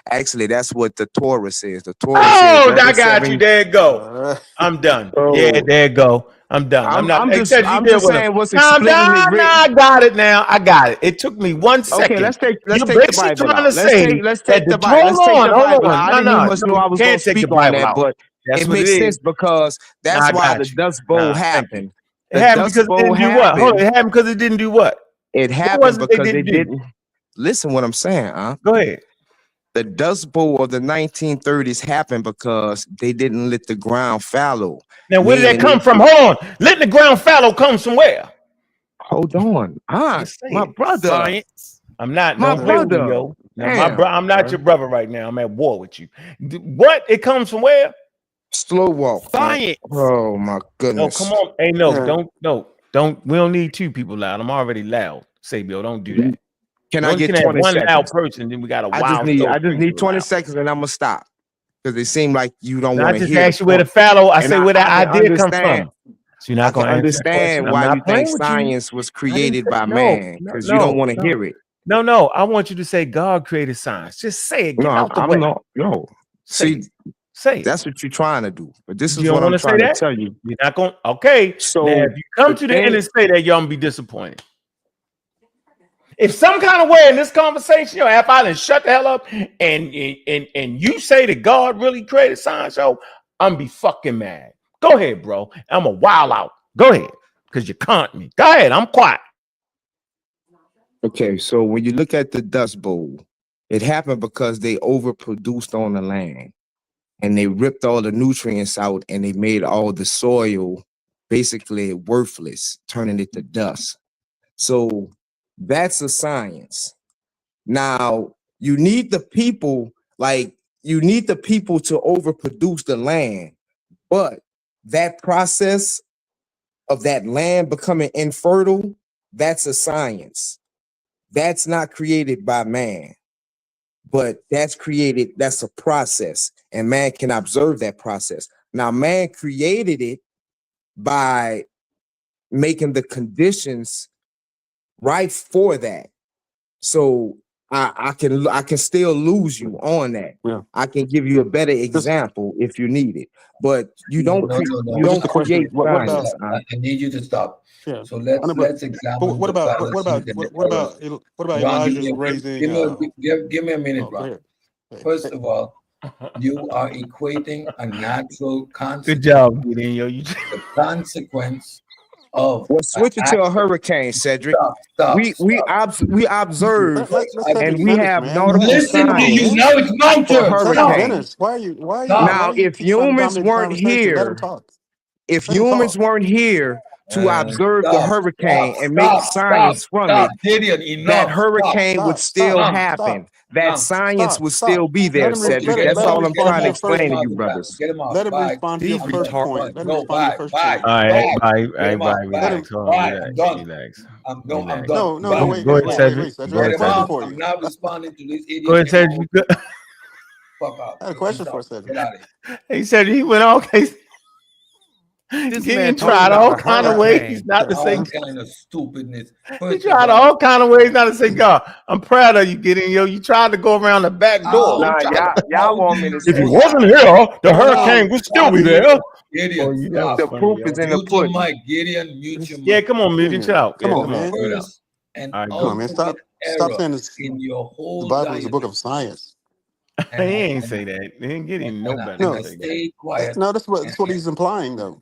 Actually, that's what the Torah says. The Torah says Oh, every I got you. 7. There it go. I'm done. Yeah, So there it go. I'm done. I'm not. Hey, Ted, you I'm did just with him. saying what's No, I'm explicitly done. No, written. I got it now. I got it. It took me 1 Okay, second. let's You're take the basically Bible trying to out. say Let's that take the the Bible. Let's take the hold Bible on. out. I No, didn't even no, much no. know I You was gonna can't take the speak on Bible that, out. but That's it what it makes is. sense because Nah, that's I why got the you. Dust Bowl Nah, thank you. happened. It The happened Dust because it Bowl didn't do what? Hold on. happened. It happened because it didn't do what? It What was happened it they because they didn't do? didn't listen what I'm saying, Go ahead. The Dust Bowl of the 1930s happened because they didn't let the ground fallow. Now, where did that Meaning come from? Hold on. Letting the ground fallow comes from where? Hold on. Just say My it. brother. Science. I'm not. My Don't play with me, brother. yo. No, Damn. I'm not your brother right now. I'm at war with you. What? It comes from where? Slow walk. Science. Oh my No, goodness. come on. Hey, no, Yeah. don't. We don't need 2 people loud. I'm already loud. Sabio, don't do that. Can We I only get can have 20 1 loud seconds? person, then we got a I just wild show. need 3 people 20 loud. seconds and I'm gonna stop. Because it seemed like you don't Now, I want to just hear the asked you where the point. fallow. I And say where that I can idea come understand. from. So you're not I can gonna answer that question. understand I'm why you not think playing with you. science was I didn't created say by no, man, no, because you don't no, want to no, hear it. no. I want you to say God created science. Just say it. Get No, it out the I'm way. not. No. Say See, it. Say it. that's what you're trying to do. But this You is don't what want I'm to say trying to that? tell you. You're not going. Okay. Now, So if you come the to the end thing, and say that, y'all gonna be disappointed. If some kind of way in this conversation, yo, if I done shut the hell up and you say that God really created science, yo, I'm be fucking mad. Go ahead, bro. I'm a wild out. Go ahead, because you caught me. Go ahead. I'm quiet. okay, so when you look at the Dust Bowl, it happened because they overproduced on the land and they ripped all the nutrients out and they made all the soil basically worthless, turning it to dust. So that's a science. Now, you need the people, you need the people to overproduce the land, but that process of that land becoming infertile, that's a science. That's not created by man, but that's a process, and man can observe that process. Now, man created it by making the conditions right for that. So I can still lose you on that. Yeah. I can give you a better example if you need it, but you No, don't no, no, no. you But just don't a question. create What about? science. I need you to stop. Yeah. So I know, let's but examine what the about? fallacies and the What errors. about? What about Ron, Elijah's raising? give me a minute, Oh, go Ron. ahead. Hey, First of all, you are equating a natural Good consequence, job, Gideon. Yo, you the consequence of Well, an switch it to a action. hurricane, Cedric. Stop. we observe let and Cedric we finish, have man. Let nautical him Listen to come on, you. man. Now it's my for turn. Let him Stop. finish. hurricanes. Stop. Now, why you if keep trying to humans dominate the weren't conversation? Let him here, talk. if Let him talk. humans weren't here to observe the Stop. hurricane and make Stop. science from Stop. it, Gideon, that enough. Stop. hurricane would still Stop. happen. That science would still be there, Let him Cedric. Get him That's let him off. all I'm Get him respond trying to to your off. Get first him explain to off you, the point. panel. brothers. Get him off. Let him Bye. respond to your these first retarded. point. Let him No, respond to your bye. first Bye. point. All right, Bye. Get him off. Bye. relax, I'm done. relax. I'm Relax. done. No, Bye. wait, Go Get wait, him ahead, wait, off. wait, Cedric. wait, Cedric. Go I had Get a ahead, him question off. Cedric. for I'm you. not responding to this Go idiot ahead, Cedric. anymore. Fuck off. I had a question He's for out. Cedric. Get out of here. He said he went all case. This man Gideon talking tried about all a kind of ways hurricane. not to say. All kind of stupidness. He First of tried all, all kind of ways not to say God. I'm proud of you, Gideon. Yo, you tried to go around the back door. how You Nah, tried to, y'all how do want me to you if he say know? wasn't here, the Stop. hurricane would still be there. Gideon. Oh, Gideon, that was the stop. funny, proof is yo. in the Mute your pudding. mic. Gideon, mute your Yeah, mic. come on, Wait a mutant minute. child. Come Yeah, on, come on. man. Word up. First and All right, Come go. on, man. ultimate Stop error saying this. in your The whole Bible is a book diatribe. of science. He And ain't say that. He ain't getting no better and than No, I say that. stay quiet. no, And, that's what he's implying, though.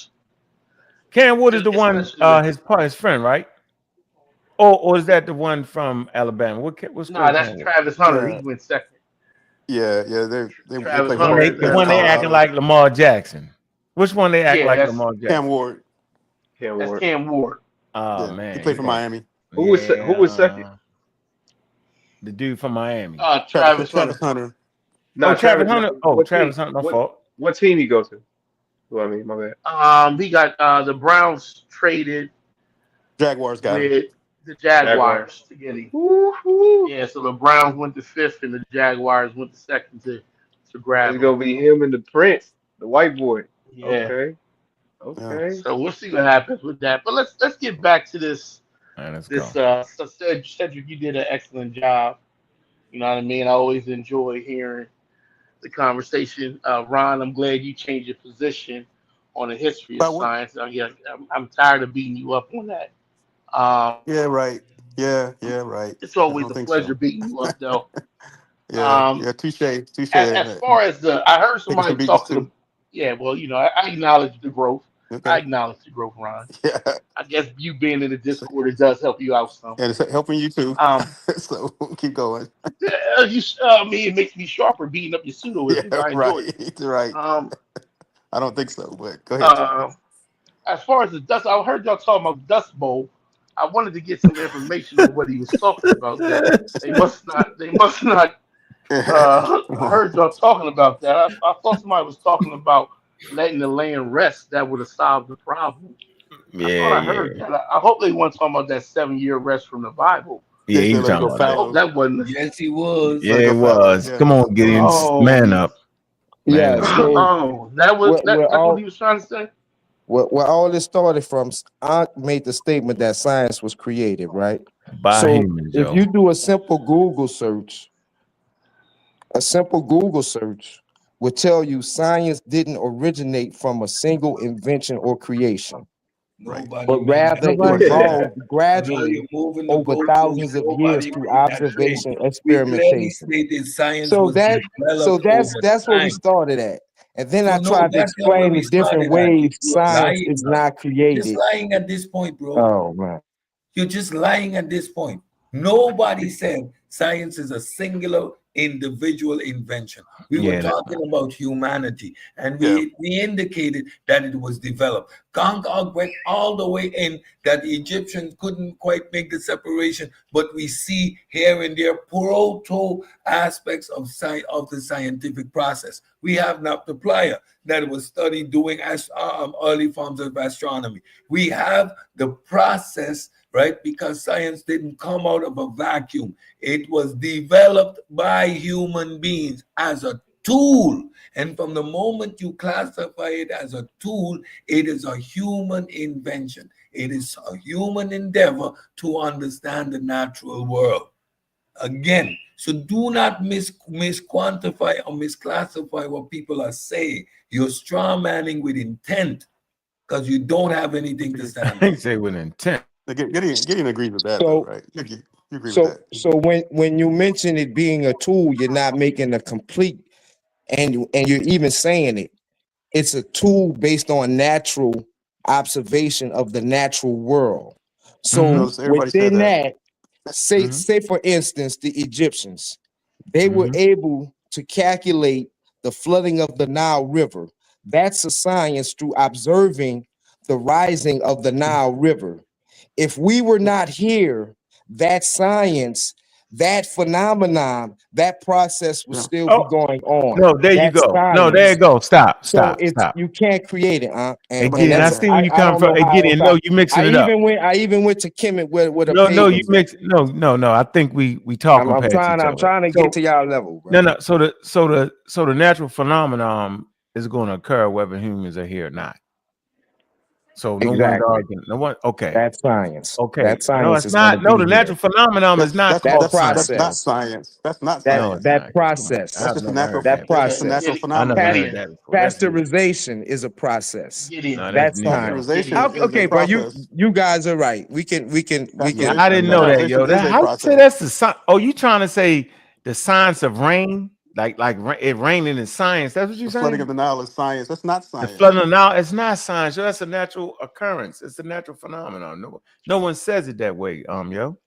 Cam Wood is the one, Especially with his friend, right? Or is that the one from Alabama? What's nah, called that's Cam Wood? Travis Hunter. Yeah, He went second. yeah. They Travis play The one Hunter football. they is the They're in one they Alabama. acting Colorado. like Lamar Jackson. Which one they act Yeah, like that's Lamar Jackson? Cam Ward. that's Cam Ward. Oh Yeah, man, he played for Miami. Who was second? The dude from Miami. Travis Travis Hunter. Hunter. Oh, Travis Hunter. Oh, What Travis team? Hunter. My fault. What team he go to? Well, I mean, my bad. He got the Browns traded Jaguars got him. with the Jaguars. Jaguars to get him. Yeah, so the Browns went to 5th and the Jaguars went to 2nd to grab It's him. gonna be him and the Prince, the white boy. Yeah. Okay. So we'll see what happens with that. But let's get back to this. All right, let's So Cedric, you did an excellent job. You know what I mean? I always enjoy hearing the conversation. Ron, I'm glad you changed your position on the history of science. I'm tired of beating you up on that. Yeah, right. Yeah, right. It's always a pleasure beating you up, though. Yeah, touche. As far as I heard Taking somebody some beatings talking. too. Yeah, well, I acknowledge the growth. Okay. I acknowledge the growth, Ron. Yeah. I guess you being in the Discord, it does help you out some. And it's helping you too. So keep going. It makes me sharper beating up your pseudoisms. I enjoy it. Right. I don't think so, but go ahead. As far as the dust, I heard y'all talking about Dust Bowl. I wanted to get some information on what he was talking about. They must not. I heard y'all talking about that. I thought somebody was talking about letting the land rest. That would have solved the problem. I heard that. I hope they weren't talking about that 7-year rest from the Bible. Yeah, he was talking I about hope that wasn't. Yes, he was. Yeah, it was. Come on, Gideon, man up. Yeah, Man up. so that's what he was trying to say. Where all this started from, Ankh made the statement that science was created, right? By so humans, if yo. you do a simple Google search will tell you science didn't originate from a single invention or creation, but rather evolved gradually over thousands of years through observation, experimentation. So that's where we started at. And then I tried to explain the different ways science is not created. Just lying at this point, bro. Oh man. You're just lying at this point. Nobody said science is a singular individual invention. We were talking about humanity, and we indicated that it was developed. Ankh went all the way in that the Egyptians couldn't quite make the separation, but we see here and there proto aspects of the scientific process. We have Naphtaliah that was studied doing early forms of astronomy. We have the process, right? Because science didn't come out of a vacuum. It was developed by human beings as a tool. And from the moment you classify it as a tool, it is a human invention. It is a human endeavor to understand the natural world. Again, so do not misquantify or misclassify what people are saying. You're strawmanning with intent because you don't have anything to stand on. Say with intent. Getting agrees with that, So- though, right? You agree with that. So when you mention it being a tool, you're not making a complete, and you're even saying it's a tool based on natural observation of the natural world. So Everybody said within that. that, say for instance, the Egyptians, they were able to calculate the flooding of the Nile River. That's a science through observing the rising of the Nile River. If we were not here, that science, that phenomenon, that process will still be going on. No, there you That's go. No, science. there you go. Stop. So you can't create it, Hey, Gideon, I see where you come from. Hey, Gideon, no, you mixing it up. I even went to Kemet with a No, you pagan. mix. No. I think we talking past each other. I'm trying to get to y'all level, bro. No. So the natural phenomenon is going to occur whether humans are here or not. So no one's arguing. No one. Okay. That's science. Okay. That science No, it's is not. gonna No, be the here. natural phenomenon is not That called process. science. That's not science. That's not science. That process. That's just a natural. That That's a process. natural I phenomenon. never heard that before. Pasteurization is a process. No, That's new. science. Pasteurization is Okay, a bro. process. You guys are right. We can. I didn't know that, yo. How you say that's the science? Oh, you trying to say the science of rain? Like it raining in science? That's what you're The saying? flooding of the Nile is science. That's not The science. flooding of the Nile, it's not science. Yo, that's a natural occurrence. It's a natural phenomenon. No one says it that way, yo.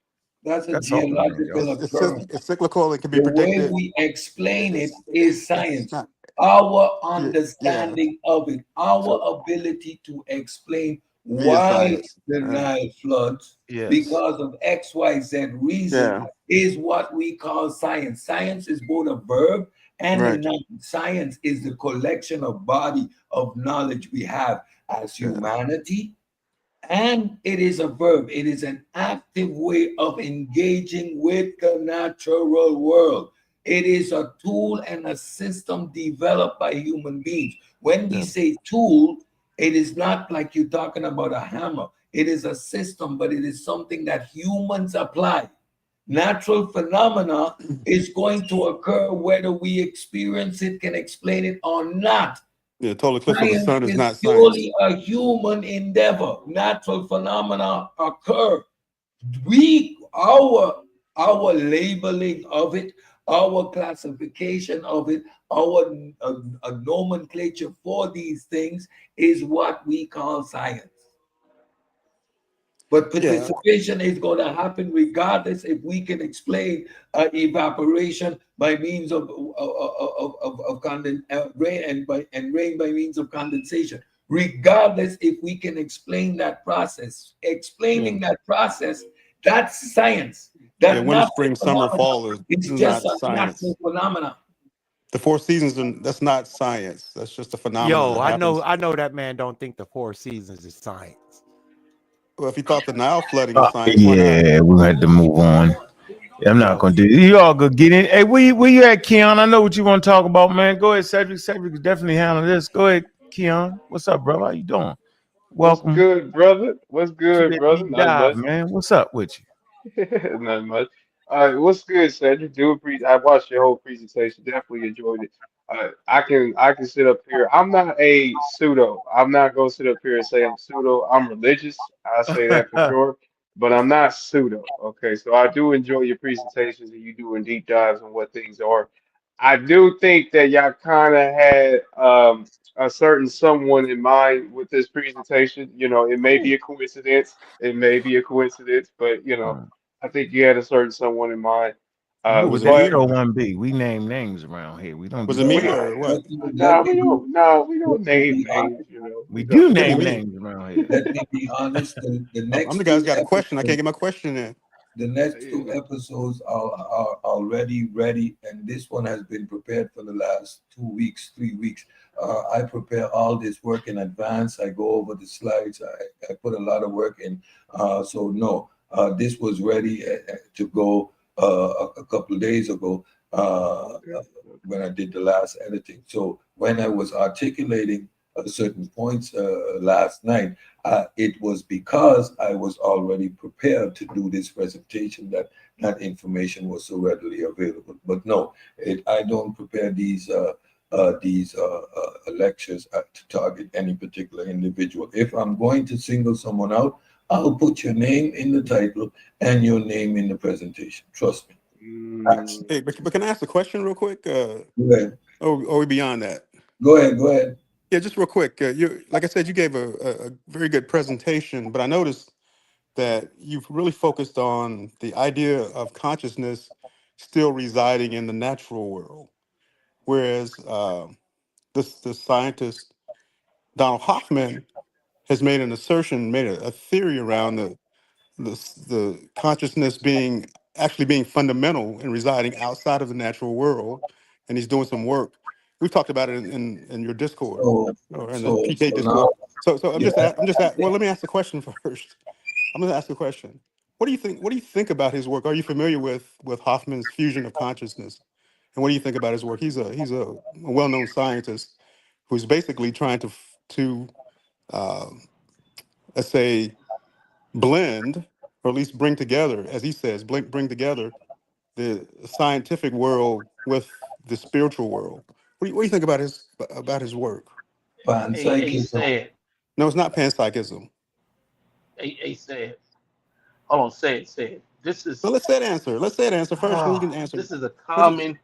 That's a That's all, geological It's occurrence. cyclical. It can be The way predicted. we explain it is science. our Yeah. understanding of it, our So ability to explain via why science. the Nile floods Yes. because of XYZ reason Yeah. is what we call science. Science is both a verb and a Right. noun. Science is the collection of body of knowledge we have as Yeah. humanity, and it is a verb. It is an active way of engaging with the natural world. It is a tool and a system developed by human beings. When we Yeah. say tool, it is not like you're talking about a hammer. It is a system, but it is something that humans apply. Natural phenomena is going to occur whether we experience it, can explain it or not. Yeah. Total eclipse of the Science sun is is not science. purely a human endeavor. Natural phenomena occur. Our labeling of it, our classification of it, our nomenclature for these things is what we call science. But Yeah. participation is going to happen regardless if we can explain evaporation by means of rain and rain by means of condensation. Regardless if we can explain that process, Yeah. explaining that process, that's science. Yeah. That Winter, natural spring, summer, phenomena fall is is just not a natural science. phenomena. The four seasons, that's not science. That's just a phenomenon Yo, that I know happens. I know that man don't think the four seasons is science. Well, if you thought the Nile flooding is science, why not? Yeah, we had to move on. I'm not Yo, gonna do it. You all go get in. Hey, where you at, Keon? I know what you want to talk about, man. Go ahead, Cedric. Cedric is definitely handling this. Go ahead, Keon. What's up, brother? How you doing? What's Welcome good, brother? What's to good, the brother? deep Nothing dive, much. man. What's up with you? Nothing much. All right, what's good, Cedric? I watched your whole presentation. Definitely enjoyed it. I can sit up here. I'm not a pseudo. I'm not gonna sit up here and say I'm pseudo. I'm religious. I say that for sure. But I'm not pseudo. Okay, so I do enjoy your presentations and you doing deep dives on what things are. I do think that y'all kind of had a certain someone in mind with this presentation. You know, it may be a coincidence. It may be a coincidence, but I think you had a certain someone in mind. Who was it? But 801B. We name names around here. We don't Was be it me we quiet. or what? no, Let me be, we let don't me name be names. honest. We We do don't. Could be name me. names around here. Let me be honest. The I'm the next guy who's two got a question. I can't episodes get my question in. The next two Yeah. episodes are already ready, and this one has been prepared for the last 2 weeks, 3 weeks. I prepare all this work in advance. I go over the slides. I put a lot of work in. So no, this was ready to go a couple of days ago when I did the last editing. So when I was articulating certain points last night, it was because I was already prepared to do this presentation that that information was so readily available. But no, I don't prepare these lectures to target any particular individual. If I'm going to single someone out, I'll put your name in the title and your name in the presentation. Trust me. Facts. Hey, but can I ask a question real quick? Go ahead. Or we beyond that? Go ahead. Go ahead. Yeah, just real quick. Like I said, you gave a very good presentation, but I noticed that you've really focused on the idea of consciousness still residing in the natural world, whereas the scientist Donald Hoffman has made an assertion, made a theory around the consciousness being fundamental and residing outside of the natural world, and he's doing some work. We've talked about it in your Discord So, or in the so PK now, Discord. So I'm yeah, just well, let me ask the question first. I'm going to ask the question. What do you think? What do you think about his work? Are you familiar with Hoffman's fusion of consciousness? And what do you think about his work? He's a well-known scientist who's basically trying to uh, let's say blend, or at least bring together, as he says, bring together the scientific world with the spiritual world. What do you think about his work? Hey, panpsychism. said. No, it's not panpsychism. Hey, said. Hold on, said. This So is let's say the answer. Let's say the answer first, then you can answer. this is a What you, common.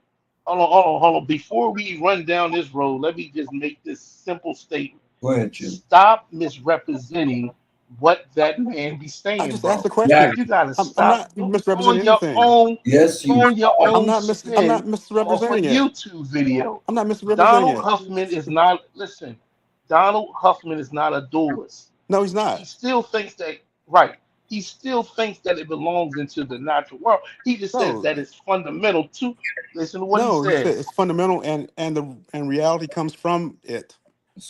Hold on. Before we run down this road, let me just make this simple statement. Go ahead, Jim. Stop misrepresenting what that man be I saying, just asked bro. a question. You gotta I'm stop. not You on misrepresenting your anything. own. Yes, You you on your are. own I'm spin not off a misrepresenting it. YouTube video. I'm not misrepresenting Donald it. Huffman is not. Listen, Donald Huffman is not a duelist. No, he's He not. still thinks that right. He still thinks that it belongs into the natural world. He just says No, that it's fundamental to. Listen to what he no. He said says. it's fundamental, and reality comes from it.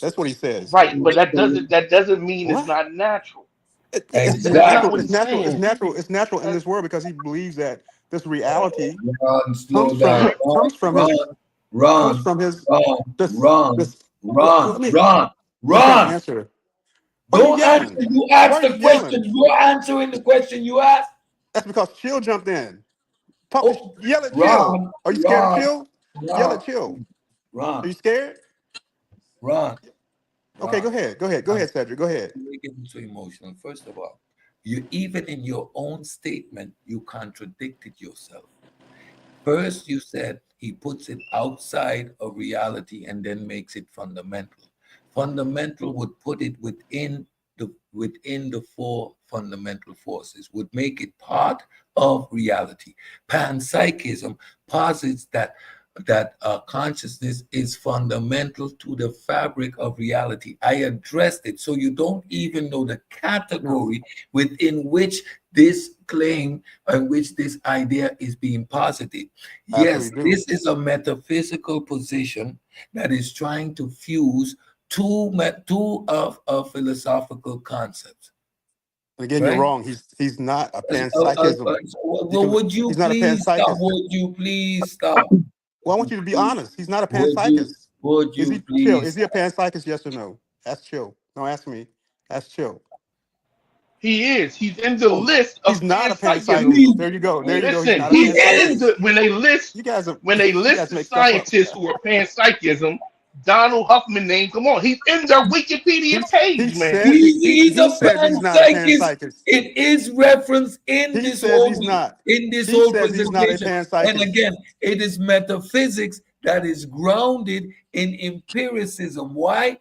That's what he says. Right, but that doesn't mean it's What? not natural. It's That's not natural. what Exactly. he's saying. It's natural in this world because he believes that this reality Ron, comes slow down. from comes from his Ron, comes Ron, from his Ron, this Ron, this. Let Ron, me. Ron, I'm trying to Ron. answer. Why are you Don't answer. yelling? You Why asked are the you question. yelling? You're answering the question you asked. That's because Chill jumped in. Talk to Oh, yell at Chill. Ron, Are you scared of Ron, Chill? Yell at Ron, Chill. Are Ron, you scared? Ron, Okay, go Ron. ahead. Go ahead. Go ahead, Cedric. Go ahead. You're getting too emotional. First of all, you even in your own statement, you contradicted yourself. First, you said he puts it outside of reality and then makes it fundamental. Fundamental would put it within the four fundamental forces, would make it part of reality. Panpsychism posits that consciousness is fundamental to the fabric of reality. I addressed it, so you don't even know the category within which this claim in which this idea is being posited. I Yes, absolutely do. this is a metaphysical position that is trying to fuse two of philosophical concepts, And again, you're right? wrong. He's not a panpsychism. You Well, can. would you He's not a please stop? panpsychist. Would you please stop? Well, I want you to be honest. He's not a Would you panpsychist. would Is you he Chill? please Is he a stop? panpsychist? Yes or no? Ask Chill. Don't ask me. Ask Chill. He is. He's in the list He's of not a panpsychism. panpsychist. Please. There you go. There you go. He's Listen, not a he He is panpsychist. is. the when they list You guys the make stuff up. scientists who are panpsychism, Donald Huffman name. Come on, he's in their Wikipedia He page, man. says He's he a says he's not a panpsychist. panpsychist. It is referenced He says he's not. in this He whole says he's not a presentation. And panpsychist. again, it is metaphysics that is grounded in empiricism. Why?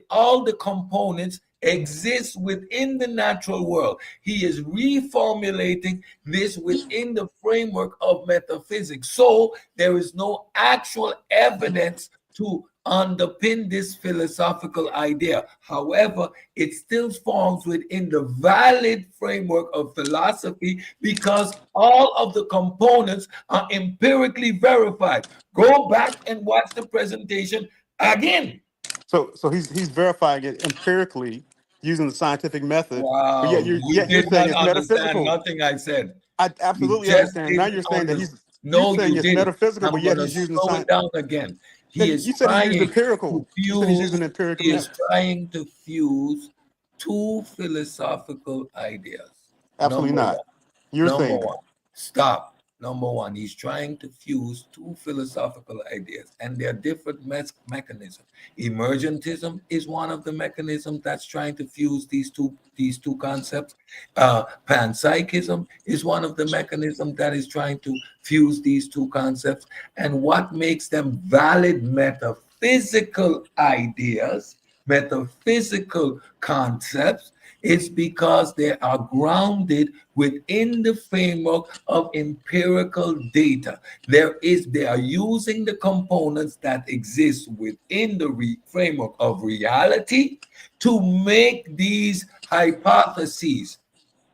All the components exist within the natural world. He is reformulating this within the framework of metaphysics. So there is no actual evidence to underpin this philosophical idea. However, it still falls within the valid framework of philosophy because all of the components are empirically verified. Go back and watch the presentation again. So he's verifying it empirically using the scientific method, but Wow, you you're did saying not it's understand metaphysical. nothing I said. I You absolutely just understand. Now didn't you're saying that understand. you're No, saying you it's didn't. metaphysical, but I'm yet gonna he's using the slow it science. down again. He is You said he's using trying to empirical. You said he's fuse. using empirical He is method. trying to fuse two philosophical ideas. Absolutely Number not. one. You're Number saying one. that. Stop. Number one. He's trying to fuse two philosophical ideas, and there are different mechanisms. Emergentism is one of the mechanisms that's trying to fuse these two concepts. Panpsychism is one of the mechanisms that is trying to fuse these two concepts. And what makes them valid metaphysical ideas, metaphysical concepts, is because they are grounded within the framework of empirical data. They are using the components that exist within the framework of reality to make these hypotheses.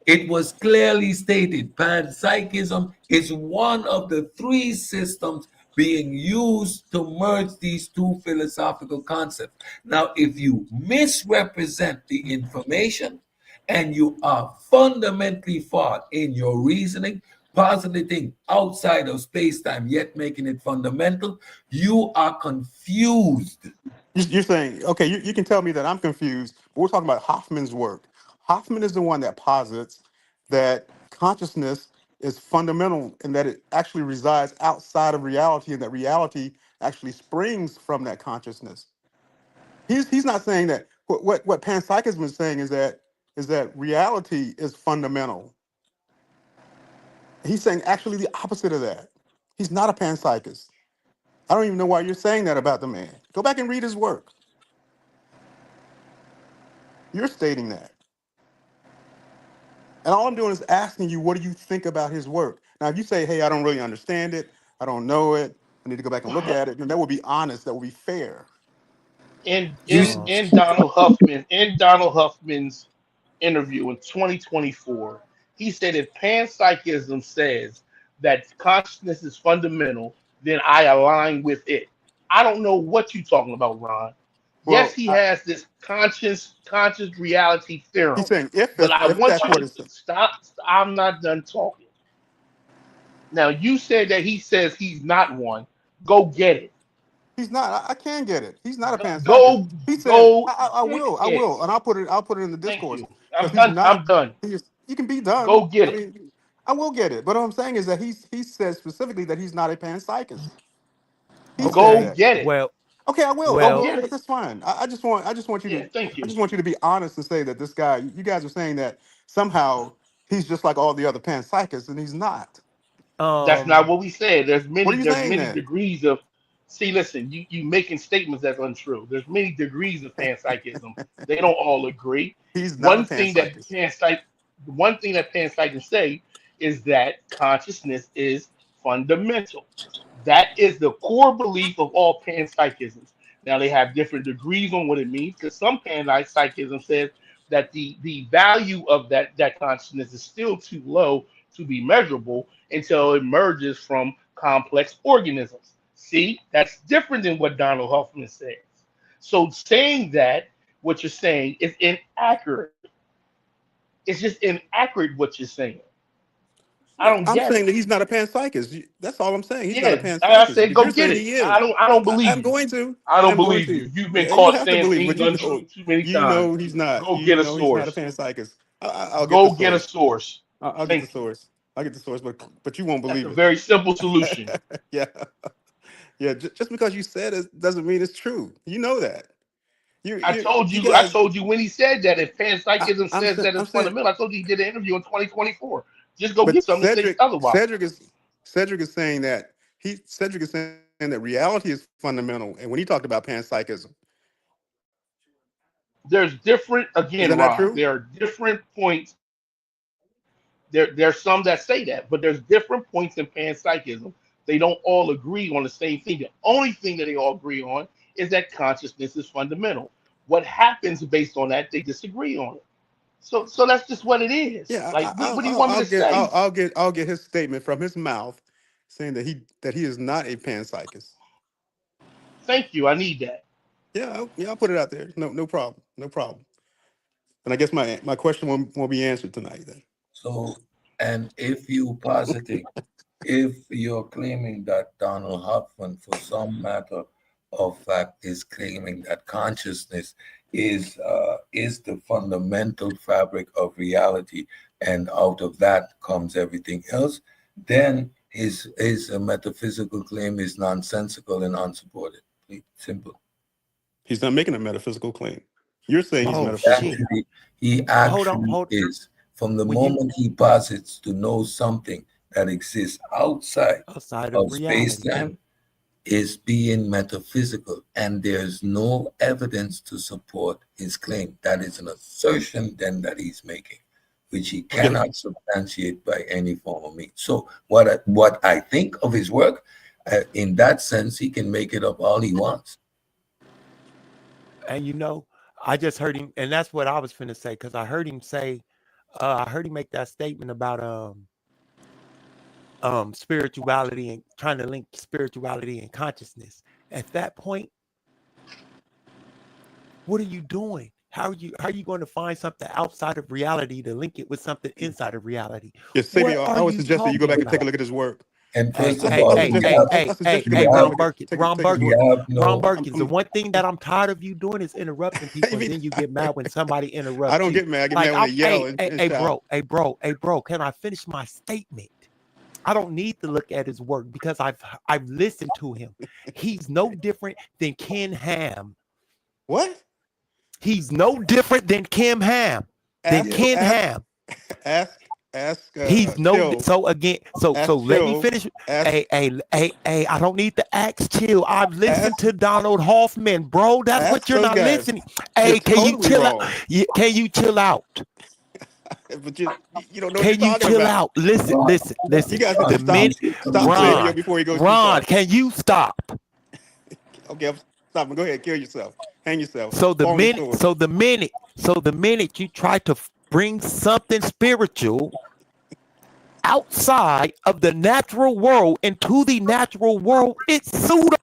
It was clearly stated panpsychism is one of the three systems being used to merge these two philosophical concepts. Now, if you misrepresent the information and you are fundamentally flawed in your reasoning, positing outside of space-time, yet making it fundamental, you are confused. You're saying, okay, you can tell me that I'm confused, but we're talking about Hoffman's work. Hoffman is the one that posits that consciousness is fundamental and that it actually resides outside of reality and that reality actually springs from that consciousness. He's not saying that what panpsychism is saying is that reality is fundamental. He's saying actually the opposite of that. He's not a panpsychist. I don't even know why you're saying that about the man. Go back and read his work. You're stating that. And all I'm doing is asking you, what do you think about his work? Now, if you say, hey, I don't really understand it, I don't know it, I need to go back and look at it, then that would be honest, that would be fair. In You in in Donald Huffman's interview in 2024, he said if panpsychism says that consciousness is fundamental, then I align with it. I don't know what you're talking about, Ron. Yes, Well, he has this conscious reality he's theorem, saying but I if want that's you what to it's, stop. I'm not done talking. Now you said that he says he's not one. Go get it. he's not. I can get it. He's not a panpsychist. Go He said, go I get will, it. and I'll put it in the Thank discourse you. because I'm he's done. not. I'm done. You can be done. Go get I it. mean, I will get it. But what I'm saying is that he says specifically that he's not a panpsychist. He said Go Okay. that. get it. Well, Okay, I will. Go well, get it. That's fine. I just want you Yeah. to Thank I you. just want you to be honest and say that this guy, you guys are saying that somehow he's just like all the other panpsychists, and he's not. That's not um, what we said. What are you There's saying many then? degrees of. See, listen, you making statements that's untrue. There's many degrees of panpsychism. They don't all agree. He's not a One thing that panpsychist. panpsych, one thing that panpsychists say is that consciousness is fundamental. That is the core belief of all panpsychisms. Now they have different degrees on what it means because some panpsychism says that the value of that consciousness is still too low to be measurable until it emerges from complex organisms. See, that's different than what Donald Huffman says. So saying that, what you're saying is inaccurate. It's just inaccurate what you're saying. I don't I'm get saying it. that he's not a panpsychist. That's all I'm saying. He's not a Yeah, I panpsychist. said But go you're get saying it. he is. I don't I'm believe you. going to. I don't I'm going believe you. to. You've been Yeah, you caught have to saying believe, things but you know, untrue too many you times. know he's not. Go You get a know he's not a source. panpsychist. I'll get the Go get a source. source. I'll get the Thank you. source. I'll get the source, but you won't That's a believe very simple solution. it. Yeah, yeah. Just because you said it doesn't mean it's true. You know that. You I guys. told you when he said that if panpsychism says that I'm it's saying, fundamental, I told you he did an interview in 2024. Just go but get something that states otherwise. Cedric is saying that Cedric is saying that reality is fundamental, and when he talked about panpsychism, There's different is again, that not Ron. true? There are different points. There's some that say that, but there's different points in panpsychism. They don't all agree on the same thing. The only thing that they all agree on is that consciousness is fundamental. What happens based on that, they disagree on it. So that's just what it is. Yeah, Like, what do you want me to say? I'll get his statement from his mouth saying that he is not a panpsychist. Thank you. I need that. Yeah, I'll put it out there. No problem, no problem. And I guess my question won't be answered tonight then. So, and if you positing, if you're claiming that Donald Hoffman, for some matter of fact, is claiming that consciousness is the fundamental fabric of reality, and out of that comes everything else, then his metaphysical claim is nonsensical and unsupported. Simple. He's not making a metaphysical claim. You're saying he's oh metaphysical. shit. He Hold on, actually hold. is. From the When you moment he posits to know something that exists outside outside of of reality, space-time is being metaphysical, and there's no evidence to support his claim. That is an assertion then that he's making, which he Okay. cannot substantiate by any form of means. So what I think of his work, in that sense, he can make it up all he wants. and you know, I just heard him, and that's what I was finna say because I heard him say, I heard him make that statement about spirituality and trying to link spirituality and consciousness. At that point, what are you doing? How are you going to find something outside of reality to link it with something inside of reality? Yes, What Sabia, are I would you suggest that you go talking back and take a about? look at his work. And Hey, first of hey, all, hey, we hey, have, hey, I suggest hey, you go hey, back Ron and Burkett, Ron take his we Burkett, work. have Ron no, Burkett. The one thing that I'm tired of you doing is interrupting people, and then you get mad when somebody I interrupts don't you. get mad. I get Like mad when they I'm, yell and shout. hey, bro, can I finish my statement? I don't need to look at his work because I've listened to him. He's no different than Ken Ham. What? He's no different than Kim Ham. Than Ask, Ken ask, Ham. ask. He's no Chill. so again. So Ask let me chill. finish. Ask, Hey, I don't need to ask chill. I've listened ask, to Donald Hoffman, bro. That's what ask you're those not guys. listening. You're Hey, can you totally chill out? wrong. Can you chill out? but you don't know what you're Can you talking chill about. out? Listen, Ron, listen, You listen. guys have to The stop minute, Sabio Ron, before he goes too Ron, far. can you stop? Okay, I'm stopping. Go ahead, kill yourself, hang yourself, So the fall on the minute, sword. so the minute you try to bring something spiritual outside of the natural world into the natural world, it's pseudo.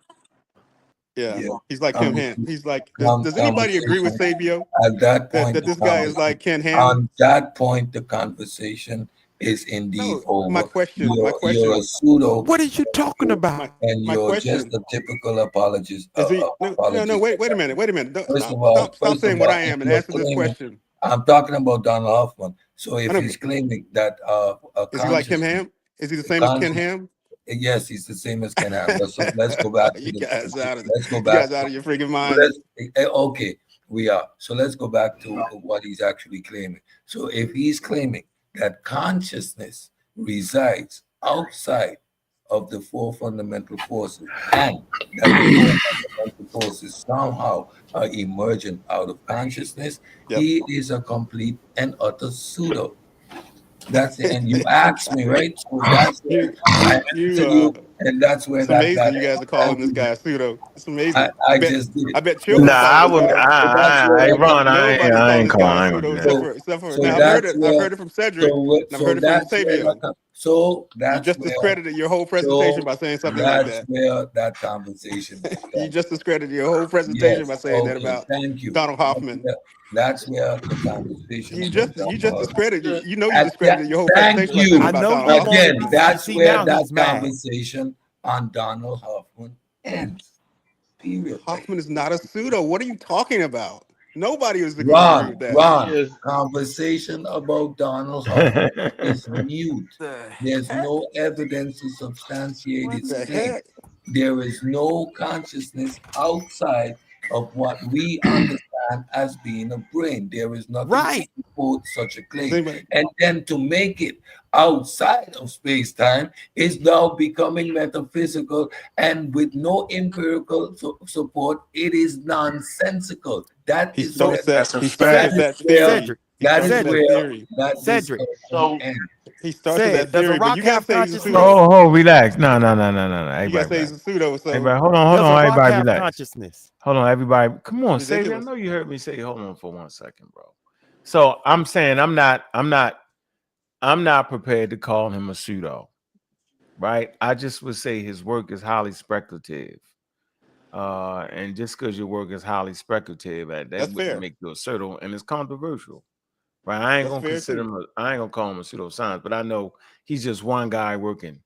Yeah, Yeah. he's like Kim Ham. He's like, does anybody agree with Conversation Sabio at that that point, that the this guy is conversation like Ken Ham? on that point, the conversation is indeed No, my over. question, You're a pseudo, What is you talking about? and my you're just question a typical apologist. is he? No. Apologist. Wait a minute. Don't, First stop, of all, stop, stop saying what I if am and you're answer this claiming, question. I'm talking about Donald Hoffman. So I if don't. he's claiming that a Is he like Kim consciousness, Ham? Is he the a same as Ken conscious, Ham? yes, he's the same as Ken Ham. But so let's go back to You guys out of let's go you back guys out to of your freaking minds. okay, we are. So let's go back to what he's actually claiming. So if he's claiming that consciousness resides outside of the four fundamental forces and that the four fundamental forces somehow are emergent out of consciousness, he is a complete and utter pseudo. That's it. And you asked me, right? So that's where I answered you, and that's where It's that amazing you guys are calling thank this you. guy pseudo. It's amazing. I just did it. I bet So, Children Nah, are calling I this would. guy. that's where Hey, that Ron, Nobody's I calling ain't this calling. guy I ain't gonna pseudo do that. except for so now. that's I've where heard it from Cedric, and I've heard it from Sabio. so You that's just where discredited your whole so presentation by saying something like that's that. where that conversation You began. just discredited your whole presentation by Yes, saying that okay, about thank you. Donald Hoffman. That's where the conversation You about just discredited. You know you At that, discredited your whole thank presentation by saying you. I about know Donald you want Hoffman. to Again, be. that's See, where now that he's mad. conversation on Donald Hoffman ends. Period. Hoffman is not a pseudo. What are you talking about? Nobody is going to agree with that. Ron, conversation about Donald Hoffman is mute. There's no evidence to substantiate What its the claim. heck? There is no consciousness outside of what we understand as being a brain. There is nothing to Right. support such a Does claim. anybody? And then to make it outside of space-time is now becoming metaphysical, and with no empirical support, it is nonsensical. That He is where starts that. He starts that with is that where theory. He that starts is with that where theory. that Cedric. discussion ends. He starts with that Does a theory, but rock you gotta have say he's a consciousness? pseudo. Oh, relax. No. You gotta Everybody say he's relax. a pseudo. So Everybody, hold on, Does a rock everybody have relax. consciousness? Hold on, everybody. Come on, Xavier. I ridiculous. know you heard me say hold on for 1 second, bro. So I'm saying I'm not prepared to call him a pseudo, right? I just would say his work is highly speculative. And just because your work is highly speculative, that That's wouldn't fair. make you a pseudo, and it's controversial. Right, I ain't That's gonna fair consider too. I ain't gonna call him a pseudoscience, but I know he's just one guy working.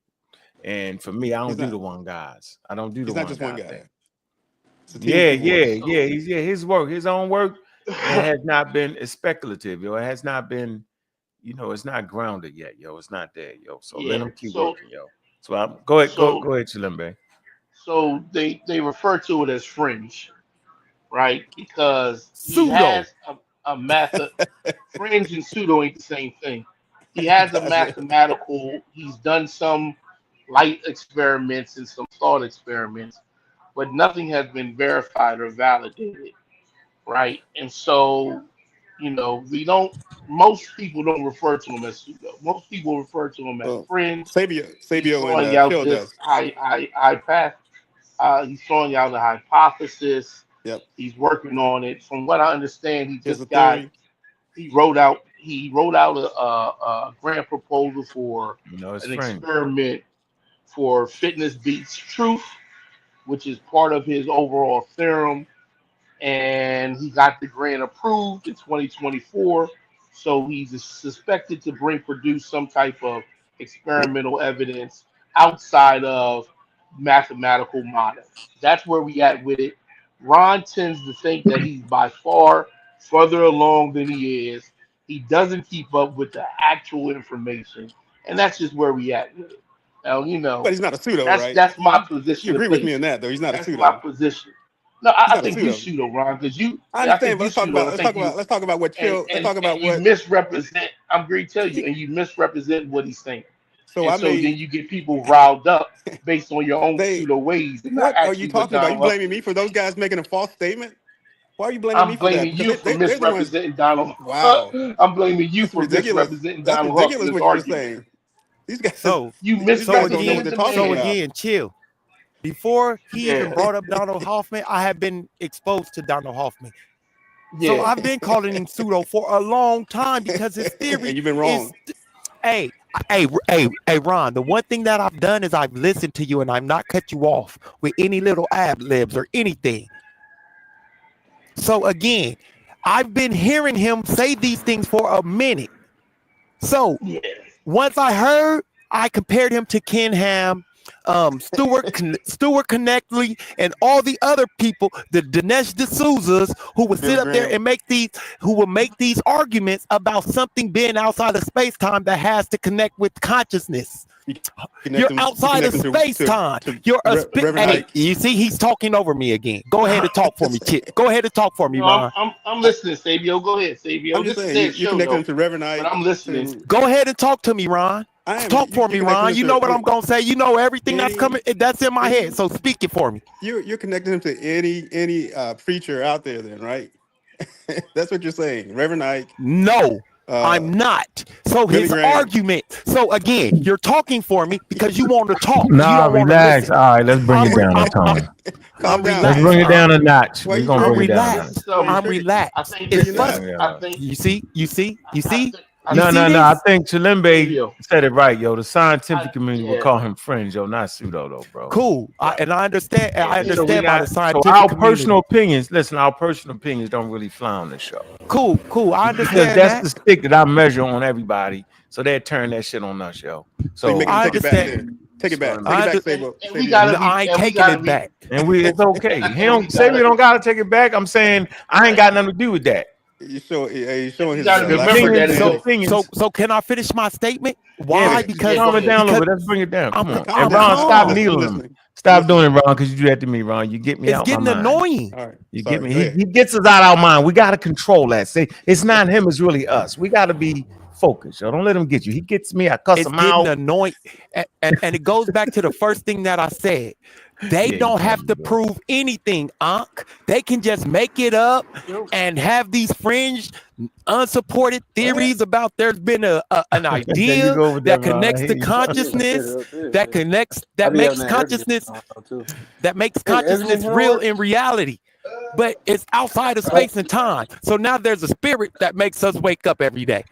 And for me, I don't He's do not. the one guys. I don't do the He's not one just one guy guy. thing. It's a team of people working. His work, his own work, it has not been speculative, yo. It has not been, it's not grounded yet, yo. It's not there, yo. So let Yeah. him keep So working, yo. So go ahead, so Chilembe. so they refer to it as fringe, right? Because he Pseudo. has a math. Fringe and pseudo ain't the same thing. He has a Gotcha. mathematical. He's done some light experiments and some thought experiments, but nothing has been verified or validated, right? And so, we don't. Most people don't refer to him as pseudo. Most people refer to him as Well, fringe. He's Sabio and throwing out Chill this does. high path. He's throwing out a hypothesis. Yep. He's working on it. From what I understand, Here's a theory. he wrote out a grant proposal for It's an fringe. experiment for fitness beats truth, which is part of his overall theorem, and he got the grant approved in 2024. So he's suspected to produce some type of experimental evidence outside of mathematical models. That's where we at with it. Ron tends to think that he's by far further along than he is. He doesn't keep up with the actual information, and that's just where we at with it. Now, But he's not a pseudo, that's right? that's my You position of agree with me things. on that, though. He's not a That's my pseudo. position. No, He's I not a think you pseudo. pseudo, Ron, because you. I I understand, think but you pseudo. I think you let's talk about what and Chill. Let's and talk and about you what. misrepresent. I'm going to tell you, and you misrepresent what he's saying, So and I so then made. you get people riled up based on your own They. pseudo ways, and not What are you actually what talking about? Donald You blaming Huffman me is for saying. those guys making a false statement? Why are you blaming I'm me for that? blaming you Because for they're the ones. misrepresenting Donald. Wow, I'm blaming you that's for ridiculous. misrepresenting That's Donald Huff in ridiculous this what you're just argument. saying. These guys, So You these guys don't know what misrepresented they're the talking so man. about. again, chill. Before he even Yeah, brought up Donald Hoffman, I have been exposed to Donald Hoffman. So yeah. I've been calling him pseudo for a long time because his And theory you've been is, wrong. hey, Ron. The one thing that I've done is I've listened to you and I've not cut you off with any little ad libs or anything. So again, I've been hearing him say these things for a minute. So Yeah. once I heard, I compared him to Ken Ham, Stuart Connectley, and all the other people, the Dinesh D'Souza's, who would Billy sit up there Graham. and make these arguments about something being outside of space time that has to connect with consciousness. You're outside of space time. You're a Reverend hey, Ike. you see, he's talking over me again. Go ahead and talk for me, Chip. Go ahead and talk for me, No, Ron. I'm listening, Sabio. Go ahead, I'm Sabio. just This is saying, their you show, connected him though. to Reverend But Ike. I'm listening. Go ahead and talk to me, Ron. Talk for me, Ron. You know what I'm gonna say. You know everything that's coming. That's in my head. So speak it for me. You're connecting him to any preacher out there, then, right? That's what you're saying, Reverend Ike. No, I'm not. So Billy his Graham. argument. So again, you're talking for me because you want to talk. You Nah, don't want to relax. listen. All right, let's bring it down a tone. Calm down. Let's bring it down a notch. Why We're you gonna triggered? bring it down a notch. Relaxed. So I'm I relaxed. think It's this fun. is. I think. You see. I think- No, I think Chalimbe Sabio. said it right, yo. The scientific community yeah. will call him fringe, yo, not pseudo, though, bro. Cool. And I understand. I So we understand by not. the So scientific our community. personal opinions. Listen, our personal opinions don't really fly on the show. Cool. I Because understand that's that. the stick that I measure on everybody. So they turn that shit on us, yo. So you make him I take it back understand. then. Take it back. Take I it back, under- Sabo. And we gotta be. I ain't And we taking gotta it be. back. And it's okay. He we don't say we gotta- don't gotta take it back. I'm saying I ain't got nothing to do with that. You're showing his gotta lack remember of that understanding. So can I finish my statement? Why? Yeah, Because calm it down a little because bit. Let's bring it down. Come on. Calm And down. Ron, stop I'm needling him. listening. Stop doing it, Ron, because you do that to me, Ron. You get me it's out getting my mind. annoying. All right. You Sorry, get me. go ahead. He gets us out of our mind. We got to control that. See, it's not him. It's really us. We got to be focused. Yo, don't let him get you. He gets me. I cuss It's him getting out. annoying, and it goes back to the first thing that I said. They don't have to prove anything, Ankh. They can just make it up and have these fringe, unsupported theories about there's been an idea go with that, that Ron. connects I to hate you. consciousness, that I be makes having that consciousness, that makes Hey, Ezra, consciousness you know real what? in reality. But it's outside of space and time. So now there's a spirit that makes us wake up every day.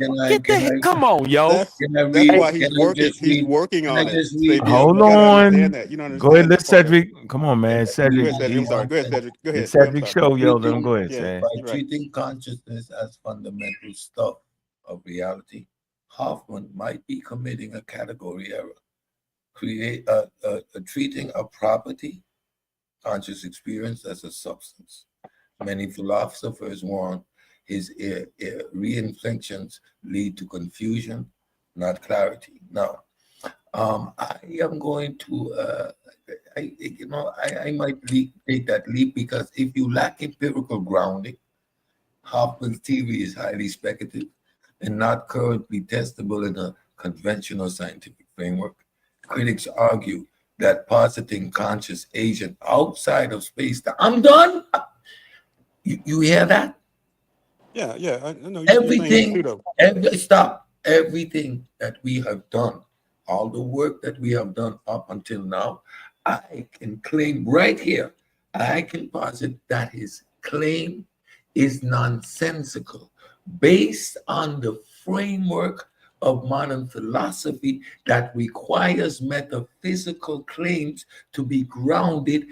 Come on, yo. That's why he's working. He's working on it. Sabio. Hold You gotta on. understand that. You don't understand. Go ahead, let that part. Cedric. Come on, man. Go Cedric. ahead, Cedric. I'm sorry. Go ahead, Cedric. Go ahead. It's Go ahead. I'm Cedric sorry. show, yo. Let him go ahead, Yeah, Ced. By you're right. treating consciousness as fundamental stuff of reality, Hoffman might be committing a category error. Treating a property, conscious experience, as a substance. Many philosophers warn his reinflections lead to confusion, not clarity. Now, I am going to, I might take that leap, because if you lack empirical grounding, Hoffman's theory is highly speculative and not currently testable in a conventional scientific framework. Critics argue that positing conscious agent outside of space. I'm done. You hear that? Yeah. I know. You're saying Everything, pseudo. everything that we have done, all the work that we have done up until now, I can claim right here, I can posit that his claim is nonsensical, based on the framework of modern philosophy that requires metaphysical claims to be grounded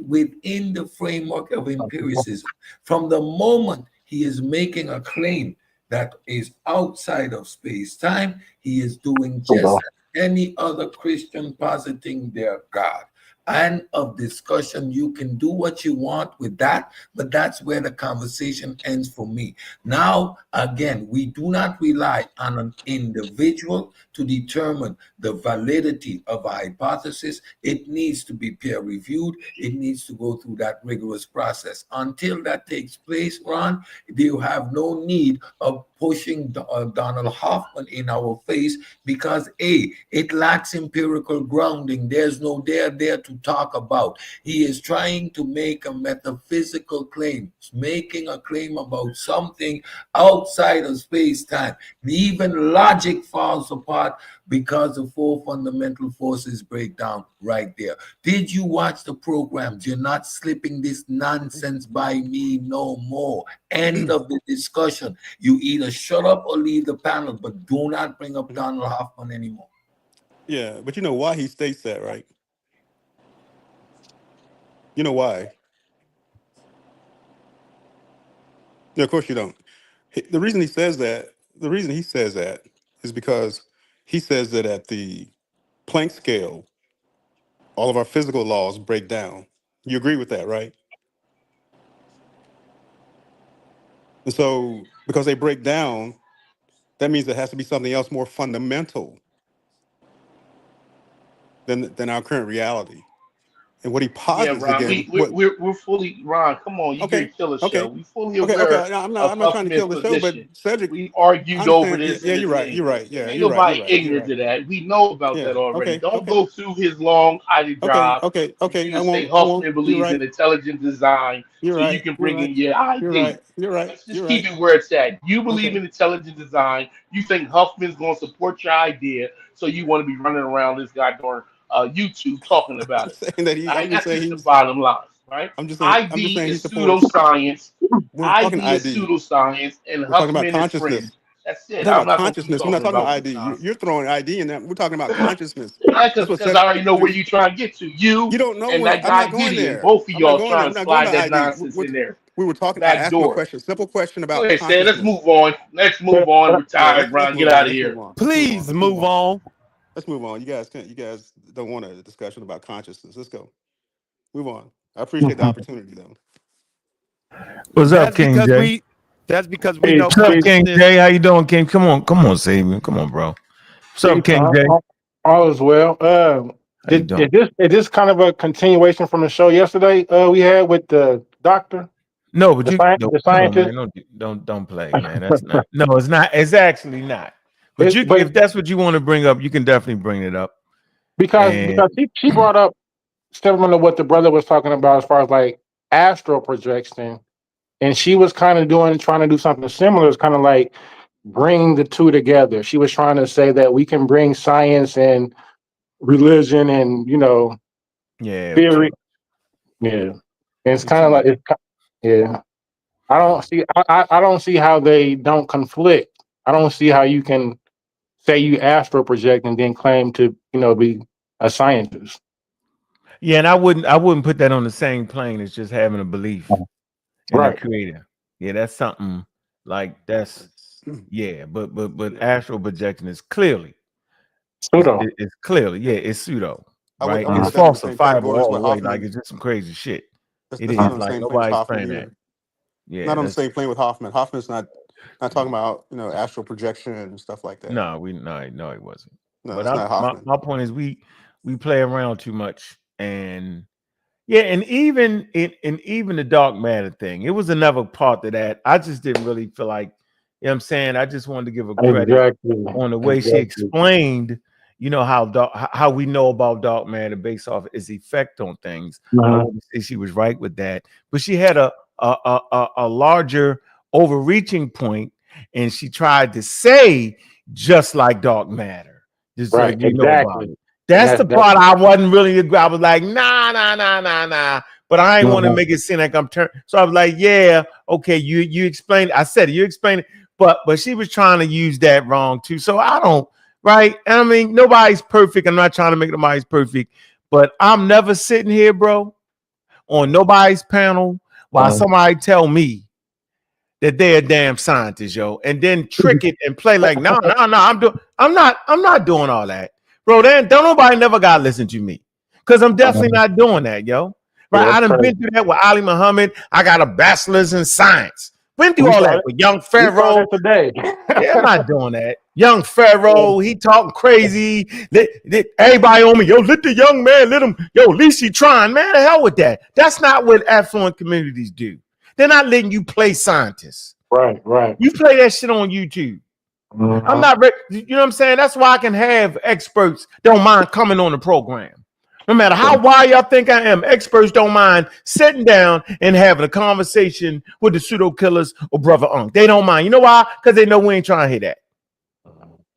within the framework of empiricism. From the moment he is making a claim that is outside of space-time, he is doing just as any other Christian positing their God. And of discussion, you can do what you want with that, but that's where the conversation ends for me. Now, again, we do not rely on an individual to determine the validity of a hypothesis. It needs to be peer reviewed. It needs to go through that rigorous process. Until that takes place, Ron, you have no need of pushing Donald Hoffman in our face, because A, it lacks empirical grounding. There's no there to to talk about. He is trying to make a metaphysical claim, making a claim about something outside of space-time. Even logic falls apart because the four fundamental forces break down right there. Did you watch the programs? You're not slipping this nonsense by me no more. End of the discussion. You either shut up or leave the panel, but do not bring up Donald Hoffman anymore. Yeah, but you know why he states that, right? You know why? Yeah, of course you don't. The reason he says that, is because he says that at the Planck scale, all of our physical laws break down. You agree with that, right? And so, because they break down, that means there has to be something else more fundamental than our current reality. And what he Yeah, posits Ron, again, we're fully Ron. Come on, you okay, get Killer Show. okay, We fully okay. aware I'm of not trying to Huffman's kill the show, but position. Cedric, We I argued over understand. this Yeah, in the you're right. thing. You're right. Yeah, Ain't you're right. You're nobody right. You're ignorant right. to that. We know about Yeah. that already. Okay. Don't Okay. go through his long Okay. job Okay. for you Okay. to say I won't. Huffman You're believes in right. intelligent design You're so you right. can You're bring in right. your You're ID. right. You're right. Let's just You're keep right. it where it's at. You believe Okay. in intelligent design. You think Huffman's going to support your idea, so you want to be running around this goddamn YouTube talking about I'm it. saying that he. All I'm right, just that's saying just the he's. bottom line, right? I'm just saying. I'm just ID saying he is supports. pseudoscience. We're not talking ID is ID. pseudoscience, and We're talking about Huffman is consciousness. fringe. That's We're it. talking I'm about not going to keep consciousness. We're not talking talking about about this ID. nonsense. You're throwing ID in that. We're talking about consciousness. Yeah, That's what because I Cedric. already know where you're trying to get to. You You don't know and where that I'm guy not going Gideon, there. both of I'm not y'all going there. trying We're to not going slide to that ID. nonsense in there. We were talking. I Back asked him a door. question, simple question Go about ahead, Stan. Let's consciousness. move on. Let's move on. We're Yeah, tired, let's Ron. Get move out on. of Let's move here. on. Let's move on. Please Let's move move on. on. Let's move on. You guys don't want a discussion about consciousness. Let's go. Move on. I appreciate the opportunity though. What's up, That's King because J? we that's because we Peace, know What's up, peace, King consciousness. J? How you doing, King? Come on, Savior. Come on, bro. What's up, peace. King J? All is well. How you doing? Is this kind of a continuation from the show yesterday? We had with the doctor, No, but you no, the come on, scientist. man. Don't play, man. That's not. No, it's not. It's actually not. But you, But if that's what you want to bring up, you can definitely bring it up. because And she brought up similar to what the brother was talking about as far as like astral projection, and she was kind of trying to do something similar. It's kind of like bring the two together. She was trying to say that we can bring science and religion and yeah, theory. Yeah, and it's we kind too of like much. yeah. I don't see how they don't conflict. I don't see how you can say you astral project and then claim to be a scientist. Yeah, and I wouldn't put that on the same plane as just having a belief in the Right. creator. Yeah, that's something like that's yeah, but astral projection is clearly Pseudo. it's clearly it's pseudo, I would right? I would It's put that in the same falsifiable category as all what the way. Like Hoffman. it's just some crazy shit. It That's is not on the like same plane as nobody's Hoffman playing that. either. Yeah, Not on the that's same plane with Hoffman. Hoffman's not talking about astral projection and stuff like that. no, no, it wasn't. No, But it's not Hoffman. my point is we play around too much, and yeah, and even even the dark matter thing, it was another part to that. I just didn't really feel like, you know what I'm saying? I just wanted to give her credit Exactly. on the way she explained, how we know about dark matter based off its effect on things. I Uh-huh. wouldn't say she was right with that, but she had a larger overreaching point, and she tried to say just like dark matter, just so Right. we know about Exactly. it. And That's the that's part I wasn't really. I was like, nah. But I ain't want to make it seem like I'm turned. So I was like, yeah, okay. You explained. I said it. You explained it. But she was trying to use that wrong too. So I don't. Right. And I mean, nobody's perfect. I'm not trying to make nobody's perfect. But I'm never sitting here, bro, on nobody's panel while somebody tell me that they're a damn scientist, yo, and then trick it and play like, no, I'm not doing all that, bro. Then don't nobody never gotta listen to me, because I'm definitely not doing that, yo. Right? Yeah, I that's done crazy. been through that with Ali Muhammad. I got a bachelor's in science. Went through We all saw that it. with young We saw Pharaoh. that today. Yeah, I'm not doing that. Young Pharaoh, he talking crazy. Everybody on me, yo, let the young man, let him, yo, at least he trying, man. The hell with that. That's not what affluent communities do. They're not letting you play scientists. Right. You play that shit on YouTube. I'm not, you know what I'm saying? That's why I can have experts don't mind coming on the program. No matter how wide y'all think I am, experts don't mind sitting down and having a conversation with the Pseudo Killas or Brother Ankh. They don't mind. You know why? Because they know we ain't trying to hear that.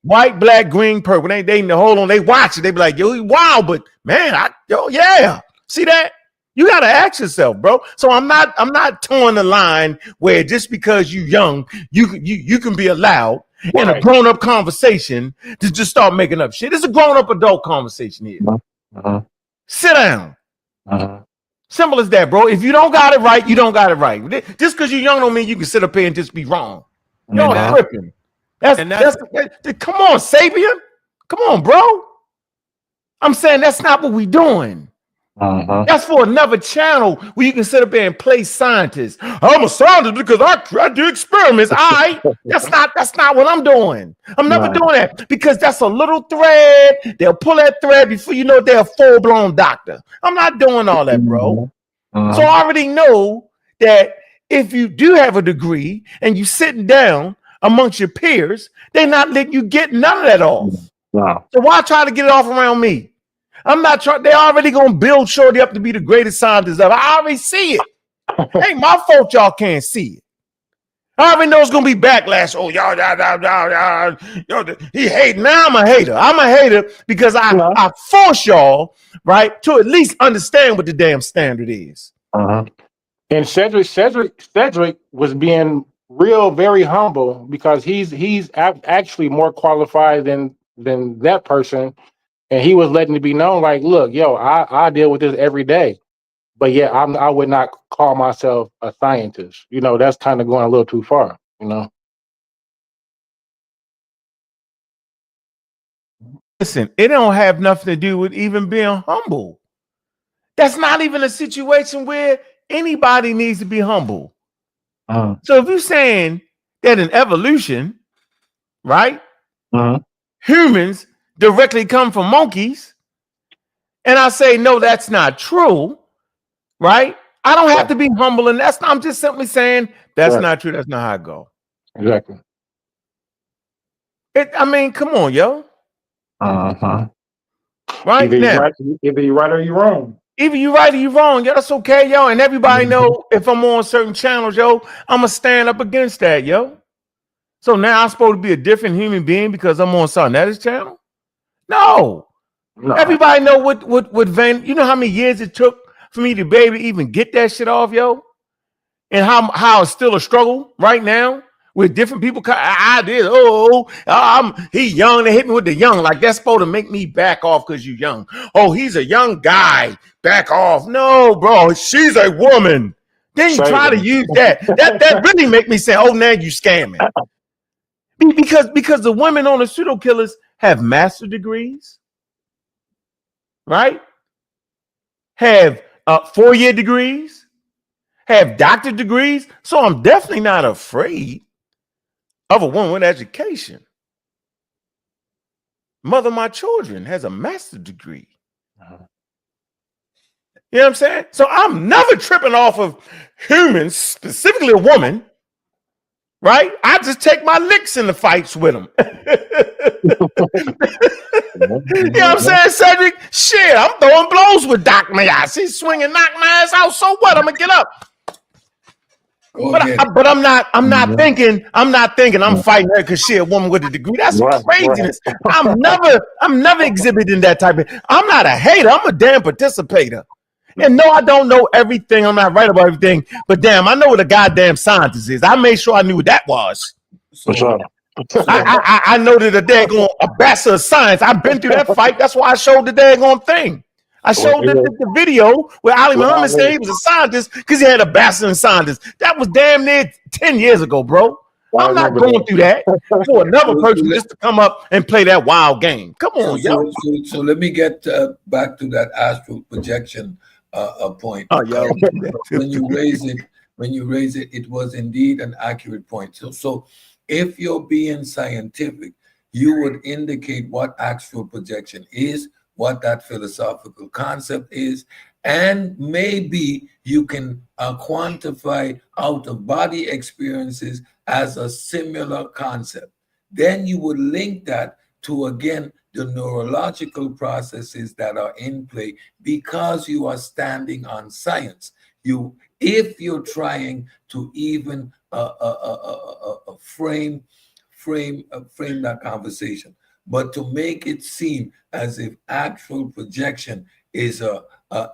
White, black, green, purple. They hold on. They watch it. They be like, yo, wow, but man, yeah. See that? You gotta ask yourself, bro. So I'm not towing the line where just because you young, you can be allowed in a grown-up conversation to just start making up shit. It's a grown-up adult conversation here. Sit down. Simple as that, bro. If you don't got it right, you don't got it right. Just because you're young don't mean you can sit up here and just be wrong. Y'all tripping. That's come on, Sabian. Come on, bro. I'm saying that's not what we doing. That's for another channel where you can sit up there and play scientist. I'm a scientist because I do experiments. That's not what I'm doing. I'm never doing that because that's a little thread. They'll pull that thread before you know they're a full-blown doctor. I'm not doing all that, bro. So I already know that if you do have a degree and you sitting down amongst your peers, they're not letting you get none of that off. So why try to get it off around me? I'm not trying. They're already gonna build Shorty up to be the greatest scientist ever. I already see it. Ain't my fault y'all can't see it. I already know it's gonna be backlash. Oh, y'all, he hate. Now I'm a hater. I'm a hater because I force y'all, right, to at least understand what the damn standard is. And Cedric was being very humble because he's actually more qualified than that person. And he was letting it be known, like, look, yo, I deal with this every day. But yeah, I would not call myself a scientist. You know, that's kind of going a little too far, you know. Listen, it don't have nothing to do with even being humble. That's not even a situation where anybody needs to be humble. So if you're saying that in evolution, right, humans directly come from monkeys, and I say, no, that's not true, right? I don't have to be humble, and I'm just simply saying that's not true. That's not how I go. Exactly. I mean, come on, yo. Right either now. Either you're right or you're wrong. Either you right or you wrong, yo. That's okay, yo. And everybody know if I'm on certain channels, yo, I'm gonna stand up against that, yo. So now I'm supposed to be a different human being because I'm on Sarnetta's channel? No. Everybody know what Van. You know how many years it took for me to be able to even get that shit off, yo, and how it's still a struggle right now with different people. I did. He young. They hit me with the young. Like that's supposed to make me back off because you young. Oh, he's a young guy. Back off. No, bro. She's a woman. Then you try to use that. That really make me say, oh, now you scamming. Because the women on the Pseudo Killas have master degrees, right? Have 4-year degrees, have doctorate degrees. So I'm definitely not afraid of a woman with education. Mother of my children has a master's degree. You know what I'm saying? So I'm never tripping off of humans, specifically a woman, right? I just take my licks in the fights with them. You know what I'm saying, Cedric? Shit, I'm throwing blows with Doc Mayas. He's swinging, knock my ass out. So what? I'm gonna get up. But I'm not thinking I'm fighting her because she a woman with a degree. That's craziness. I'm never exhibiting that type of. I'm not a hater. I'm a damn participator. And no, I don't know everything. I'm not right about everything. But damn, I know what a goddamn scientist is. I made sure I knew what that was. I know that a daggone ambassador of science. I've been through that fight. That's why I showed the daggone thing. I showed the video where Ali Muhammad said he was a scientist because he had a bachelor in scientist. That was damn near 10 years ago, bro. I'm not going through that for another person just to come up and play that wild game. Come on, yo. So let me get back to that astral projection point. Oh, yo. When you raise it, it was indeed an accurate point. So if you're being scientific, you would indicate what astral projection is, what that philosophical concept is, and maybe you can quantify out-of-body experiences as a similar concept. Then you would link that to, again, the neurological processes that are in play because you are standing on science. If you're trying to even frame that conversation, but to make it seem as if actual projection is a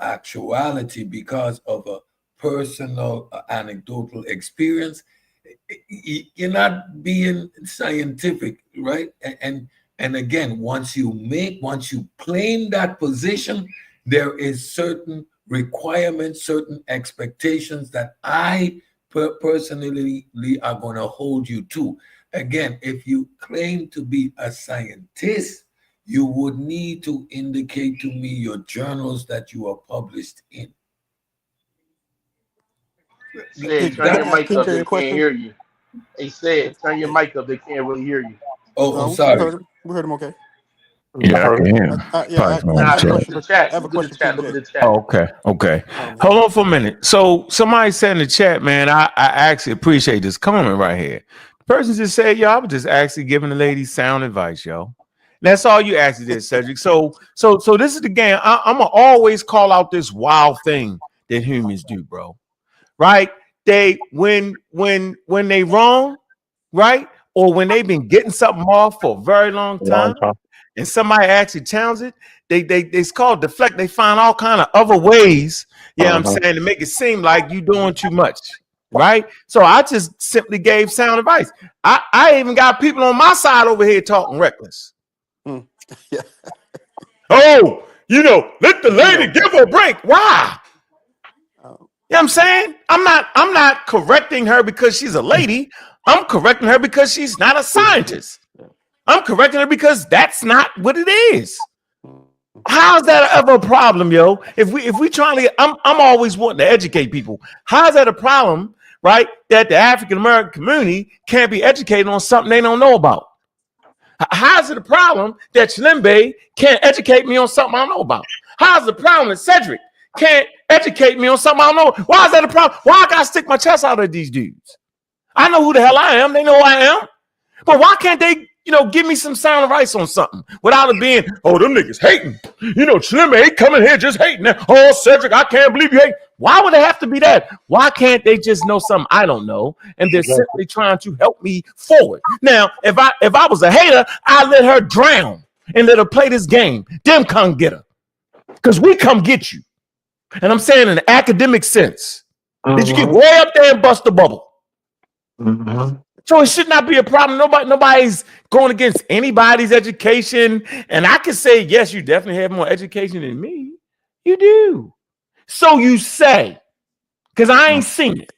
actuality because of a personal anecdotal experience, you're not being scientific, right? And again, once you claim that position, there is certain requirements, certain expectations that I personally are going to hold you to. Again, if you claim to be a scientist, you would need to indicate to me your journals that you are published in. Said, turn Can your I ask mic King up. J They a can't question? hear you. They said, turn your mic up. They can't really hear you. Oh, No, we sorry. heard him. We heard him okay. Yeah, I can hear him. Yeah, Probably I on have a the Nah, chat. question the for chat. I have a Look at the question for chat. King Look at J. the chat. Oh, okay. Hold on for a minute. So somebody said in the chat, man, I actually appreciate this comment right here. The person just said, yo, I was just actually giving the lady sound advice, yo. That's all you actually did, Cedric. So this is the game. I'm gonna always call out this wild thing that humans do, bro. Right? They when they wrong, right? Or when they've been getting something off for a very long time, and somebody actually challenges it, it's called deflect. They find all kind of other ways, I'm saying, to make it seem like you doing too much, right? So I just simply gave sound advice. I even got people on my side over here talking reckless. Yeah. Oh, let the lady give her a break. Why? You know what I'm saying? I'm not correcting her because she's a lady. I'm correcting her because she's not a scientist. I'm correcting her because that's not what it is. How's that ever a problem, yo? If we trying to, I'm always wanting to educate people. How's that a problem, right? That the African American community can't be educated on something they don't know about. How's it a problem that Shlimbe can't educate me on something I don't know about? How's the problem that Cedric can't educate me on something I don't know? Why is that a problem? Why I gotta stick my chest out at these dudes? I know who the hell I am. They know who I am. But why can't they, give me some sound advice on something without it being, oh, them niggas hating. Shlimbe ain't coming here just hating. Oh, Cedric, I can't believe you hate. Why would it have to be that? Why can't they just know something I don't know? And they're simply trying to help me forward. Now, if I was a hater, I'd let her drown and let her play this game. Them come get her. Because we come get you. And I'm saying in an academic sense. Did you get way up there and bust the bubble? So it should not be a problem. Nobody's going against anybody's education. And I can say, yes, you definitely have more education than me. You do. So you say, because I ain't seen it.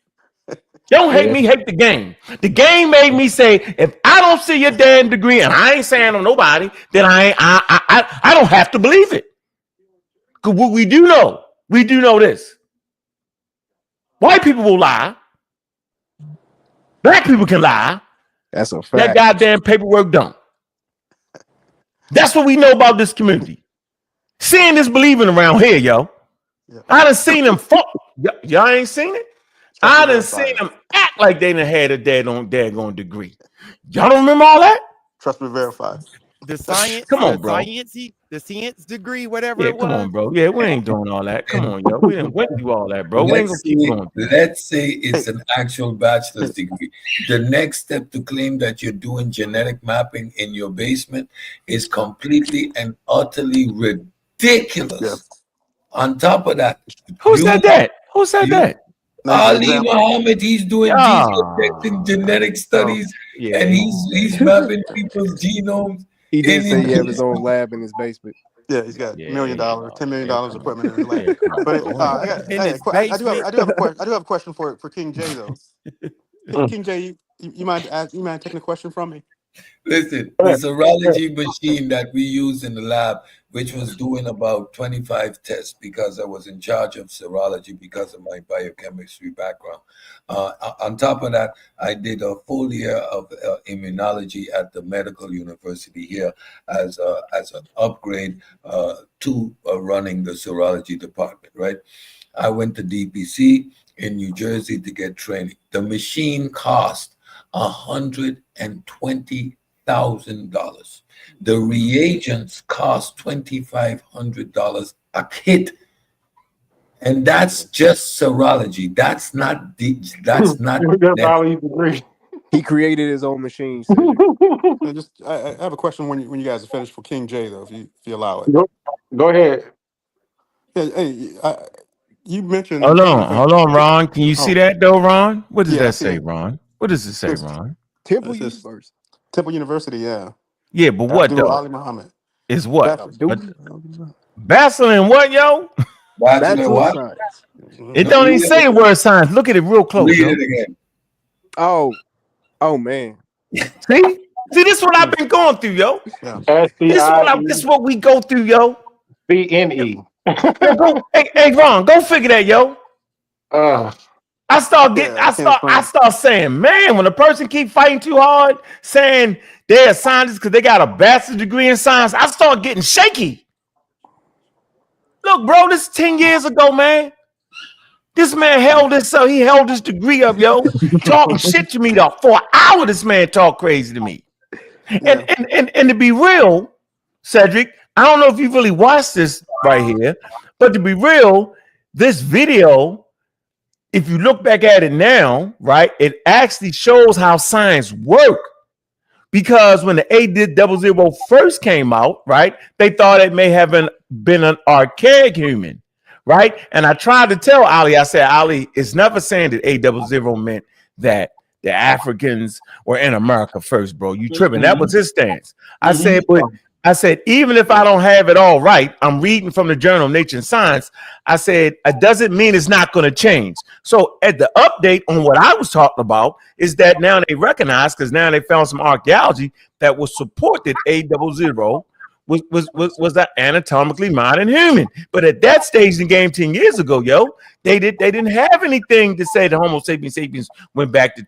Don't hate me, hate the game. The game made me say, if I don't see your damn degree, and I ain't saying on nobody, then I don't have to believe it. Because what we do know this. White people will lie. Black people can lie. That's a That fact. goddamn paperwork don't. That's what we know about this community. Seeing this believing around here, yo. I done seen them y'all ain't seen it? I done seen them act like they done had a daggone degree. Y'all don't remember all that? Trust me, verify. The science, Come on, bro. the science degree, whatever Yeah, it was. come on, bro. Yeah, we ain't doing all that. Come on, yo. We done went through all that, bro. We ain't gonna keep going. Let's say it's an actual bachelor's degree. The next step to claim that you're doing genetic mapping in your basement is completely and utterly ridiculous. Yeah. On top of that, who said that? Who said that? Ali Muhammad, he's doing genotyping genetic studies, and he's mapping people's genomes. He did say he have his own lab in his basement. Yeah, he's got $1 million, $10 million equipment in his lab. But I do have a question for King J though. King J, you mind taking a question from me? Listen, the serology machine that we use in the lab, which was doing about 25 tests because I was in charge of serology because of my biochemistry background. On top of that, I did a full year of immunology at the medical university here as an upgrade to running the serology department, right? I went to DPC in New Jersey to get training. The machine cost $120,000. $5,000. The reagents cost $2,500 a kit. And that's just serology. That's not that's not That's all he's agreed. He created his own machine, Cedric. I have a question when you guys are finished for King J though, if you allow it. Go ahead. Hey, you mentioned Hold Temple on, University. hold on, Ron. Can you see that though, Ron? What does Yeah, I that see say, it. Ron? What does it say, Ron? Temple It says University. Temple University, yeah. Yeah, but what Abdul though? Ali Muhammad. Is what? Bachelor. Bachelor in what, yo? Bachelor Bachelor of what? Science. It don't even say word science. Look at it real close, Read yo. it again. Oh man. See, this is what I've been going through, yo. Yeah. This is what we go through, yo. SCIE. Hey, Ron, go figure that, yo. I start saying, man, when a person keep fighting too hard, saying they're a scientist because they got a bachelor's degree in science, I start getting shaky. Look, bro, this is 10 years ago, man. This man held this degree up, yo, talking shit to me though. For an hour, this man talked crazy to me. And to be real, Cedric, I don't know if you really watched this right here, but to be real, this video, if you look back at it now, right, it actually shows how science work. Because when the A00 first came out, right, they thought it may have been an archaic human, right? And I tried to tell Ali, I said, Ali, it's never saying that A00 meant that the Africans were in America first, bro. You tripping. That was his stance. I said, even if I don't have it all right, I'm reading from the Journal of Nature and Science. I said, it doesn't mean it's not going to change. So at the update on what I was talking about is that now they recognize, because now they found some archaeology that will support that A00 was that anatomically modern human. But at that stage in the game 10 years ago, yo, they didn't have anything to say the Homo sapiens went back to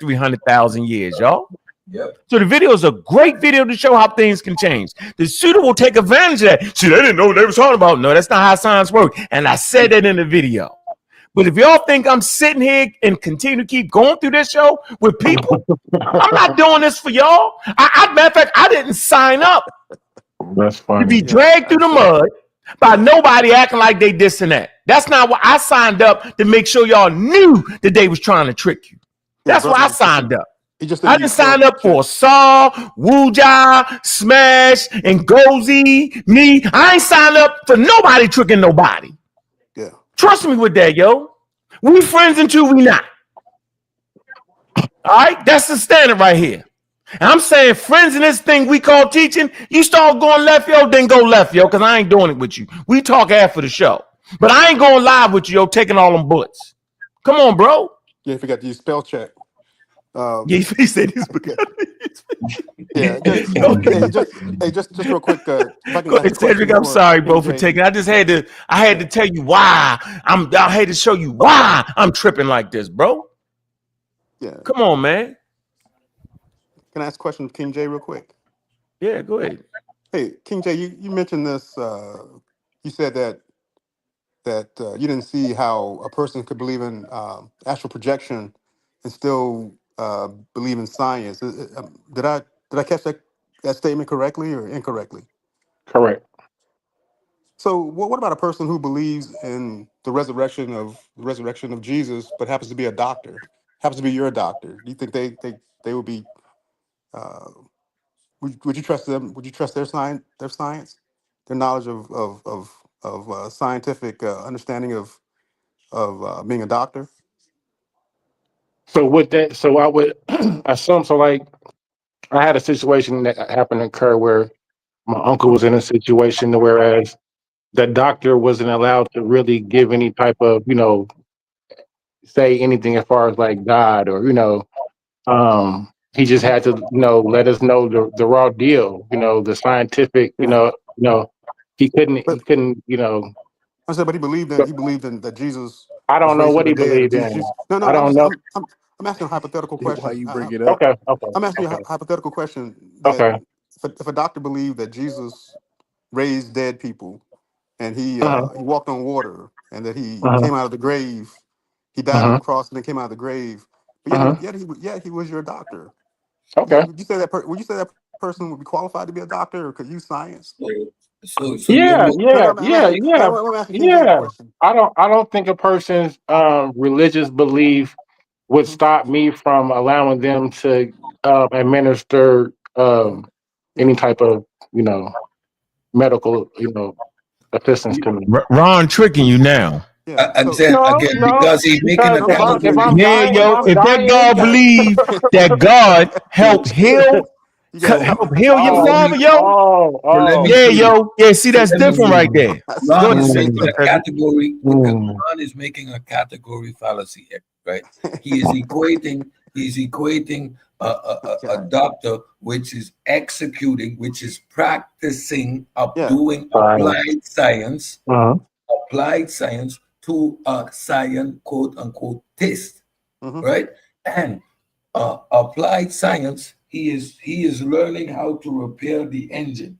300,000 years, y'all. Yep. So the video is a great video to show how things can change. The pseudo will take advantage of that. See, they didn't know what they were talking about. No, that's not how science works. And I said that in the video. But if y'all think I'm sitting here and continue to keep going through this show with people, I'm not doing this for y'all. Matter of fact, I didn't sign up That's funny. to be dragged through the mud by nobody acting like they this and that. That's not what I signed up to make sure y'all knew that they was trying to trick you. That's why I signed up. I didn't sign up for Saw, Wuja, Smash, and Gozy, me. I ain't signed up for nobody tricking nobody. Yeah. Trust me with that, yo. We friends until we not. All right? That's the standard right here. And I'm saying friends in this thing we call teaching, you start going left, yo, then go left, yo, because I ain't doing it with you. We talk after the show. But I ain't going live with you, yo, taking all them bullets. Come on, bro. Yeah, forgot to use spell check. Yeah, he said he's yeah, just real quick. If I can Go ask a ahead, Cedric. question I'm for sorry, bro, King for J. taking. I had to tell you why. I had to show you why I'm tripping like this, bro. Yeah. Come on, man. Can I ask a question of King J real quick? Yeah, go ahead. Hey, King J, you mentioned this. You said that you didn't see how a person could believe in astral projection and still believe in science. Did I catch that statement correctly or incorrectly? Correct. So what about a person who believes in the resurrection of Jesus, but happens to be a doctor, happens to be your doctor? Do you think they would be would you trust them? Would you trust their science, their knowledge of scientific understanding of being a doctor? So with that, so I would assume, so like I had a situation that happened to occur where my uncle was in a situation whereas the doctor wasn't allowed to really give any type of, say anything as far as like God or, he just had to, let us know the raw deal, the scientific, he couldn't, I said, but he believed in that Jesus I was don't know raised from what the he dead. Or believed Jesus. in. No, I I'm don't just know. I'm asking a hypothetical Why question. you bring it up? Okay. I'm asking you a hypothetical question that Okay. if a doctor believed that Jesus raised dead people and he Uh-huh. he walked on water and that he Uh-huh. came out of the grave, he died on Uh-huh. the cross and then came out of the grave, but Uh-huh. yet he was your doctor. Okay. Would you say that? Would you say that person would be qualified to be a doctor or could use science? So you're Yeah, looking. yeah, I'm yeah, asking. yeah, I'm asking King James a yeah. question. I don't think a person's religious belief would stop me from allowing them to administer any type of, you know, medical, you know, assistance to me. Ron tricking you now. Yeah. I'm So saying No, again no, because he's making because a if category. I'm Yeah, dying, if yo. I'm If that dying, God believe that God help heal, you gotta tell me. help heal your So let oh, father, me yo. oh, so let me oh. Yeah, show you. yo. Yeah, see, So that's let me different show right you. there. That's Go Ron ahead, is say, making go a ahead, Cedric. category. Ron is making a category fallacy, right? He is equating. He's equating a God. doctor, which is executing, which is practicing of Yeah. doing Science. Uh-huh. applied science to a science quote unquote test, Mm-hmm. right? And applied science, he is learning how to repair the engine.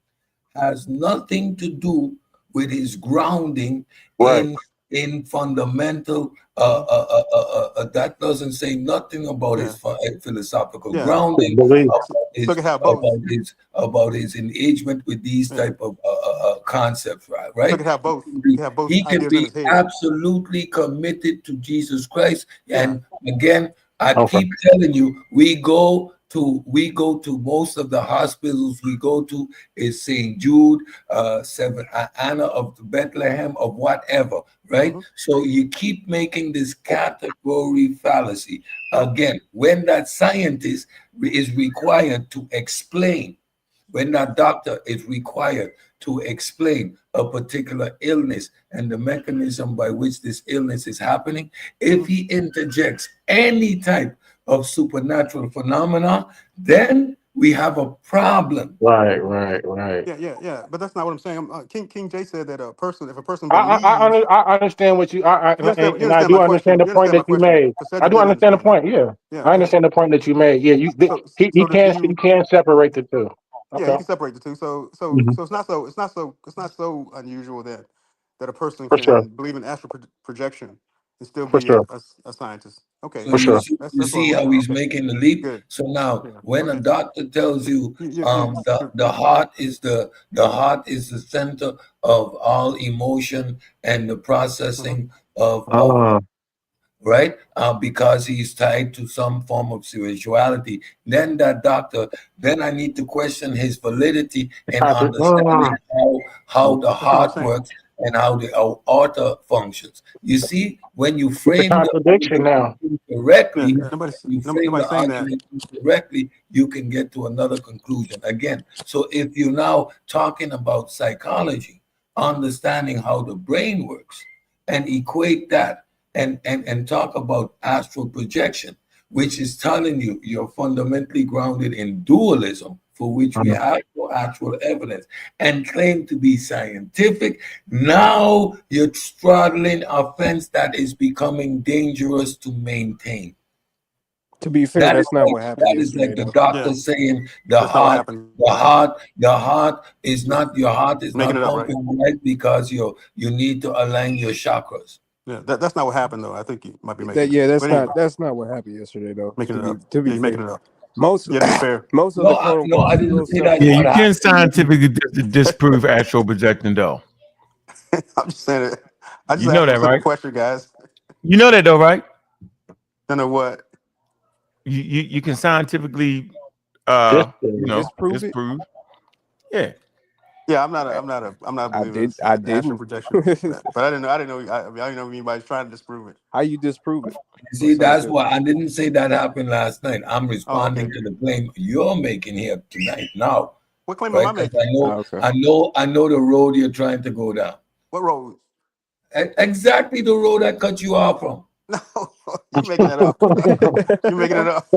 Has nothing to do with his grounding Right. in fundamental. That doesn't say nothing about Yeah. his philosophical Yeah. grounding, Belief. So it can have both. about his engagement with these Yeah. type of concepts, right? So it Right? can have He both. can He be, can have both he can ideas in be his head. absolutely committed to Jesus Christ, Yeah. and again, I Okay. keep telling you, we go to most of the hospitals we go to is St. Jude, Seven Anna of Bethlehem, of whatever, right? Mm-hmm. So you keep making this category fallacy. Yeah. Again, when that scientist is required to explain, when that doctor is required to explain a particular illness and the mechanism by which this illness is happening, if he interjects any type of supernatural phenomena, then we have a problem. Right, right. Yeah. But that's not what I'm saying. King Jay said that if a person believes, I understand what you understand. You and I understand my do understand question. the You point understand my that you question. made. Because I Cedric do didn't understand the understand it. point. Yeah, Yeah. I Yeah. understand the point that you made. Yeah, So do he you? can separate the two. Yeah, you Okay. can separate the two. So Mhm. it's not so unusual that a person For sure. can believe in astral projection and still For be sure. a scientist. Okay, So For you sure. see, you that's where see we're how at. he's Okay, making the leap. good. So now, Yeah. when a Okay. doctor tells you Yeah. the heart is the center of all emotion and the Uh-huh. processing of Uh, right? Because he's tied to some form of spirituality. Then that doctor, then I need to question his validity in understanding how the That's not what I'm heart saying. works and how the aorta functions. You see, when you it's a frame the contradiction argument now. Yeah. incorrectly, Nobody's saying that. you can get to another conclusion. Again, so if you're now talking about psychology, understanding how the brain works, and equate that and talk about astral projection, which is telling you you're fundamentally grounded in dualism, for which we have no actual evidence, and claim to be scientific. Now you're straddling a fence that is becoming dangerous to maintain. To be fair, That is that's not like what happened that is yesterday, like the though. Yeah. doctor saying That's not what happened. the heart is not your heart is Making not it up, right? pumping right because you need to align your chakras. Yeah. That's not what happened though. I think you might be making That it up. yeah, But anyway, that's not what happened yesterday, though. making it up. To Yeah, be you're fair, making it up. most Yeah, to be fair. most of No, the quote no, unquote I pseudo didn't say stuff. that's Yeah, what you can happened. scientifically disprove astral projecting, though. I'm just saying it. I just You know asked a that, simple right? question, guys. You know that, though, right? You know what? You can scientifically, Disprove it. disprove. Yeah. Yeah, I'm not believing I in astral didn't. projection. But I didn't know I didn't know anybody's trying to disprove it. How you disprove it? See, that's why I didn't say that happened last night. I'm Oh, okay. responding to the claim you're making here tonight now, What claim am right? I Because making? Okay. I know the road you're trying to go down. What road? Exactly the road I cut you off from. No, you making that up. You making it up.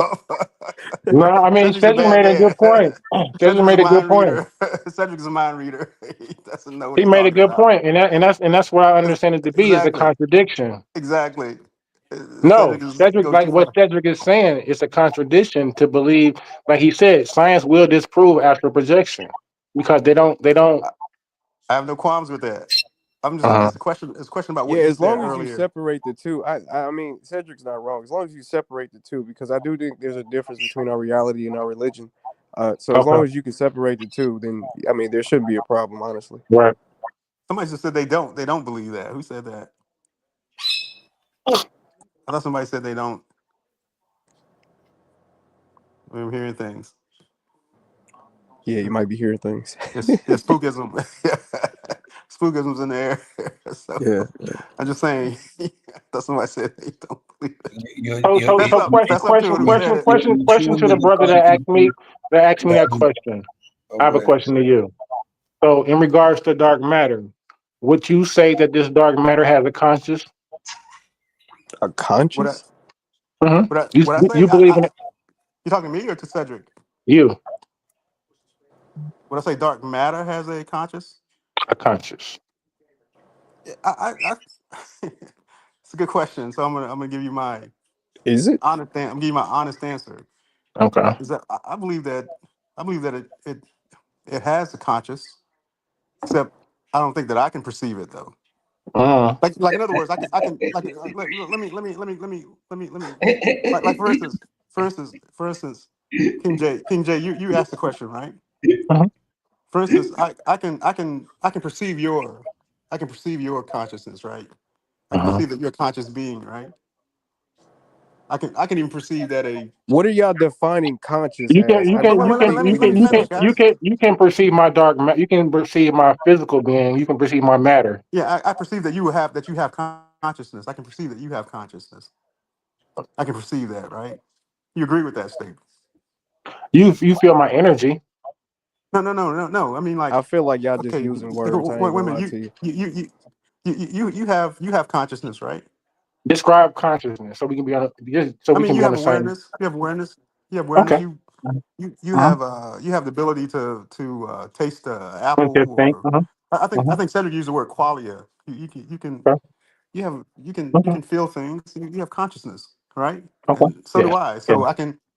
No, I mean Cedric's a Cedric bad made a good man. point. Cedric Cedric's a made a good mind point. reader. Cedric's a mind reader. He doesn't know what He he's made a talking good about. point, and that's what I understand it to be is a Exactly. contradiction. Exactly. No, Cedric is Cedric, goes like too what far. Cedric is saying, it's a contradiction to believe, like he said, science will disprove astral projection because they don't. I have no qualms with that. I'm just. It's a question. It's a question about Yeah, what you as said long as you earlier. separate the two, I mean, Cedric's not wrong. As long as you separate the two, because I do think there's a difference between our reality and our religion. So as long Okay. as you can separate the two, then I mean, there shouldn't be a problem, honestly. Right. Somebody just said they don't. They don't believe that. Who said that? I thought somebody said they don't. I'm hearing things. Yeah, you might be hearing things. It's spookism. Spookism's in the air. So Yeah. I'm just saying. I thought somebody said they don't believe it. So Fess up. Fess up to it. Who said it? question to the brother that asked me that question. I have a question to you. So in regards to dark matter, would you say that this dark matter has a conscious? A conscious? Mm-hmm. What I say? You believe in it? You talking to me or to Cedric? You What I say? Dark matter has a conscious. a conscious. I it's a good question. So I'm gonna give you my Is it? honest. I'm gonna give you my honest answer. Okay. Is that I believe that it has a conscious, except I don't think that I can perceive it though. Like in other words, let me like for instance, King J, you asked the question, right? For instance, I can perceive your consciousness, right? I can perceive that you're a conscious being, right? I can even perceive that a What are y'all defining conscious You as? can you I can think you I can think you we can need you can finish, to. you guys. can you can perceive my you can perceive my physical being. You can perceive my matter. Yeah, I perceive that you have consciousness. I can perceive that you have consciousness. I can perceive that, right? You agree with that statement? You feel my energy. No. I mean, I like, feel like y'all just okay, using words. I wait, ain't wait a gonna minute. lie to you. You have consciousness, right? Describe consciousness so we can be on so I we mean, can you be on have the same. awareness. You have awareness. You have awareness. Okay. You have the ability to taste apple, Interesting. or I think Cedric used the word qualia. You can feel things. You have consciousness, right? Okay. And so Yeah. do I. Yeah. So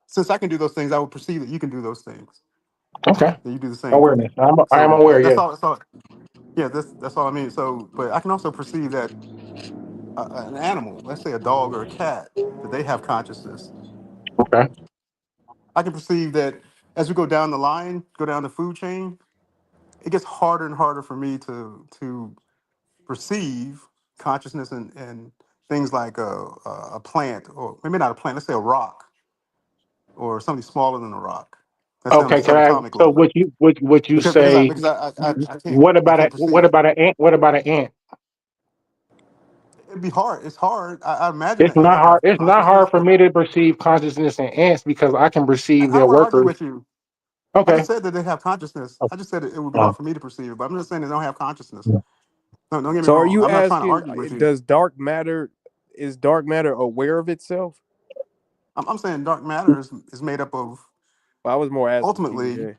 since I can do those things, I would perceive that you can do those things. Okay. That you do the same thing. Awareness. I am So aware. that's Yes. all. That's all. Yeah, that's all I mean. So, but I can also perceive that an animal, let's say a dog or a cat, that they have consciousness. Okay. I can perceive that as we go down the line, go down the food chain, it gets harder and harder for me to perceive consciousness and things like a plant, or maybe not a plant, let's say a rock or something smaller than a rock. Let's say on a Okay. Can I? subatomic So level. would you say? Because I What can't about perceive. what about an ant? It'd be hard. It's hard. I imagine It's that not ants hard. have It's not consciousness, hard for but me to perceive consciousness in ants because I can perceive I don't their want to argue workers. with you. I Okay. just said that they have consciousness. I just said it would be Uh, hard for me to perceive it, but I'm just saying they don't have consciousness. No, don't get me So are wrong. you I'm not trying to asking? argue with you. Does dark matter? Is dark matter aware of itself? I'm saying dark matter is made up of Well, I was more asking King ultimately. J.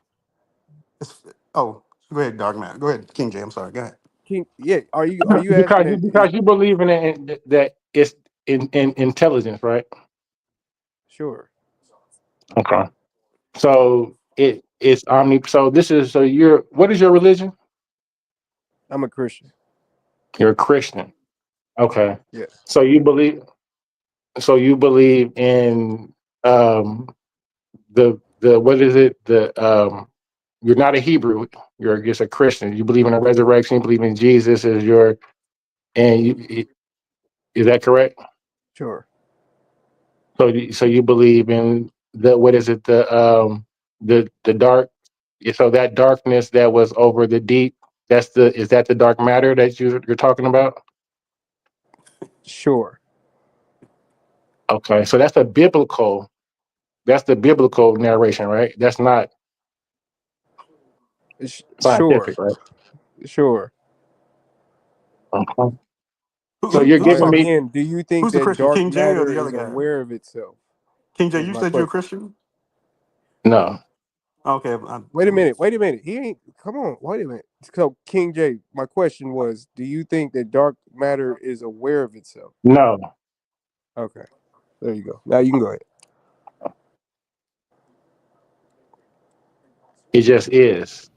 It's go ahead, dark matter. Go ahead, King J. I'm sorry. Go ahead. King, yeah. Are you asking that? because you believe in it that it's in intelligence, right? Sure. Okay. So it's omni. So this is so you're. What is your religion? I'm a Christian. You're a Christian. Okay. Yes. So you believe. So you believe in um the what is it you're not a Hebrew. You're just a Christian. You believe in a resurrection. You believe in Jesus as your and is that correct? Sure. So you believe in the what is it the dark so that darkness that was over the deep is that the dark matter that you're talking about? Sure. Okay, so that's the biblical narration, right? That's not Sure. scientific, right? Sure. Okay. So you're Who's giving me Again, do you think who's the that Christian? dark King J or matter the other is guy? aware of itself? King J, Is you my said you're a question. Christian. no. Okay. Wait a minute. Wait a minute. He ain't. Come on. Wait a minute. So King J, my question was, do you think that dark matter is aware of itself? No. Okay. There you go. Now you can go ahead. It just is.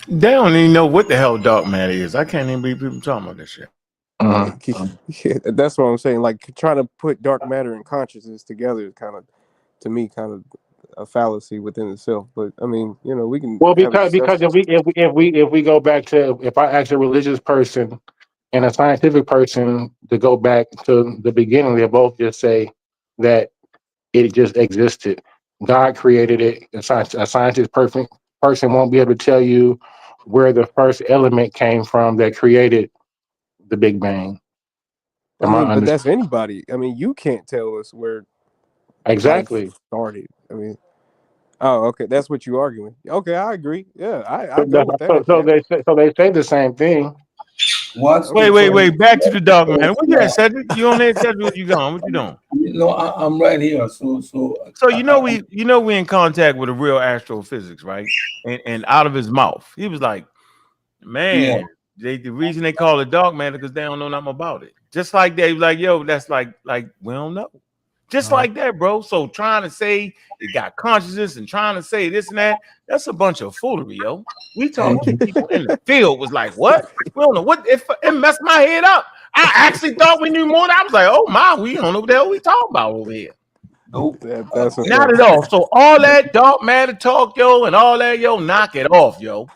They don't even know what the hell dark matter is. I can't even believe people talking about this shit. Yeah, that's what I'm saying. Like trying to put dark matter and consciousness together is kind of, to me, kind of a fallacy within itself. But I mean, we can Well, have a because discussion. if we go back to, if I ask a religious person and a scientific person to go back to the beginning, they both just say that it just existed. God created it. A scientist person won't be able to tell you where the first element came from that created the Big Bang. I Am I mean, but that's understanding? anybody. I mean, you can't tell us where life Exactly. started. I mean, oh, okay, that's what you're arguing. Okay, I agree. Yeah, I So, go with that. so Yeah. they say the same thing. What's Okay, Wait. Back to the dark matter. What you at, yeah, Cedric? You on there, Cedric? What you going? What you doing? I'm right here. So we in contact with a real astrophysics, right? And out of his mouth, he was like, yeah. "Man, the reason they call it dark matter because they don't know nothing about it." Just like they was like, "Yo, that's like we don't know." Just like that, bro. So trying to say it got consciousness and trying to say this and that's a bunch of foolery, yo. We talked to people in the field was like, what? We don't know what if it messed my head up. I actually thought we knew more. I was like, oh my, we don't know what the hell we talking about over here. That's what's Not up. at all. So all that dark matter talk, yo, and all that, yo, knock it off, yo.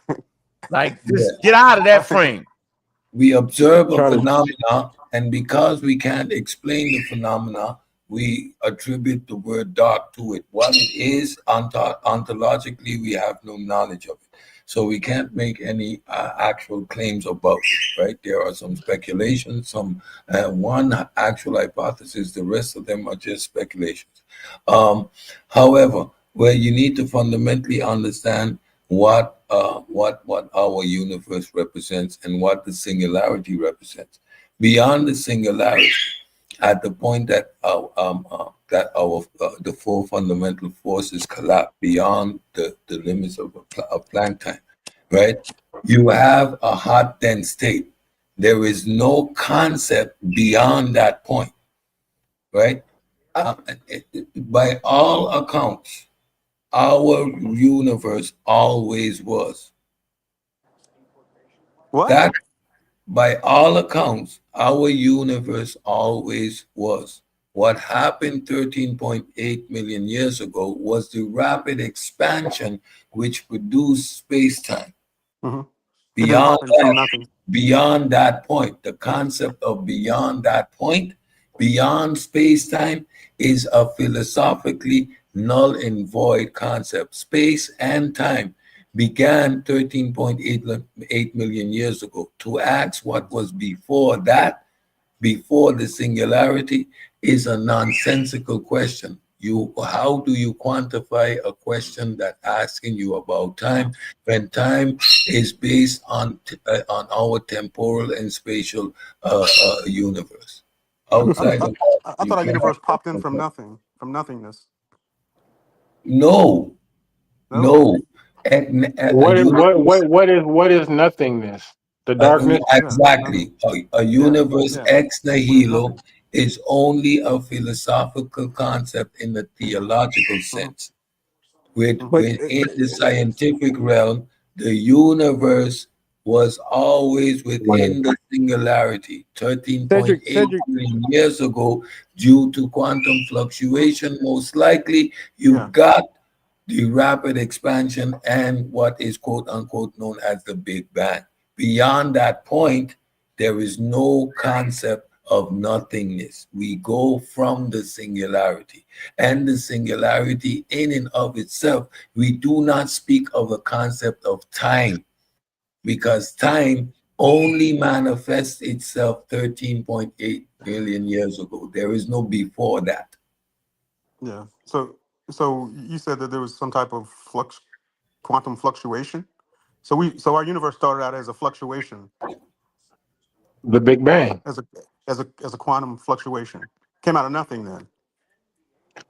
Like, just get out of that frame. We observe a Trying to phenomena, and because we can't explain the phenomena, we attribute the word dark to it. What it is, ontologically, we have no knowledge of it. So we can't make any actual claims about it, right? There are some speculations, one actual hypothesis, the rest of them are just speculations. However, where you need to fundamentally understand what our universe represents and what the singularity represents. Beyond the singularity, at the point that the four fundamental forces collapse beyond the limits of Planck time, right? You have a hot dense state. There is no concept beyond that point, right? By all accounts, our universe always was. What? That, by all accounts, our universe always was. What happened 13.8 million years ago was the rapid expansion which produced space-time. Mm-hmm. It didn't Beyond happen from that, nothing. beyond that point, the concept of beyond that point, beyond space-time, is a philosophically null and void concept. Space and time began 13.8 million years ago. To ask what was before that, before the singularity, is a nonsensical question. How do you quantify a question that asking you about time when time is based on our temporal and spatial universe? Outside of that, I you thought our universe popped in from cannot. nothing, from nothingness. No, No. no. A universe, What is nothingness? The darkness. Yeah, nothing. exactly. A Yeah, universe yeah. ex Where's nihilo nothing? is only a philosophical concept in the theological Mm-hmm. sense. but In the scientific realm, the universe was always within the singularity. 13.8 Cedric. million years ago, due to quantum fluctuation, most likely you Yeah. got the rapid expansion and what is quote unquote known as the Big Bang. Beyond that point, there is no concept of nothingness. We go from the singularity. And the singularity in and of itself, we do not speak of a concept of time because time only manifests itself 13.8 billion years ago. There is no before that. Yeah. So you said that there was some type of quantum fluctuation. So our universe started out as a fluctuation, The Big Bang. as a quantum fluctuation. Came out of nothing then.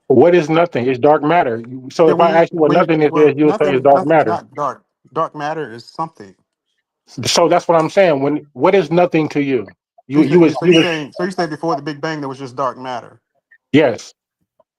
What is nothing? It's dark matter. So Yeah, if I ask you what nothing is, you'll say it's dark nothing's matter. not dark. Dark matter is something. So that's what I'm saying. What is nothing to you? So You was you're saying before the Big Bang there was just dark matter. yes.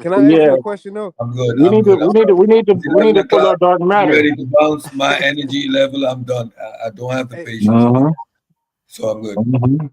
Can I ask Yeah, you a question though? I'm good. we I'm need to good. we need to we need to It's we need 11 to pull o'clock. out dark I'm matter. ready to bounce my energy level. I'm done. I don't have the Hey, patience Mm-hmm. anymore. So I'm good. Mm-hmm.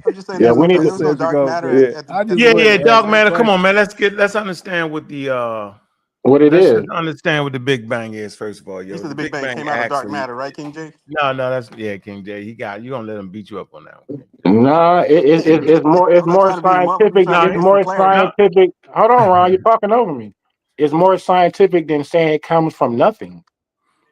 I'm just saying Yeah, we need to. there's no Cedric dark off, matter man. at I at just the Yeah, wanted yeah, to beginning, dog ask a right? man. Come on, question. man. Let's understand what the What it let's is. just understand what the Big Bang is first of all, You yo. said The the Big Big Bang Bang came out of dark actually matter, right, King J? no, that's yeah, King J. He got you gonna let him beat you up on that one, King J. Nah, it's I'm not more trying to beat him up. I'm just scientific. trying to No, It's get some more clarity. no, scientific. Hold on, Ron. You're talking over me. It's more scientific than saying it comes from nothing.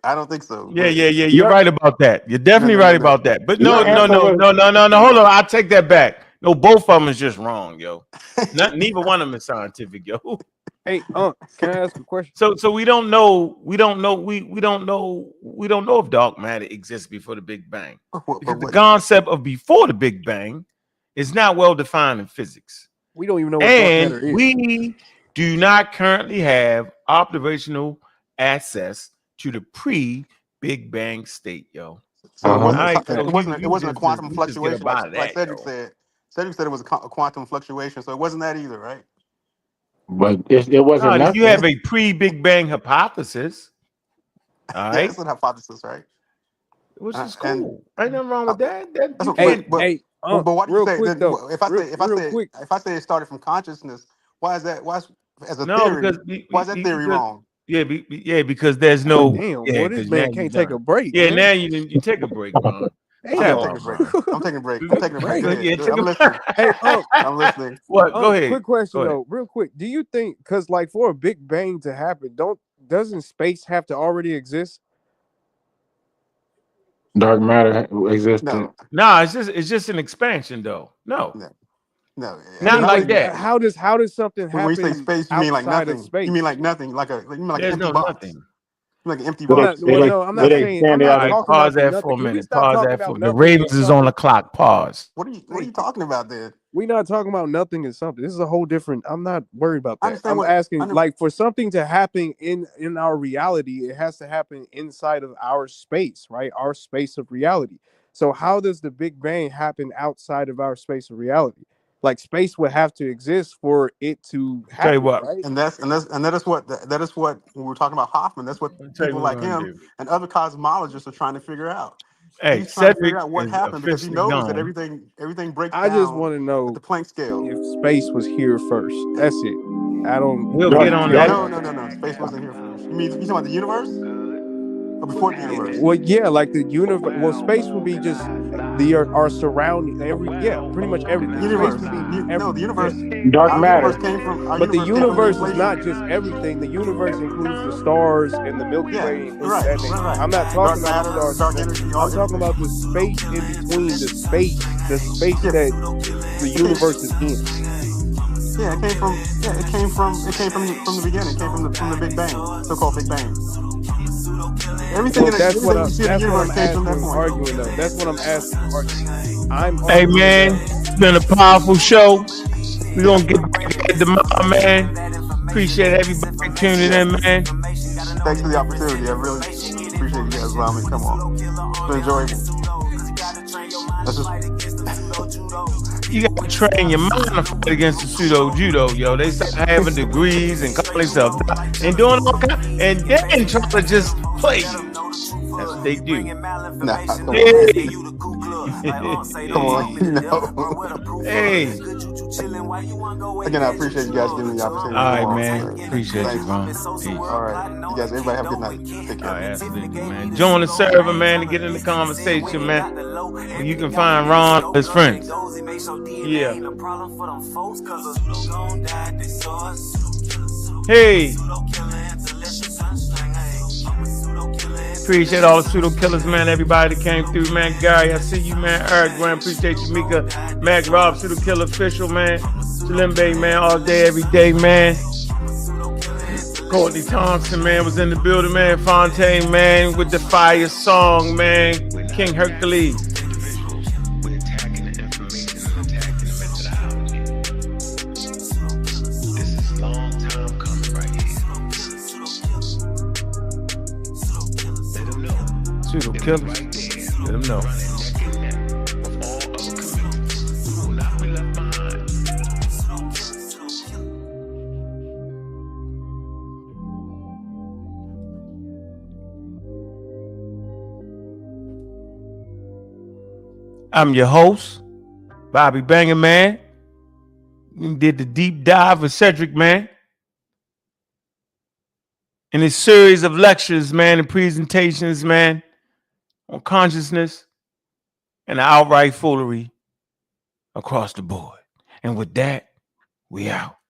I don't think so. Yeah, But You're Your right about that. You're no, definitely no, right no, no. about that. But your no. answer was Hold on. I'll take that back. No, both of them is just wrong, yo. Neither one of them is scientific, yo. Hey, can I ask a question? So we don't know. We don't know if dark matter exists before the Big Bang, because the concept of before the Big Bang is not well defined in physics, We don't even know what dark and matter is. we do not currently have observational access to the pre-Big Bang state, yo. So it All wasn't. right, It so wasn't. It you wasn't a quantum just get fluctuation up out of like that, Cedric yo. said. Cedric said it was a quantum fluctuation. So it wasn't that either, right? but it wasn't No, you have nothing. a pre-Big Bang hypothesis. All Yeah, right, that's an hypothesis, right? which is And cool. Ain't nothing wrong with that. That that's you okay. can't. But why do you real say quick then? though, If I say real quick. if I say it started from consciousness, why is that? Why is, as a No, theory? because Why is that theory because wrong? because there's no Damn, boy, because this now man you can't take a done. break, Yeah, man. now you take a break, Ron. I'm Shut gonna Damn. take up, a break. Ron. I'm taking a break. I'm taking a break. Go ahead. Yeah, take I'm a listening. Hey, I'm listening. What? Go ahead. quick question Go ahead. though, real quick. Do you think, because like for a Big Bang to happen, doesn't space have to already exist? Dark matter existed. No, Nah, it's just an expansion though. No, no. I not mean, like But that. how does something when you say happen space, you mean like outside of nothing. You mean space? like nothing, you mean like an There's empty no box. nothing. You mean like an empty Did box. they, No, I'm did not they saying, I'm expand it not out of talking about Pause the that for nothing. a Can we minute. stop Pause talking that for about the nothing and Ravens is on something? the clock. Pause. What are you talking about then? We're not talking about nothing and something. This is a whole different. I'm not worried about I that. understand I'm what asking, like, for something to happen in our reality, it has to happen inside of our space, right? Our space of reality. So how does the Big Bang happen outside of our space of reality? Like, space would have to exist for it to Tell you happen, what. right? And that is what when we were talking about Hoffman. That's what Tell you people what we're like gonna him do. and other cosmologists are trying to figure out. Hey, He's trying to figure Cedric out what is happened because he officially knows that gone. everything breaks I just down want to at know the Planck scale. if space was here first. That's it. I don't We'll Dark, get really on care that. dark, about that. No. Space wasn't here first. You talking about the universe or before the universe? Well, yeah, like the universe. Well, space would be just our surrounding. Pretty much The everything. Space universe. would be No, the yeah. universe. dark Our universe matter. came from But the the universe is not inflation. just everything. The universe includes the stars, and the Milky Yeah, Way includes right, that nature. right. I'm not talking Dark about the matter, stars. dark energy, all I'm talking everything. about the space in between the space Yeah, that the it came. universe is in. Yeah, it came from. Yeah, from the beginning. It came from the Big Bang, so-called Big Bang. Well, Everything you see in the universe I'm came from that asking, point. arguing though. That's what I'm asking, arguing. I'm Hey arguing man, that. it's been a powerful show. We're gonna get back at tomorrow, man. Appreciate everybody tuning in, man. Thanks for the opportunity. I really appreciate you guys allowing me to come on. It's been enjoyable. That's just You gotta train your mind to fight against the pseudo judo, yo. They start having degrees and calling themselves and doing all kind, and then trying to just play you. That's what they do. nah. Come on, Hey, come on. No. hey. Again, I appreciate you guys giving me the opportunity to All come right, on. man. Appreciate you, Thanks. Ron. Peace. All right, you guys. Everybody have a good night. Take All care. right, absolutely, man. Join the server, man, to get in the conversation, man. Where you can find Ron and his friends. Yeah. Hey. Appreciate all the pseudo killers, man. Everybody that came through, man. Gary, I see you, man. Eric Graham, appreciate you, Mika. Mac Rob, pseudo killer official, man. Salimbe, man, all day, every day, man. Courtney Thompson, man, was in the building, man. Fontaine, man, with the fire song, man. King Hercules. We're attacking the information and attacking the methodology. This is long time coming right here. Let them know. Pseudo killers. Let them know. I'm your host, Bobby Banger, man. We did the deep dive with Cedric, man. In his series of lectures, man, and presentations, man, on consciousness and outright foolery across the board. And with that, we out.